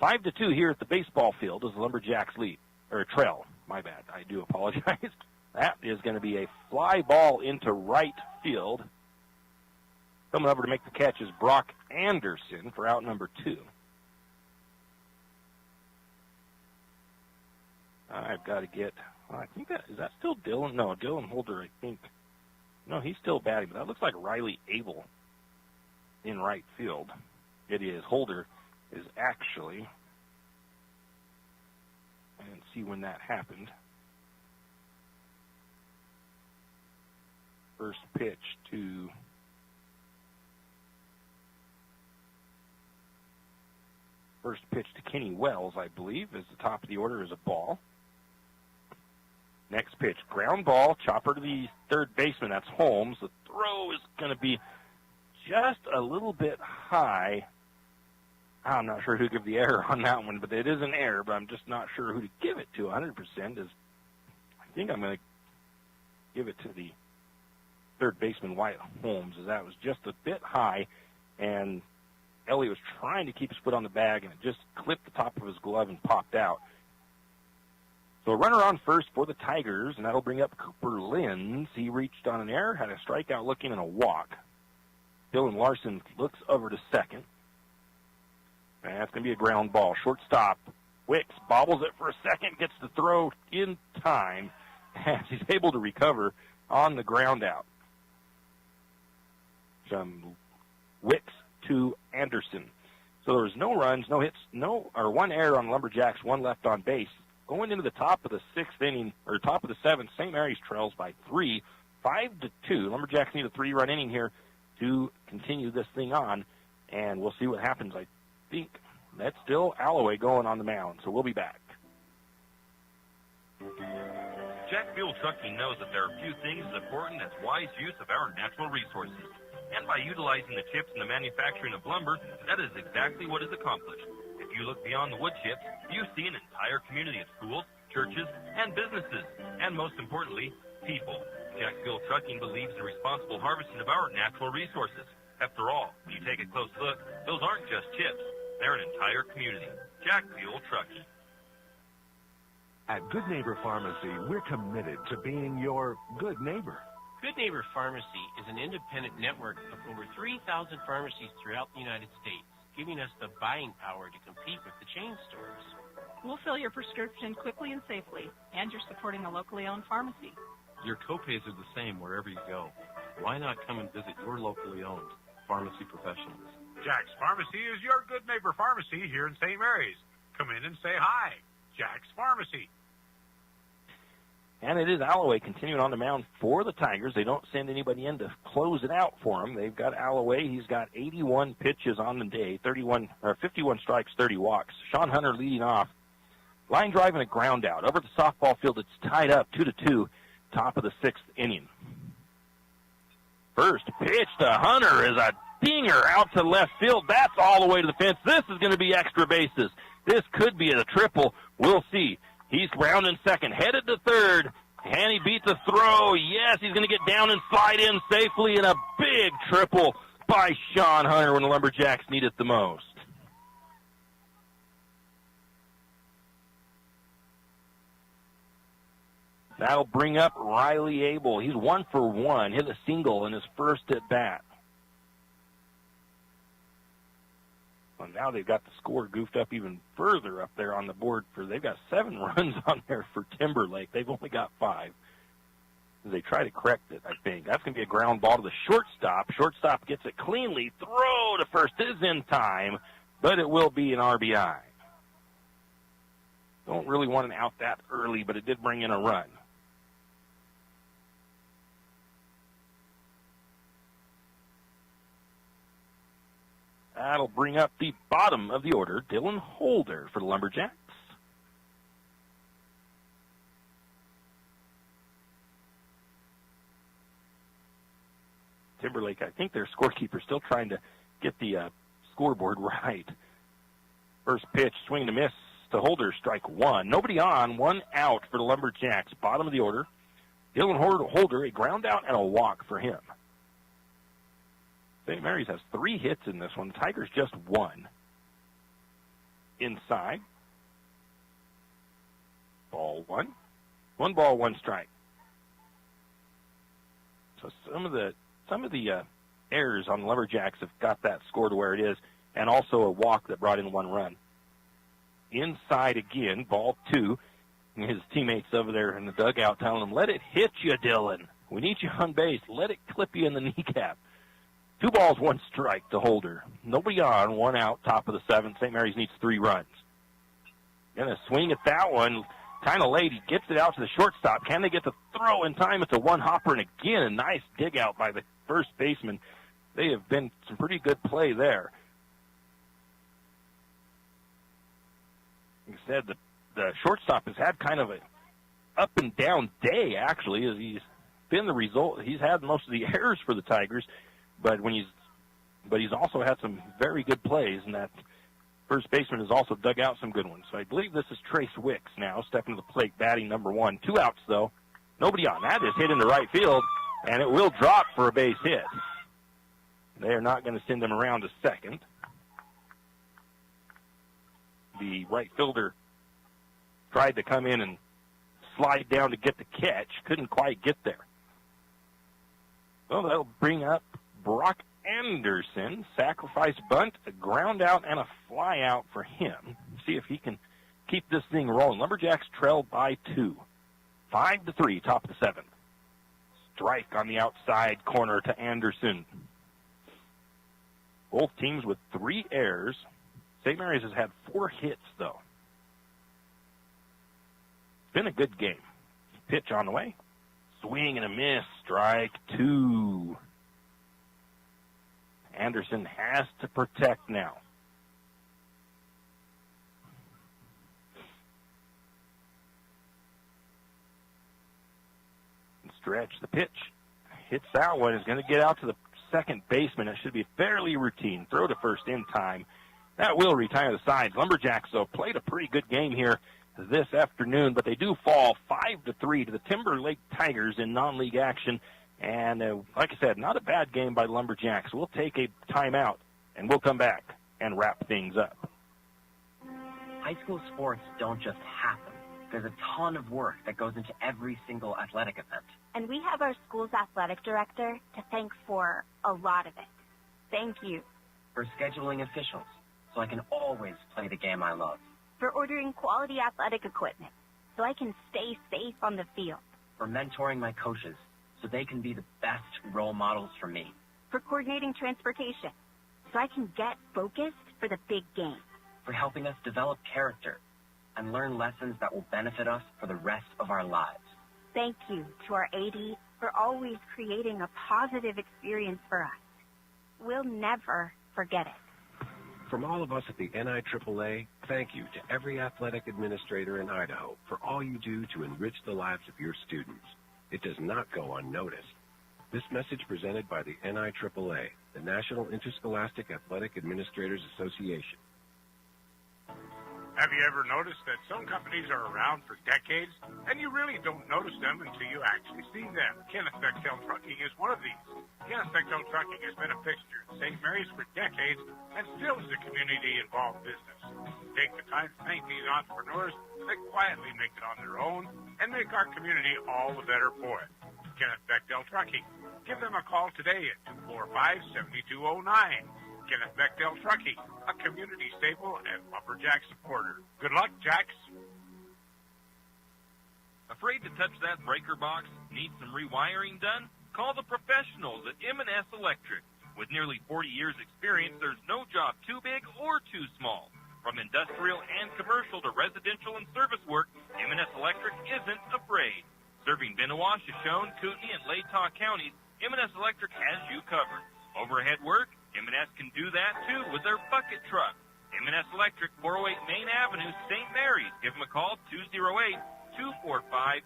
5-2 here at the baseball field as the Lumberjacks lead, or trail. My bad. I do apologize. That is going to be a fly ball into right field. Coming over to make the catch is Brock Anderson for out number 2. I've got to get, I think is that still Dylan? No, Dylan Holder, I think. No, he's still batting, but that looks like Riley Abel in right field. It is. Holder is actually, I didn't see when that happened. First pitch to Kenny Wells, I believe, is the top of the order, is a ball. Next pitch, ground ball, chopper to the third baseman. That's Holmes. The throw is going to be just a little bit high I'm not sure who to give the error on that one, but it is an error, but I'm just not sure who to give it to 100%. I think I'm going to give it to the third baseman, Wyatt Holmes, as that was just a bit high, and Elliott was trying to keep his foot on the bag, and it just clipped the top of his glove and popped out. So a runner on first for the Tigers, and that'll bring up Cooper Linz. He reached on an error, had a strikeout looking and a walk. Dylan Larson looks over to second. And that's going to be a ground ball. Shortstop, Wicks bobbles it for a second, gets the throw in time, as he's able to recover on the ground out. From Wicks to Anderson. So there was no runs, no hits, one error on Lumberjacks, one left on base. Going into the top of the sixth inning, or top of the seventh, St. Mary's trails by 3, 5-2. Lumberjacks need a 3-run inning here to continue this thing on, and we'll see what happens. I think that's still Alloway going on the mound, so we'll be back. Jack Fuel Trucking knows that there are few things as important as wise use of our natural resources. And by utilizing the chips in the manufacturing of lumber, that is exactly what is accomplished. If you look beyond the wood chips, you see an entire community of schools, churches, and businesses, and most importantly, people. Jack Fuel Trucking believes in responsible harvesting of our natural resources. After all, when you take a close look, those aren't just chips. They're an entire community. Jack Fuel Trucking. At Good Neighbor Pharmacy, we're committed to being your good neighbor. Good Neighbor Pharmacy is an independent network of over 3,000 pharmacies throughout the United States, giving us the buying power to compete with the chain stores. We'll fill your prescription quickly and safely, and you're supporting a locally owned pharmacy. Your copays are the same wherever you go. Why not come and visit your locally owned pharmacy professionals? Jack's Pharmacy is your Good Neighbor Pharmacy here in St. Mary's. Come in and say hi. Jack's Pharmacy. And it is Alloway continuing on the mound for the Tigers. They don't send anybody in to close it out for him. They've got Alloway. He's got 81 pitches on the day, 51 strikes, 30 walks. Sean Hunter leading off. Line drive and a ground out. Over the softball field, it's tied up 2-2, top of the sixth inning. First pitch to Hunter is a dinger out to left field. That's all the way to the fence. This is going to be extra bases. This could be a triple. We'll see. He's rounding second, headed to third, and he beats a throw. Yes, he's going to get down and slide in safely in a big triple by Sean Hunter when the Lumberjacks need it the most. That'll bring up Riley Abel. He's 1 for 1, hit a single in his first at bat. Well, now they've got the score goofed up even further up there on the board. They've got 7 runs on there for Timberlake. They've only got 5. They try to correct it, I think. That's going to be a ground ball to the shortstop. Shortstop gets it cleanly. Throw to first is in time, but it will be an RBI. Don't really want an out that early, but it did bring in a run. That'll bring up the bottom of the order, Dylan Holder for the Lumberjacks. Timberlake, I think their scorekeeper still trying to get the scoreboard right. First pitch, swing and a miss to Holder, strike 1. Nobody on, 1 out for the Lumberjacks. Bottom of the order, Dylan Holder, a ground out and a walk for him. St. Mary's has 3 hits in this one. The Tigers just 1. Inside. Ball 1. 1 ball, 1 strike. So some of the errors on the Lumberjacks have got that score to where it is, and also a walk that brought in 1 run. Inside again, ball 2. And his teammates over there in the dugout telling him, let it hit you, Dylan. We need you on base. Let it clip you in the kneecap. 2 balls, 1 strike to Holder. Nobody on, 1 out, top of the 7th. St. Mary's needs 3 runs. Gonna swing at that one, kind of late. He gets it out to the shortstop. Can they get the throw in time? It's a 1-hopper, and again, a nice dig out by the first baseman. They have been some pretty good play there. Like I said, the shortstop has had kind of a up and down day, actually, as he's been the result. He's had most of the errors for the Tigers. But he's also had some very good plays, and that First baseman has also dug out some good ones. So I believe this is Trace Wicks now, stepping to the plate, batting number 1. 2 outs, though. Nobody on. That is hit into right field, and it will drop for a base hit. They are not going to send him around to second. The right fielder tried to come in and slide down to get the catch. Couldn't quite get there. Well, that'll bring up Brock Anderson. Sacrifice bunt, a ground out, and a fly out for him. See if he can keep this thing rolling. Lumberjacks trail by 2. 5-3, top of the 7th. Strike on the outside corner to Anderson. Both teams with 3 errors. St. Mary's has had 4 hits, though. It's been a good game. Pitch on the way. Swing and a miss. Strike 2. Anderson has to protect now. Stretch the pitch. Hits that one. Is going to get out to the second baseman. It should be fairly routine. Throw to first in time. That will retire the sides. Lumberjacks, though, played a pretty good game here this afternoon, but they do fall 5-3 to the Timberlake Tigers in non-league action. And like I said, not a bad game by Lumberjacks. We'll take a timeout, and we'll come back and wrap things up. High school sports don't just happen. There's a ton of work that goes into every single athletic event. And we have our school's athletic director to thank for a lot of it. Thank you. For scheduling officials, so I can always play the game I love. For ordering quality athletic equipment, so I can stay safe on the field. For mentoring my coaches, so they can be the best role models for me. For coordinating transportation, so I can get focused for the big game. For helping us develop character and learn lessons that will benefit us for the rest of our lives. Thank you to our AD for always creating a positive experience for us. We'll never forget it. From all of us at the NIAAA, thank you to every athletic administrator in Idaho for all you do to enrich the lives of your students. It does not go unnoticed. This message presented by the NIAAA, the National Interscholastic Athletic Administrators Association. Have you ever noticed that some companies are around for decades, and you really don't notice them until you actually see them? Kenneth Bechtel Trucking is one of these. Kenneth Bechtel Trucking has been a fixture in St. Mary's for decades and still is a community-involved business. Take the time to thank these entrepreneurs that quietly make it on their own and make our community all the better for it. Kenneth Bechtel Trucking. Give them a call today at 245-7209. Kenneth Bechtel Trucking, a community staple and lumberjack supporter. Good luck, Jacks. Afraid to touch that breaker box? Need some rewiring done? Call the professionals at M&S Electric. With nearly 40 years' experience, there's no job too big or too small. From industrial and commercial to residential and service work, M&S Electric isn't afraid. Serving Bennewash, Shoshone, Kootenai, and Latah counties, M&S Electric has you covered. Overhead work? M&S can do that, too, with their bucket truck. M&S Electric, 408 Main Avenue, St. Mary's. Give them a call, 208-245-3890.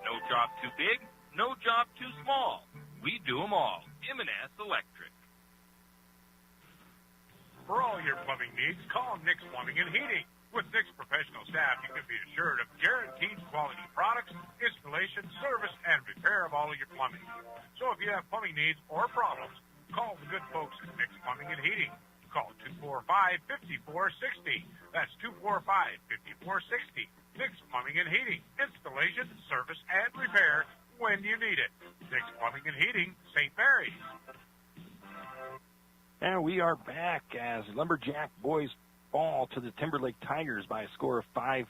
No job too big, no job too small. We do them all. M&S Electric. For all your plumbing needs, call Nick's Plumbing and Heating. With Nick's professional staff, you can be assured of guaranteed quality products, installation, service, and repair of all of your plumbing. So if you have plumbing needs or problems, call the good folks at Nick's Plumbing and Heating. Call 245-5460. That's 245-5460. Nick's Plumbing and Heating. Installation, service, and repair when you need it. Nick's Plumbing and Heating, St. Mary's. And we are back as Lumberjack boys fall to the Timberlake Tigers by a score of 5-3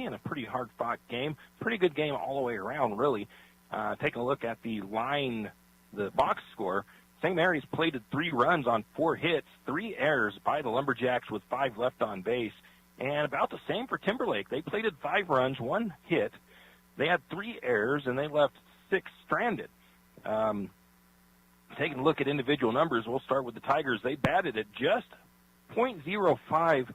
in a pretty hard-fought game. Pretty good game all the way around, really. Taking a look at the line, the box score, St. Mary's plated 3 runs on 4 hits, 3 errors by the Lumberjacks with 5 left on base, and about the same for Timberlake. They plated 5 runs, 1 hit. They had 3 errors, and they left 6 stranded. Taking a look at individual numbers, we'll start with the Tigers. They batted at just .050.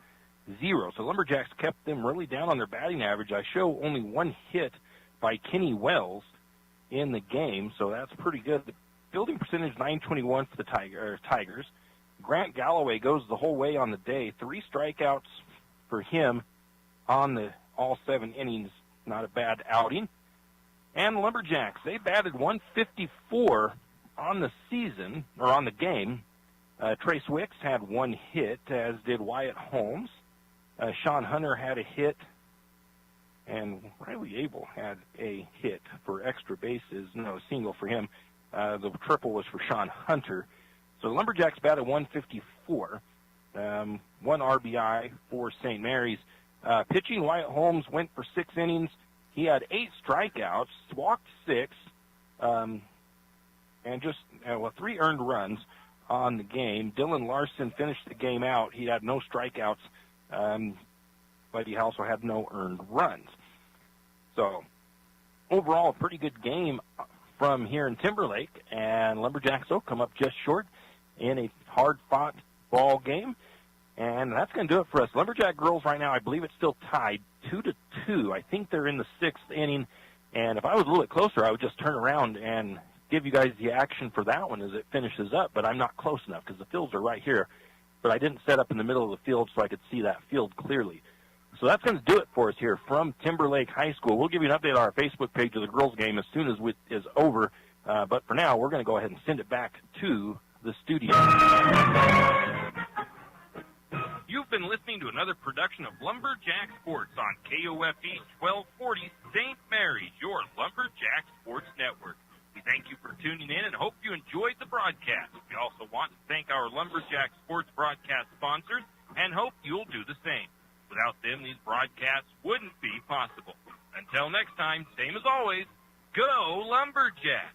So Lumberjacks kept them really down on their batting average. I show only 1 hit by Kenny Wells in the game, so that's pretty good. The fielding percentage, .921 for the Tigers. Grant Galloway goes the whole way on the day. 3 strikeouts for him on the all 7 innings. Not a bad outing. And Lumberjacks, they batted 154 on the season, or on the game. Trace Wicks had 1 hit, as did Wyatt Holmes. Sean Hunter had a hit, and Riley Abel had a hit for extra bases. No, single for him. The triple was for Sean Hunter. So the Lumberjacks batted 154. 1 RBI for St. Mary's. Pitching, Wyatt Holmes went for 6 innings. He had 8 strikeouts, walked 6, and just 3 earned runs on the game. Dylan Larson finished the game out. He had no strikeouts, but he also had no earned runs. So overall, a pretty good game from here in Timberlake, and Lumberjacks will come up just short in a hard-fought ball game. And that's going to do it for us. Lumberjack girls right now, I believe it's still tied 2-2. I think they're in the 6th inning. And if I was a little bit closer, I would just turn around and give you guys the action for that one as it finishes up. But I'm not close enough because the fields are right here. But I didn't set up in the middle of the field so I could see that field clearly. So that's going to do it for us here from Timberlake High School. We'll give you an update on our Facebook page of the girls' game as soon as it is over. But for now, we're going to go ahead and send it back to the studio. You've been listening to another production of Lumberjack Sports on KOFE 1240 St. Mary's, your Lumberjack Sports Network. We thank you for tuning in and hope you enjoyed the broadcast. We also want to thank our Lumberjack Sports broadcast sponsors and hope you'll do the same. Without them, these broadcasts wouldn't be possible. Until next time, same as always, go Lumberjack!